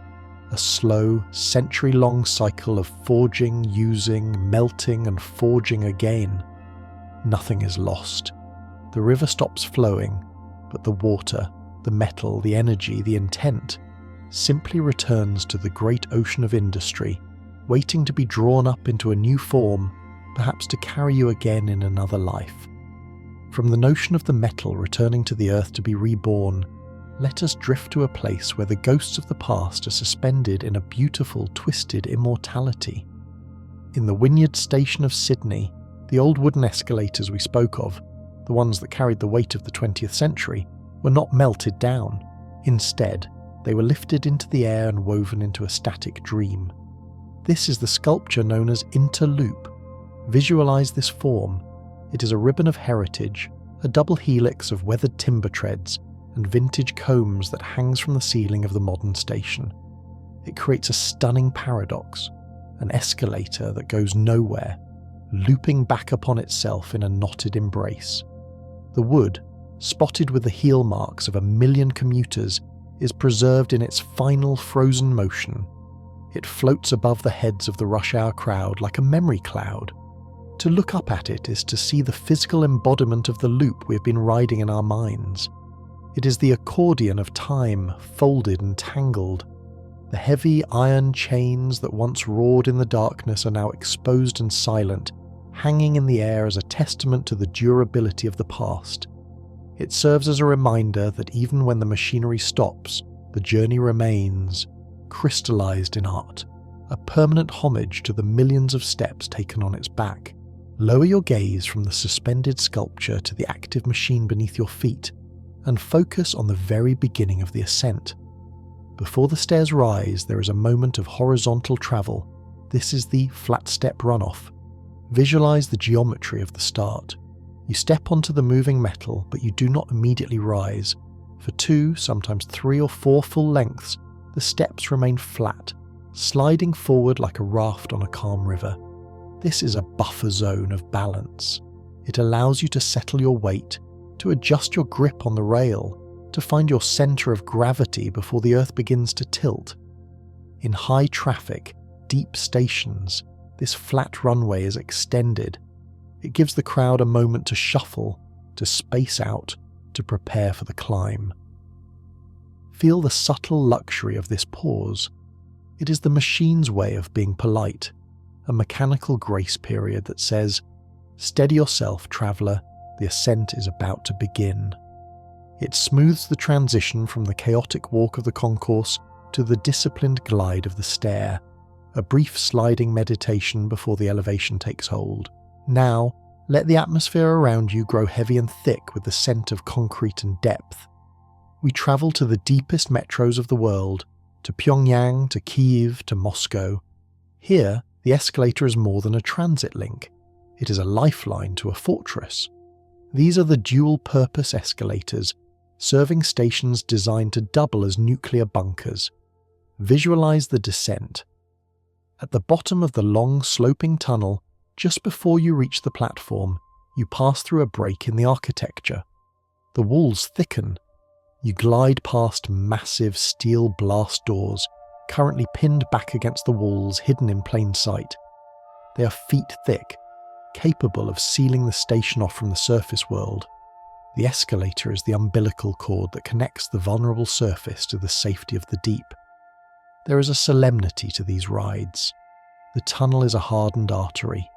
S1: a slow, century-long cycle of forging, using, melting, and forging again. Nothing is lost. The river stops flowing, but the water, the metal, the energy, the intent, simply returns to the great ocean of industry, waiting to be drawn up into a new form, perhaps to carry you again in another life. From the notion of the metal returning to the earth to be reborn, let us drift to a place where the ghosts of the past are suspended in a beautiful, twisted immortality. In the Wynyard Station of Sydney, the old wooden escalators we spoke of, the ones that carried the weight of the 20th century, were not melted down. Instead, they were lifted into the air and woven into a static dream. This is the sculpture known as interloop. Visualize this form. It is a ribbon of heritage, a double helix of weathered timber treads and vintage combs that hangs from the ceiling of the modern station. It creates a stunning paradox, an escalator that goes nowhere, looping back upon itself in a knotted embrace. The wood, spotted with the heel marks of 1 million commuters, is preserved in its final frozen motion. It floats above the heads of the rush hour crowd like a memory cloud. To look up at it is to see the physical embodiment of the loop we have been riding in our minds. It is the accordion of time, folded and tangled. The heavy iron chains that once roared in the darkness are now exposed and silent, hanging in the air as a testament to the durability of the past. It serves as a reminder that even when the machinery stops, the journey remains, crystallized in art, a permanent homage to the millions of steps taken on its back. Lower your gaze from the suspended sculpture to the active machine beneath your feet, and focus on the very beginning of the ascent. Before the stairs rise, there is a moment of horizontal travel. This is the flat step runoff. Visualize the geometry of the start. You step onto the moving metal, but you do not immediately rise. For 2, sometimes 3 or 4 full lengths, the steps remain flat, sliding forward like a raft on a calm river. This is a buffer zone of balance. It allows you to settle your weight, to adjust your grip on the rail, to find your center of gravity before the earth begins to tilt. In high traffic, deep stations, this flat runway is extended. It gives the crowd a moment to shuffle, to space out, to prepare for the climb. Feel the subtle luxury of this pause. It is the machine's way of being polite, a mechanical grace period that says, "Steady yourself, traveller, the ascent is about to begin." It smooths the transition from the chaotic walk of the concourse to the disciplined glide of the stair, a brief sliding meditation before the elevation takes hold. Now, let the atmosphere around you grow heavy and thick with the scent of concrete and depth. We travel to the deepest metros of the world, to Pyongyang, to Kyiv, to Moscow. Here, the escalator is more than a transit link. It is a lifeline to a fortress. These are the dual-purpose escalators, serving stations designed to double as nuclear bunkers. Visualize the descent. At the bottom of the long, sloping tunnel, just before you reach the platform, you pass through a break in the architecture. The walls thicken. You glide past massive steel blast doors, currently pinned back against the walls, hidden in plain sight. They are feet thick, capable of sealing the station off from the surface world. The escalator is the umbilical cord that connects the vulnerable surface to the safety of the deep. There is a solemnity to these rides. The tunnel is a hardened artery.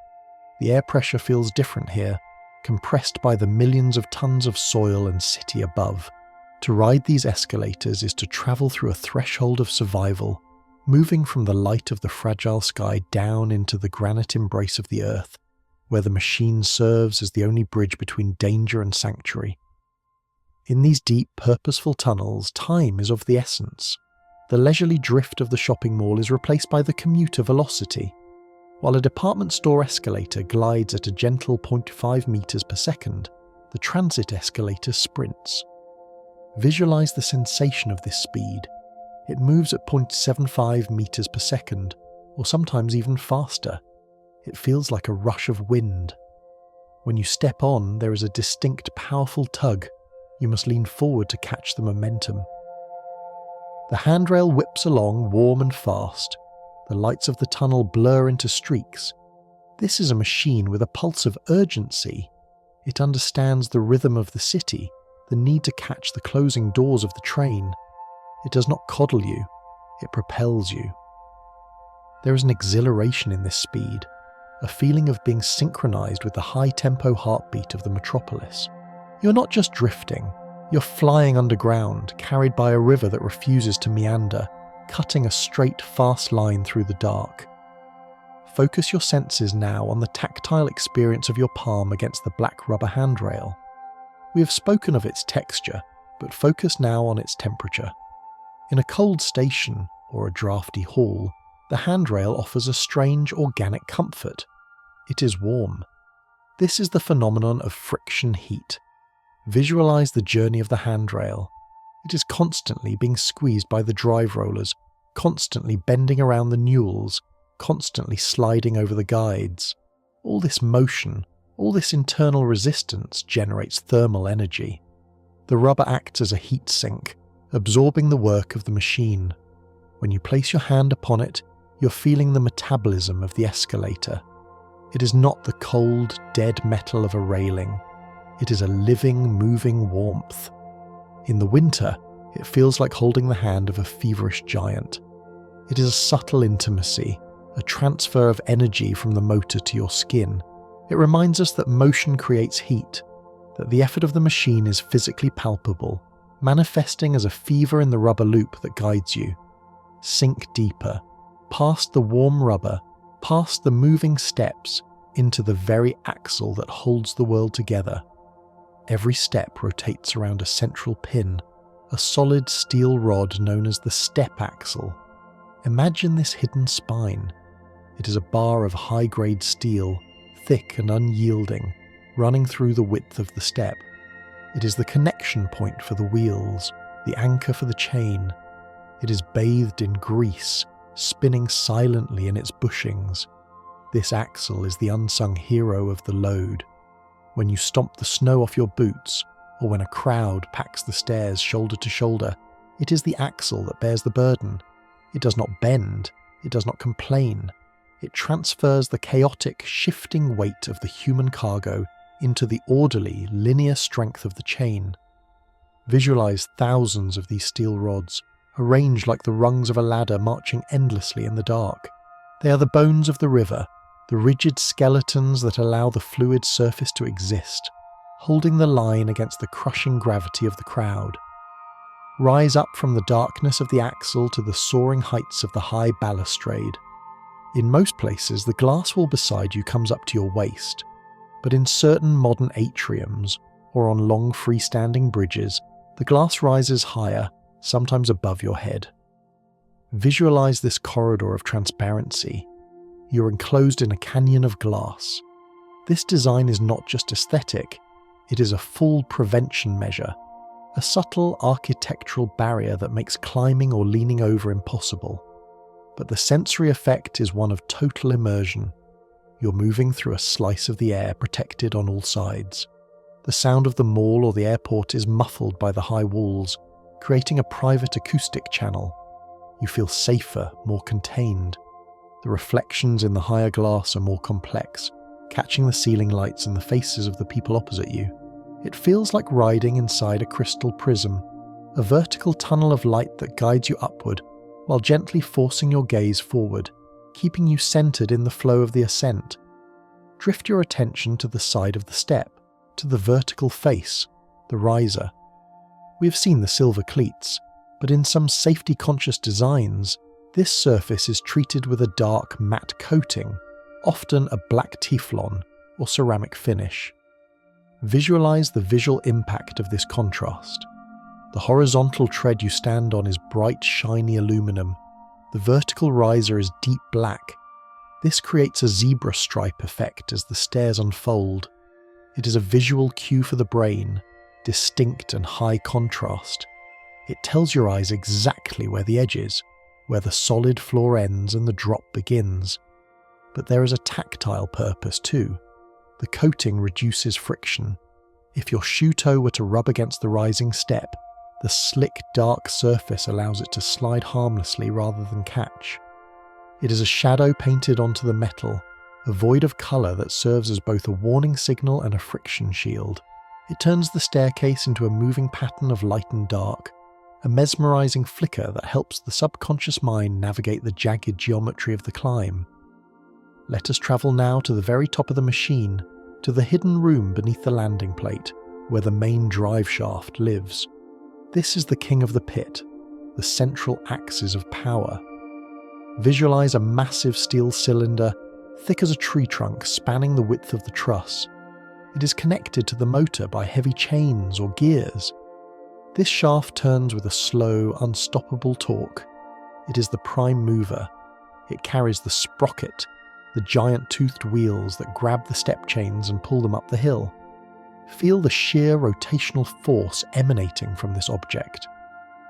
S1: The air pressure feels different here, compressed by the millions of tons of soil and city above. To ride these escalators is to travel through a threshold of survival, moving from the light of the fragile sky down into the granite embrace of the earth, where the machine serves as the only bridge between danger and sanctuary. In these deep, purposeful tunnels, time is of the essence. The leisurely drift of the shopping mall is replaced by the commuter velocity, while a department store escalator glides at a gentle 0.5 meters per second. The transit escalator sprints. Visualize the sensation of this speed. It moves at 0.75 meters per second, or sometimes even faster. It feels like a rush of wind. When you step on, there is a distinct, powerful tug. You must lean forward to catch the momentum. The handrail whips along warm and fast. The lights of the tunnel blur into streaks. This is a machine with a pulse of urgency. It understands the rhythm of the city, the need to catch the closing doors of the train. It does not coddle you, it propels you. There is an exhilaration in this speed, a feeling of being synchronized with the high-tempo heartbeat of the metropolis. You're not just drifting, you're flying underground, carried by a river that refuses to meander, cutting a straight, fast line through the dark. Focus your senses now on the tactile experience of your palm against the black rubber handrail. We have spoken of its texture, but focus now on its temperature. In a cold station, or a drafty hall, the handrail offers a strange organic comfort. It is warm. This is the phenomenon of friction heat. Visualize the journey of the handrail. It is constantly being squeezed by the drive rollers, constantly bending around the newels, constantly sliding over the guides. All this motion, all this internal resistance generates thermal energy. The rubber acts as a heat sink, absorbing the work of the machine. When you place your hand upon it, you're feeling the metabolism of the escalator. It is not the cold, dead metal of a railing. It is a living, moving warmth. In the winter, it feels like holding the hand of a feverish giant. It is a subtle intimacy, a transfer of energy from the motor to your skin. It reminds us that motion creates heat, that the effort of the machine is physically palpable, manifesting as a fever in the rubber loop that guides you. Sink deeper, past the warm rubber, past the moving steps, into the very axle that holds the world together. Every step rotates around a central pin, a solid steel rod known as the step axle. Imagine this hidden spine. It is a bar of high-grade steel, thick and unyielding, running through the width of the step. It is the connection point for the wheels, the anchor for the chain. It is bathed in grease, spinning silently in its bushings. This axle is the unsung hero of the load. When you stomp the snow off your boots, or when a crowd packs the stairs shoulder to shoulder, it is the axle that bears the burden. It does not bend, it does not complain. It transfers the chaotic, shifting weight of the human cargo into the orderly, linear strength of the chain. Visualize thousands of these steel rods, arranged like the rungs of a ladder marching endlessly in the dark. They are the bones of the river, the rigid skeletons that allow the fluid surface to exist, holding the line against the crushing gravity of the crowd. Rise up from the darkness of the axle to the soaring heights of the high balustrade. In most places, the glass wall beside you comes up to your waist, but in certain modern atriums, or on long freestanding bridges, the glass rises higher, sometimes above your head. Visualize this corridor of transparency. You're enclosed in a canyon of glass. This design is not just aesthetic, it is a full prevention measure, a subtle architectural barrier that makes climbing or leaning over impossible. But the sensory effect is one of total immersion. You're moving through a slice of the air protected on all sides. The sound of the mall or the airport is muffled by the high walls, creating a private acoustic channel. You feel safer, more contained. The reflections in the higher glass are more complex, catching the ceiling lights and the faces of the people opposite you. It feels like riding inside a crystal prism, a vertical tunnel of light that guides you upward while gently forcing your gaze forward, keeping you centered in the flow of the ascent. Drift your attention to the side of the step, to the vertical face, the riser. We have seen the silver cleats, but in some safety-conscious designs, this surface is treated with a dark matte coating, often a black Teflon or ceramic finish. Visualize the visual impact of this contrast. The horizontal tread you stand on is bright, shiny aluminum. The vertical riser is deep black. This creates a zebra stripe effect as the stairs unfold. It is a visual cue for the brain, distinct and high contrast. It tells your eyes exactly where the edge is, where the solid floor ends and the drop begins. But there is a tactile purpose too. The coating reduces friction. If your shoe toe were to rub against the rising step, the slick, dark surface allows it to slide harmlessly rather than catch. It is a shadow painted onto the metal, a void of colour that serves as both a warning signal and a friction shield. It turns the staircase into a moving pattern of light and dark, a mesmerising flicker that helps the subconscious mind navigate the jagged geometry of the climb. Let us travel now to the very top of the machine, to the hidden room beneath the landing plate, where the main drive shaft lives. This is the king of the pit, the central axis of power. Visualize a massive steel cylinder, thick as a tree trunk, spanning the width of the truss. It is connected to the motor by heavy chains or gears. This shaft turns with a slow, unstoppable torque. It is the prime mover. It carries the sprocket, the giant toothed wheels that grab the step chains and pull them up the hill. Feel the sheer rotational force emanating from this object.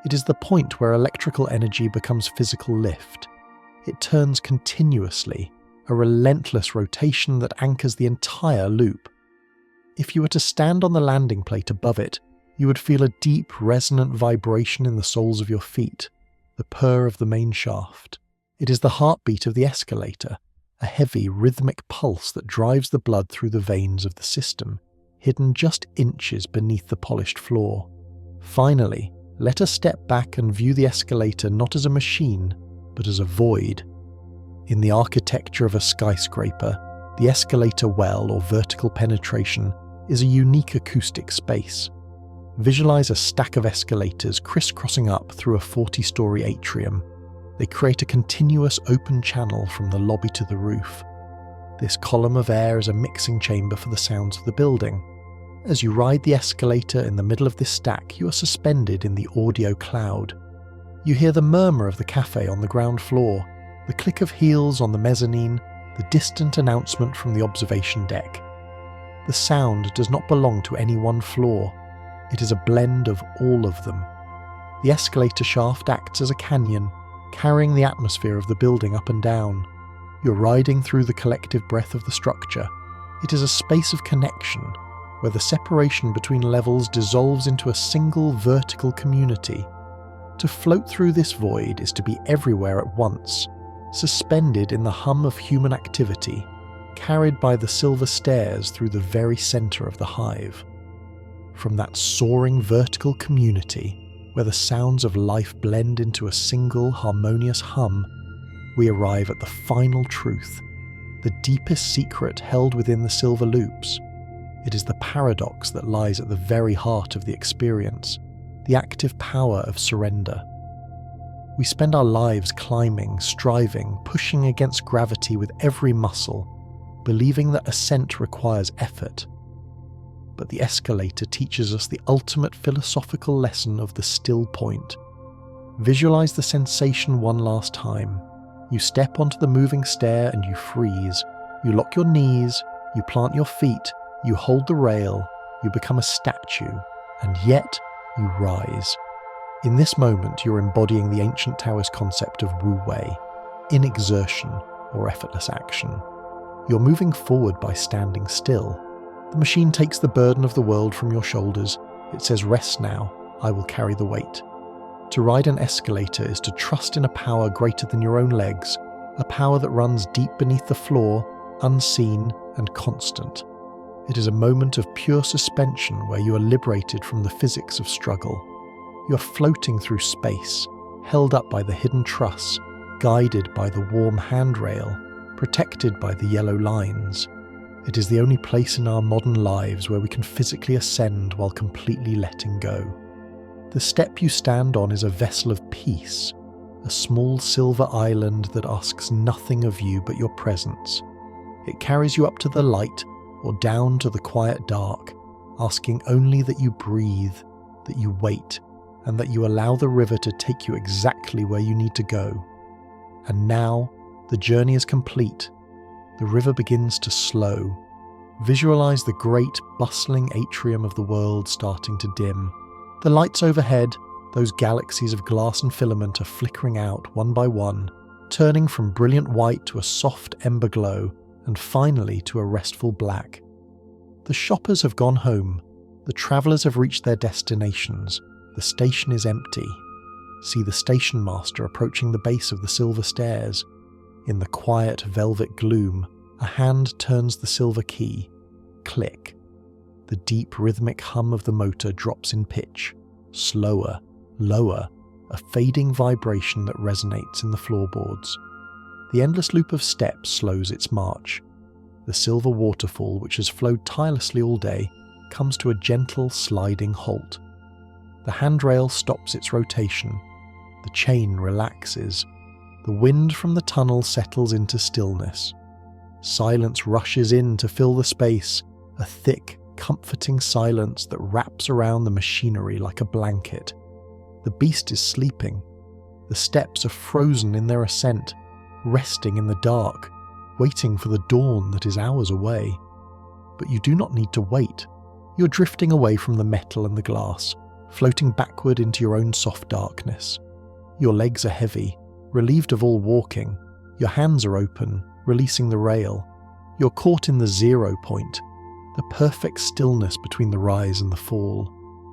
S1: It is the point where electrical energy becomes physical lift. It turns continuously, a relentless rotation that anchors the entire loop. If you were to stand on the landing plate above it, you would feel a deep, resonant vibration in the soles of your feet, the purr of the main shaft. It is the heartbeat of the escalator, a heavy, rhythmic pulse that drives the blood through the veins of the system, hidden just inches beneath the polished floor. Finally, let us step back and view the escalator not as a machine, but as a void. In the architecture of a skyscraper, the escalator well, or vertical penetration, is a unique acoustic space. Visualize a stack of escalators crisscrossing up through a 40-story atrium. They create a continuous open channel from the lobby to the roof. This column of air is a mixing chamber for the sounds of the building. As you ride the escalator in the middle of this stack, you are suspended in the audio cloud. You hear the murmur of the cafe on the ground floor, the click of heels on the mezzanine, the distant announcement from the observation deck. The sound does not belong to any one floor. It is a blend of all of them. The escalator shaft acts as a canyon, carrying the atmosphere of the building up and down. You're riding through the collective breath of the structure. It is a space of connection, where the separation between levels dissolves into a single vertical community. To float through this void is to be everywhere at once, suspended in the hum of human activity, carried by the silver stairs through the very center of the hive. From that soaring vertical community, where the sounds of life blend into a single harmonious hum, we arrive at the final truth, the deepest secret held within the silver loops. It is the paradox that lies at the very heart of the experience, the active power of surrender. We spend our lives climbing, striving, pushing against gravity with every muscle, believing that ascent requires effort. But the escalator teaches us the ultimate philosophical lesson of the still point. Visualize the sensation one last time. You step onto the moving stair and you freeze. You lock your knees, you plant your feet, you hold the rail, you become a statue, and yet you rise. In this moment, you're embodying the ancient Taoist concept of Wu Wei, inexertion or effortless action. You're moving forward by standing still. The machine takes the burden of the world from your shoulders. It says, "Rest now, I will carry the weight." To ride an escalator is to trust in a power greater than your own legs, a power that runs deep beneath the floor, unseen and constant. It is a moment of pure suspension where you are liberated from the physics of struggle. You are floating through space, held up by the hidden truss, guided by the warm handrail, protected by the yellow lines. It is the only place in our modern lives where we can physically ascend while completely letting go. The step you stand on is a vessel of peace, a small silver island that asks nothing of you but your presence. It carries you up to the light or down to the quiet dark, asking only that you breathe, that you wait, and that you allow the river to take you exactly where you need to go. And now, the journey is complete. The river begins to slow. Visualize the great, bustling atrium of the world starting to dim. The lights overhead, those galaxies of glass and filament, are flickering out one by one, turning from brilliant white to a soft ember glow, and finally to a restful black. The shoppers have gone home. The travellers have reached their destinations. The station is empty. See the station master approaching the base of the silver stairs. In the quiet velvet gloom, a hand turns the silver key. Click. The deep rhythmic hum of the motor drops in pitch. Slower, lower, a fading vibration that resonates in the floorboards. The endless loop of steps slows its march. The silver waterfall, which has flowed tirelessly all day, comes to a gentle sliding halt. The handrail stops its rotation. The chain relaxes. The wind from the tunnel settles into stillness. Silence rushes in to fill the space, a thick, comforting silence that wraps around the machinery like a blanket. The beast is sleeping. The steps are frozen in their ascent, resting in the dark, waiting for the dawn that is hours away. But you do not need to wait. You're drifting away from the metal and the glass, floating backward into your own soft darkness. Your legs are heavy, relieved of all walking. Your hands are open, releasing the rail. You're caught in the 0 point, the perfect stillness between the rise and the fall.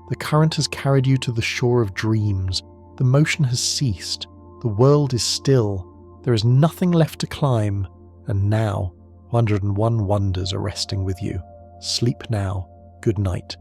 S1: The current has carried you to the shore of dreams. The motion has ceased. The world is still. There is nothing left to climb. And now, 101 wonders are resting with you. Sleep now. Good night.